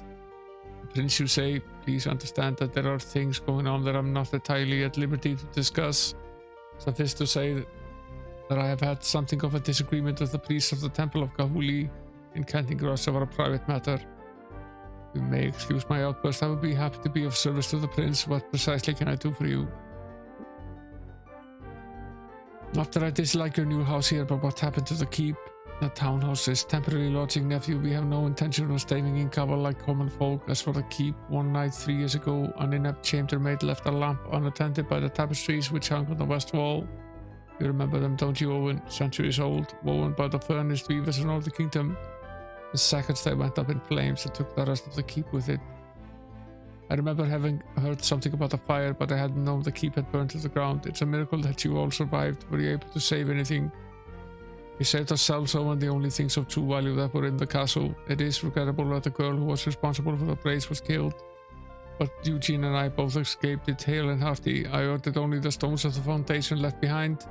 Prince, you say, please understand that there are things going on that I'm not entirely at liberty to discuss. Suffice to say that I have had something of a disagreement with the priest of the Temple of Kahuli in Canting Cross over a private matter. You may excuse my outburst. I would be happy to be of service to the prince. What precisely can I do for you? After I dislike your new house here, but what happened to the keep? The townhouse is temporary lodging, nephew. We have no intention of staying in Kabul like common folk. As for the keep, one night 3 years ago, an inept chambermaid left a lamp unattended by the tapestries which hung on the west wall. You remember them, don't you, Owen? Centuries old, woven by the finest weavers in all the kingdom. The seconds they went up in flames and took the rest of the keep with it. I remember having heard something about a fire, but I hadn't known the keep had burned to the ground. It's a miracle that you all survived. Were you able to save anything? We saved ourselves, Owen, the only things of true value that were in the castle. It is regrettable that the girl who was responsible for the blaze was killed, but Eugene and I both escaped it hale and hearty. I ordered only the stones of the foundation left behind,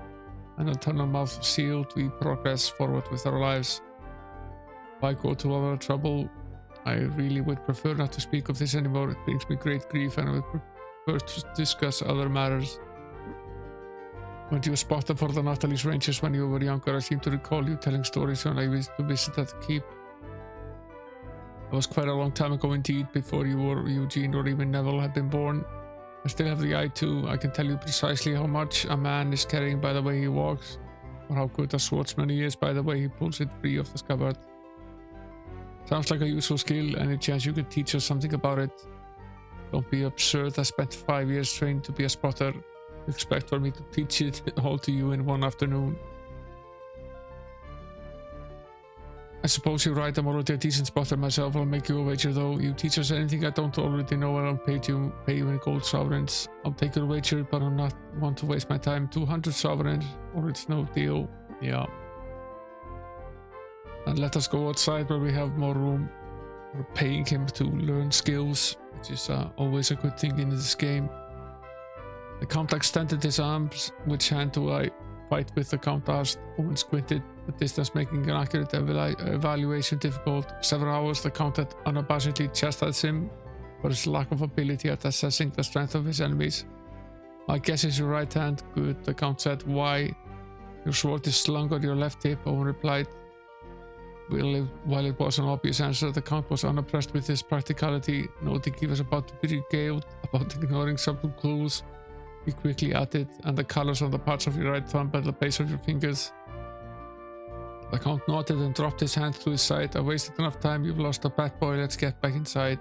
and a tunnel mouth sealed. We progress forward with our lives. If I go to all our trouble, I really would prefer not to speak of this anymore. It brings me great grief, and I would prefer to discuss other matters. Weren't you a spotter for the Natalie's Rangers when you were younger? I seem to recall you telling stories when I used to visit at the keep. It was quite a long time ago indeed, before you or Eugene or even Neville had been born. I still have the eye too. I can tell you precisely how much a man is carrying by the way he walks, or how good a swordsman he is by the way he pulls it free of the scabbard. Sounds like a useful skill. Any chance you could teach us something about it? Don't be absurd. I spent 5 years trained to be a spotter. You expect for me to teach it all to you in one afternoon? I suppose you're right. I'm already a decent spotter myself. I'll make you a wager though. You teach us anything I don't already know, and I'll pay you in gold sovereigns. I'll take your wager, but I'm not one to waste my time. 200 sovereigns, or it's no deal. Yeah. And let us go outside where we have more room. We're paying him to learn skills, which is always a good thing in this game. The Count extended his arms. Which hand do I fight with? The Count asked. Owen squinted, the distance making an accurate evaluation difficult. Several hours the Count had unabashedly chastised him for his lack of ability at assessing the strength of his enemies. My guess is your right hand. Good, the Count said. Why? Your sword is slung on your left hip, Owen replied. while it was an obvious answer, the Count was unimpressed with his practicality, noting he was about to be regaled about ignoring subtle clues. He quickly added, and the colors on the parts of your right thumb and the base of your fingers. The Count nodded and dropped his hand to his side. I wasted enough time, you've lost a bad boy, let's get back inside.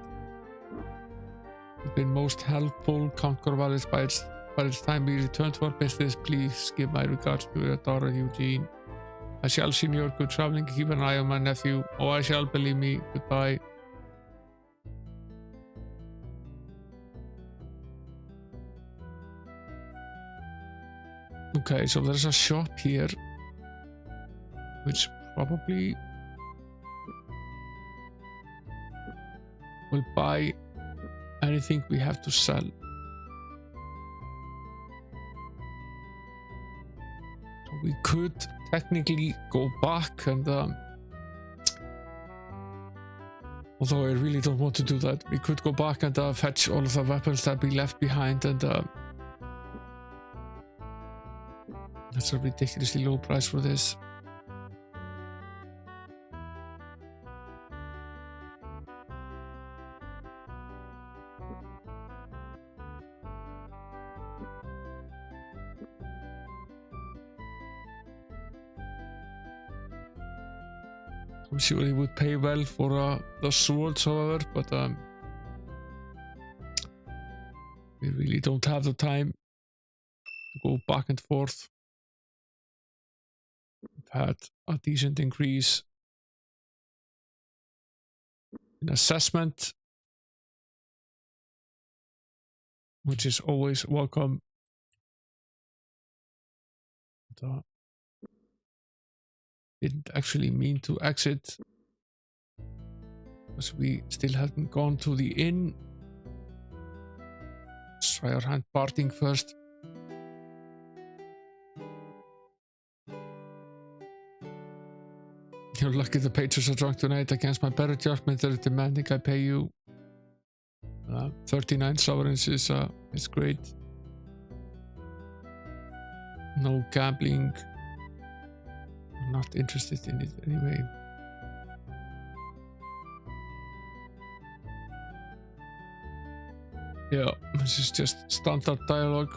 You've been most helpful, Count Corvallis. By the time we return to our business, please give my regards to your daughter Eugene. I shall, Signor. Good traveling. Keep an eye on my nephew. Oh, I shall, believe me. Goodbye. Okay, so there's a shop here, which probably will buy anything we have to sell. We could technically go back and although I really don't want to do that, we could go back and fetch all of the weapons that we left behind, and that's a ridiculously low price for this. I'm sure he would pay well for the swords, however, but we really don't have the time to go back and forth. We've had a decent increase in assessment, which is always welcome. Didn't actually mean to exit because we still hadn't gone to the inn. Let's try our hand parting first. You're lucky the patrons are drunk tonight. Against my better judgment, they're demanding I pay you 39 sovereigns is great. No gambling. I'm not interested in it anyway. Yeah, this is just standard dialogue.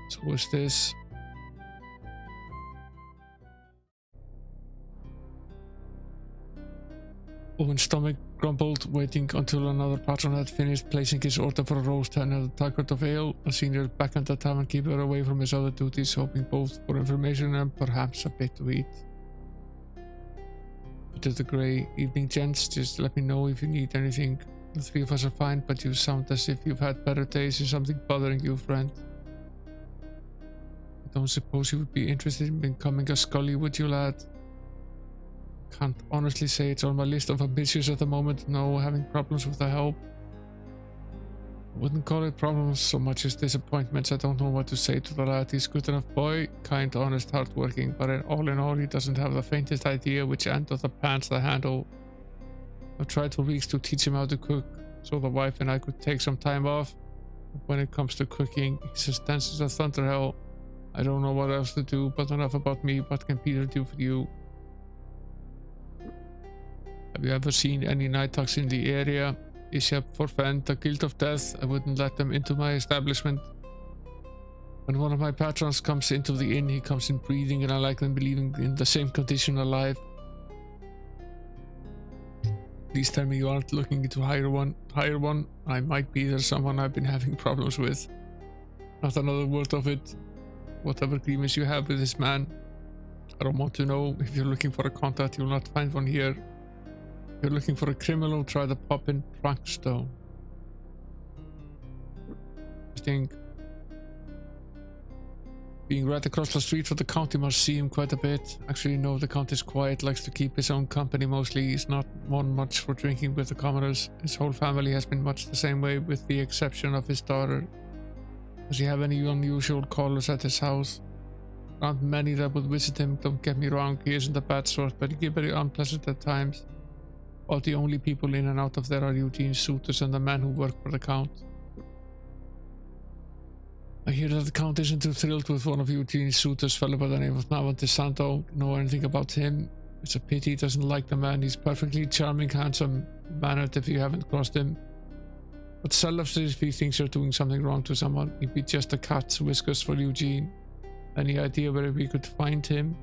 So what's this? Owen's stomach grumbled, waiting until another patron had finished placing his order for a roast hen and a tankard of ale. A senior beckoned the tavern keeper away from his other duties, hoping both for information and perhaps a bit to eat. To the grey, evening gents, just let me know if you need anything. The three of us are fine, but you sound as if you've had better days. Is something bothering you, friend? I don't suppose you would be interested in becoming a scully, would you, lad? Can't honestly say it's on my list of ambitions at the moment. No, having problems with the help. Wouldn't call it problems so much as disappointments. I don't know what to say to the lad. He's good enough boy, kind, honest, hardworking, but all in all he doesn't have the faintest idea which end of the pants to handle. I've tried for weeks to teach him how to cook, so the wife and I could take some time off. But when it comes to cooking, he's as tense as a thunder hell. I don't know what else to do, but enough about me. What can Peter do for you? Have you ever seen any night hawks in the area? Except for Fen, the Guild of Death, I wouldn't let them into my establishment. When one of my patrons comes into the inn, he comes in breathing, and I like them believing in the same condition alive. Please tell me you aren't looking to hire one. I might be. There's someone I've been having problems with. Not another word of it. Whatever grievance you have with this man, I don't want to know. If you're looking for a contact, you'll not find one here. If you're looking for a criminal, try the pub in Prankstone. I think being right across the street from the county must see him quite a bit. Actually, no, the count is quiet, likes to keep his own company mostly. He's not one much for drinking with the commoners. His whole family has been much the same way, with the exception of his daughter. Does he have any unusual callers at his house? Aren't many that would visit him, don't get me wrong. He isn't a bad sort, but he can be very unpleasant at times. All the only people in and out of there are Eugene's suitors and the men who work for the count. I hear that the Count isn't too thrilled with one of you teenage suitors, fellow by the name of Navan DeSanto. Know anything about him? It's a pity he doesn't like the man. He's perfectly charming, handsome, mannered if you haven't crossed him. But selfishly, if he thinks you're doing something wrong to someone, he'd be just a cat's whiskers for Eugene. Any idea where we could find him?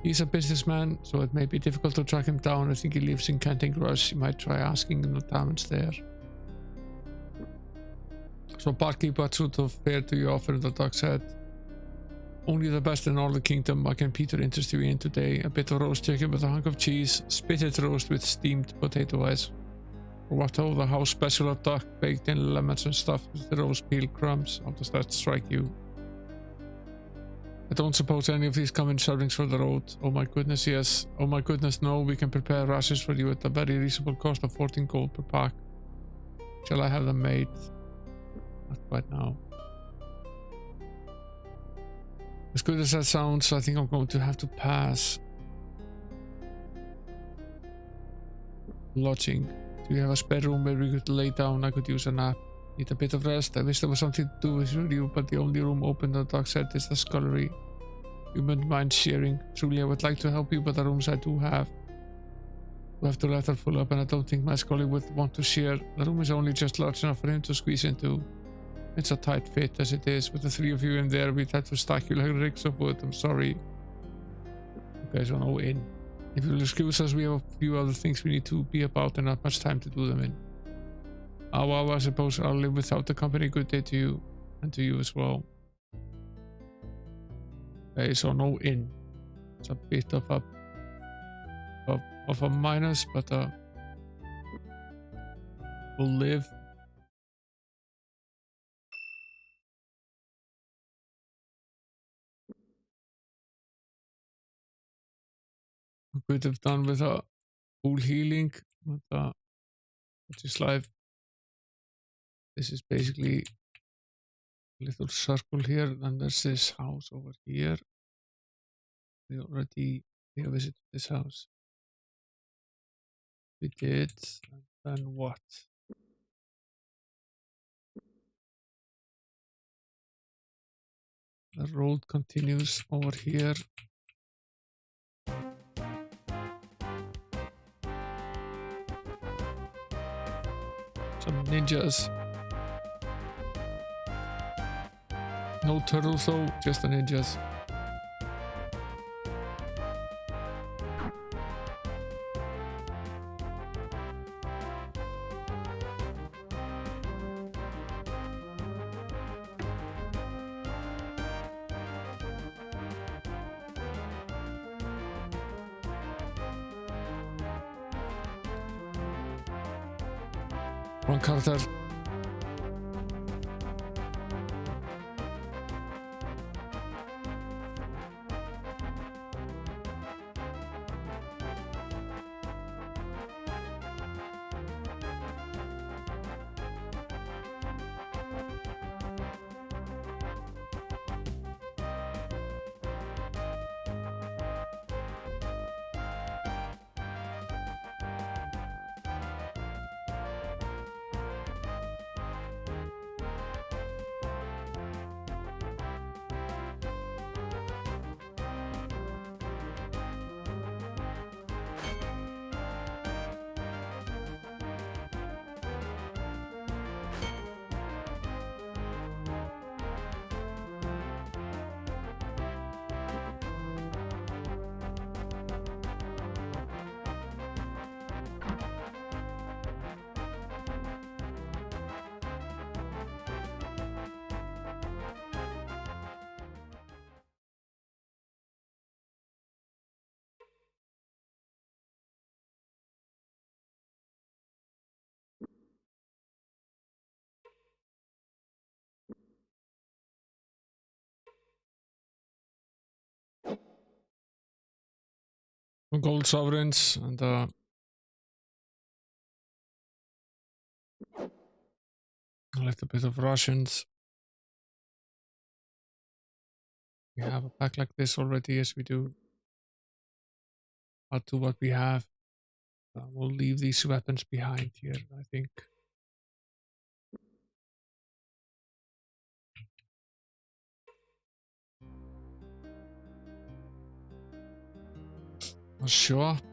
He's a businessman, so it may be difficult to track him down. I think he lives in Kenting Rush. You might try asking in the towns there. So barkeep, what sort of fare do you offer? The dog said. Only the best in all the kingdom. What can Peter interest you in today? A bit of roast chicken with a hunk of cheese, spitted roast with steamed potato eyes. Or what of the house special of duck baked in lemons and stuffed with the roast peel crumbs? How does that strike you? I don't suppose any of these come in servings for the road. Oh my goodness, yes. Oh my goodness, no. We can prepare rashes for you at a very reasonable cost of 14 gold per pack. Shall I have them made? Not quite now. As good as that sounds, I think I'm going to have to pass. Lodging. Do you have a spare room where we could lay down? I could use a nap. Need a bit of rest. I wish there was something to do with you, but the only room open, the dog said, is the scullery. You wouldn't mind sharing. Truly, I would like to help you, but the rooms I do have. We have to let her full up, and I don't think my scully would want to share. The room is only just large enough for him to squeeze into. It's a tight fit as it is. With the three of you in there, we'd have to stack you like rigs of wood. I'm sorry. Okay, so no inn. If you'll excuse us, we have a few other things we need to be about and not much time to do them in. Oh, well, I suppose I'll live without the company. Good day to you, and to you as well. Okay, so no inn. It's a bit of a minus, but we'll live. We could have done with a full healing, but just life. This is basically a little circle here, and there's this house over here. We already visited this house. We did, and then what? The road continues over here. Some ninjas. No turtles though, just the ninjas. One character. Gold sovereigns and a little bit of Russians. We have a pack like this already, as we do. Add to what we have. We'll leave these weapons behind here, I think. A shop.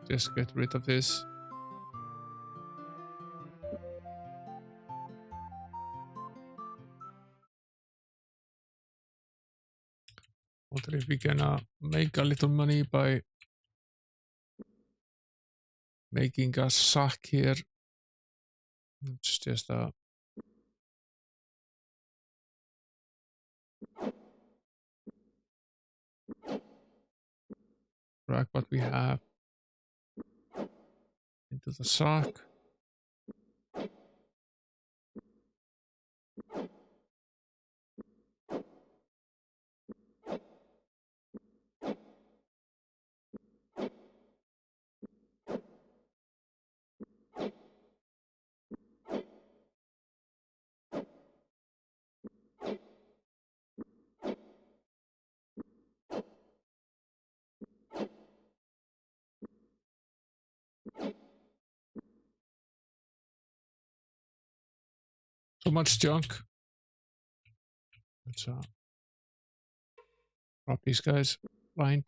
Just get rid of this. Wonder if we can make a little money by making a sack here. It's just drag what we have into the sack. So much junk. Let's drop these guys. Blind.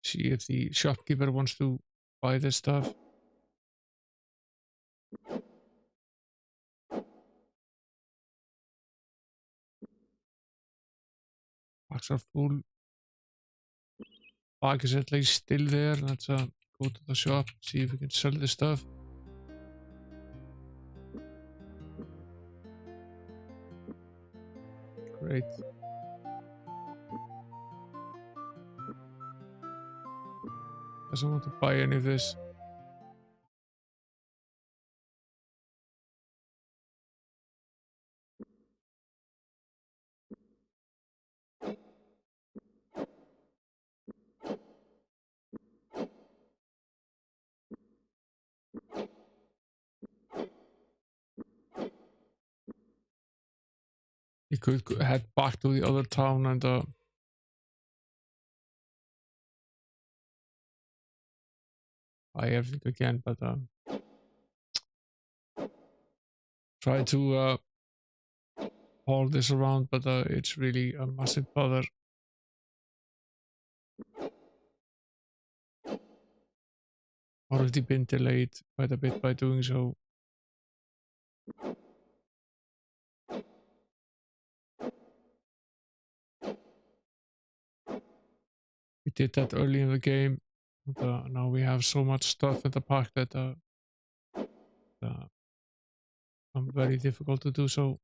See if the shopkeeper wants to buy this stuff. Bags are full. Bag is at least still there. Let's go to the shop, see if we can sell this stuff. Great. Doesn't want to buy any of this. You could head back to the other town and buy everything again, but try to haul this around, but it's really a massive bother. Already been delayed quite a bit by doing so. We did that early in the game, but now we have so much stuff in the pack that very difficult to do so.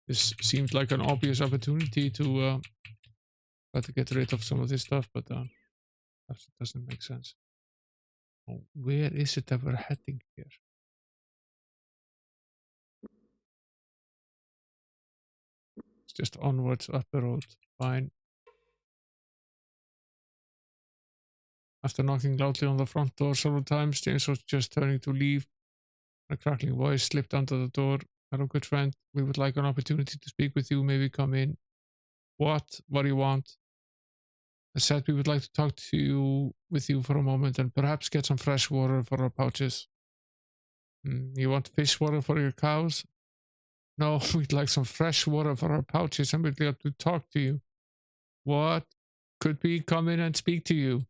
This seemed like an obvious opportunity to try to get rid of some of this stuff, but that doesn't make sense. Oh, where is it that we're heading here? It's just onwards up the road. Fine. After knocking loudly on the front door several times, James was just turning to leave. A crackling voice slipped under the door. Hello, good friend. We would like an opportunity to speak with you. Maybe come in. What? What do you want? I said we would like to talk to you with you for a moment and perhaps get some fresh water for our pouches. You want fish water for your cows? No, we'd like some fresh water for our pouches and we'd like to talk to you. What? Could we come in and speak to you?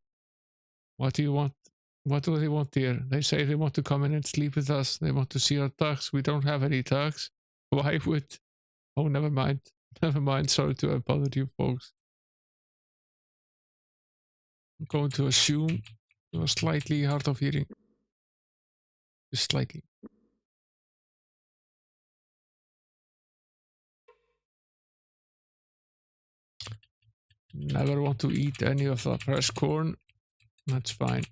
What do you want? What do they want here? They say they want to come in and sleep with us. They want to see our ducks. We don't have any ducks. Why would... Oh, never mind. Never mind. Sorry to have bothered you folks. I'm going to assume you are slightly hard of hearing. Just slightly. Never want to eat any of the fresh corn. That's fine.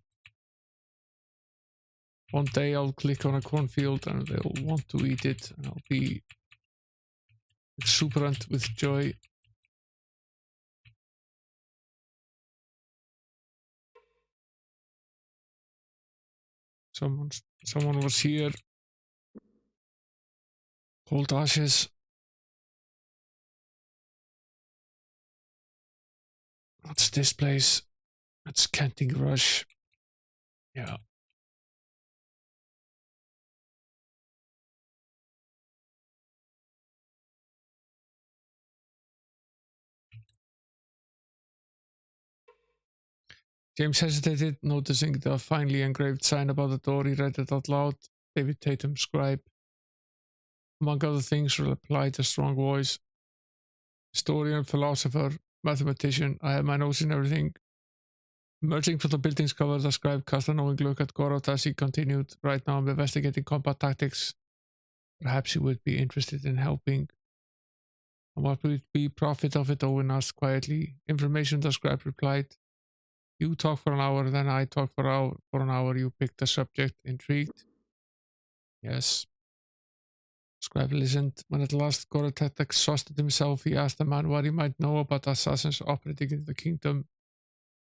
One day I'll click on a cornfield and they'll want to eat it and I'll be exuberant with joy. Someone was here. Cold ashes. What's this place? It's Canting Rush. Yeah. James hesitated, noticing the finely engraved sign above the door. He read it out loud. David Tatum, scribe. Among other things, replied a strong voice. Historian, philosopher, mathematician. I have my nose in everything. Emerging from the building's cover, the scribe cast a knowing look at Gorot as he continued. Right now I'm investigating combat tactics. Perhaps you would be interested in helping. And what would be profit of it? Owen asked quietly. Information, the scribe replied. You talk for an hour, then I talk for an hour. You pick the subject. Intrigued? Yes. Scribe listened. When at last Gorot had exhausted himself, he asked the man what he might know about assassins operating in the kingdom.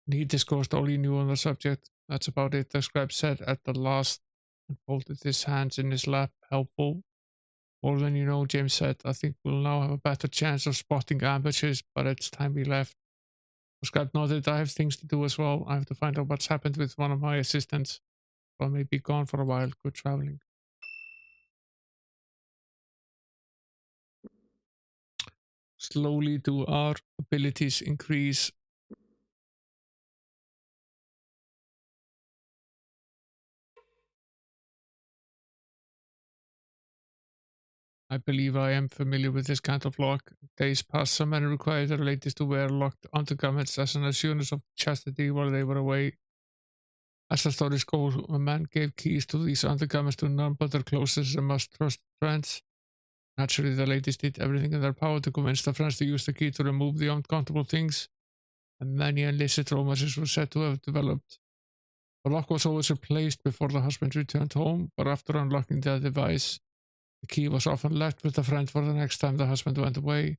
And he disclosed all he knew on the subject. That's about it, the scribe said at the last and folded his hands in his lap. Helpful. More than you know, James said. I think we'll now have a better chance of spotting ambushes, but it's time we left. The scribe nodded. I have things to do as well. I have to find out what's happened with one of my assistants. I may be gone for a while. Good traveling. Slowly do our abilities increase. I believe I am familiar with this kind of lock. Days past, some men required their ladies to wear locked undergarments as an assurance of chastity while they were away. As the stories go, a man gave keys to these undergarments to none but their closest and most trusted friends. Naturally, the ladies did everything in their power to convince the friends to use the key to remove the uncomfortable things, and many illicit romances were said to have developed. The lock was always replaced before the husband returned home, but after unlocking the device, the key was often left with the friend for the next time the husband went away. In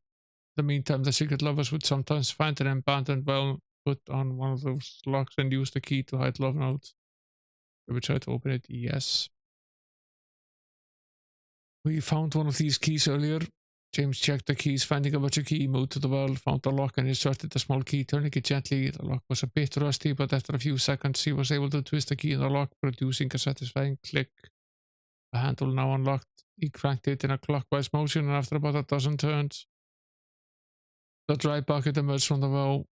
the meantime, the secret lovers would sometimes find an abandoned well, put on one of those locks, and use the key to hide love notes. They would try to open it. Yes. We found one of these keys earlier. James checked the keys, finding a magic key, moved to the well, found the lock, and inserted the small key, turning it gently. The lock was a bit rusty, but after a few seconds, he was able to twist the key in the lock, producing a satisfying click. The handle now unlocked. He cranked it in a clockwise motion, and after about a dozen turns, the dry bucket emerged from the well.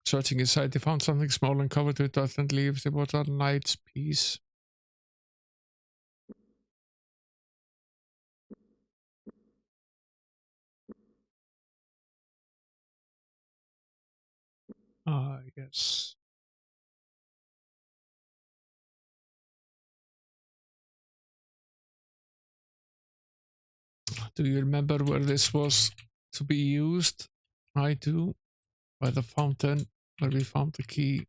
Searching inside, they found something small and covered with dirt and leaves. It was a knight's piece. Ah, yes. Do you remember where this was to be used? I do. By the fountain where we found the key.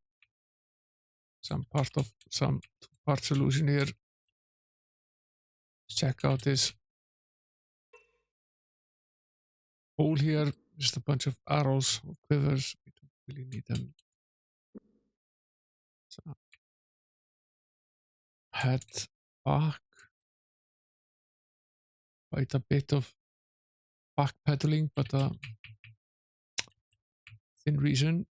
Some two-part solution here. Let's check out this hole here. Just a bunch of arrows or quivers. We don't really need them. So, head back. Quite a bit of backpedaling, but within reason.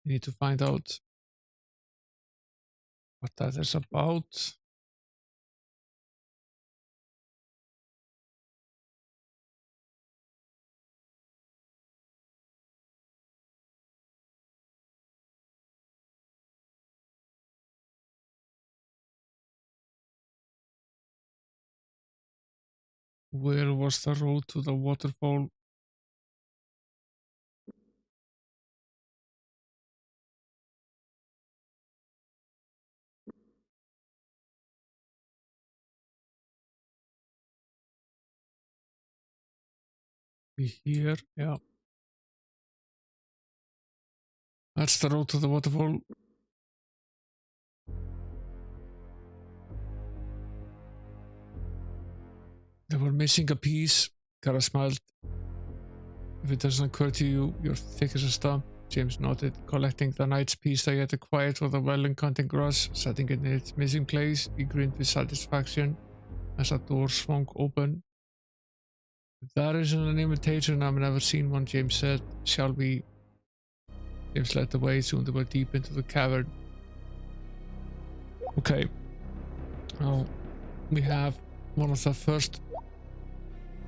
We need to find out what that is about. Where was the road to the waterfall? Be here, yeah. That's the road to the waterfall. They were missing a piece. Kara smiled. If it doesn't occur to you, you're thick as a stump. James nodded, collecting the knight's piece they had acquired for the well in Canting Rush, setting it in its missing place. He grinned with satisfaction as a door swung open. If that isn't an invitation, I've never seen one, James said. Shall we? James led the way, soon they were deep into the cavern. Okay. Well, we have one of the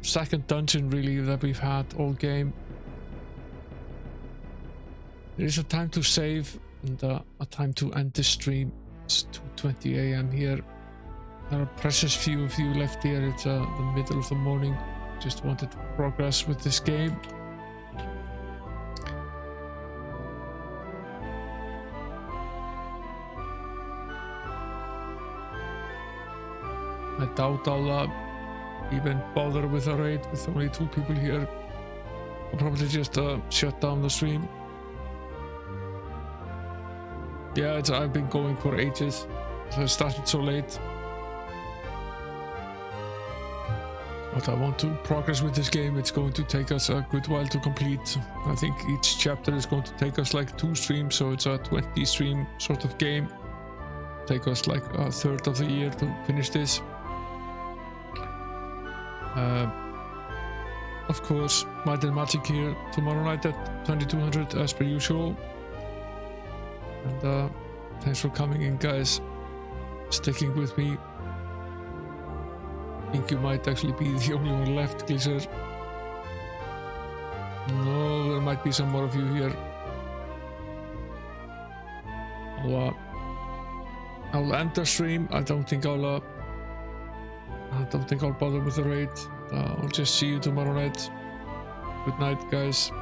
second dungeon really that we've had all game. There is a time to save and a time to end the stream. It's 2:20 AM here. There are precious few of you left here. It's the middle of the morning. Just wanted to progress with this game. I doubt I'll even bother with a raid with only 2 people here. I'll probably just shut down the stream. Yeah, I've been going for ages. I started so late. But I want to progress with this game. It's going to take us a good while to complete. I think each chapter is going to take us like 2 streams, so it's a 20 stream sort of game. Take us like a third of the year to finish this. Of course, Might and Magic here tomorrow night at 2200 as per usual. And thanks for coming in, guys. Sticking with me. I think you might actually be the only one left, Glisser. No, there might be some more of you here. I'll end the stream. I don't think I'll bother with the raid. I'll just see you tomorrow night. Good night, guys.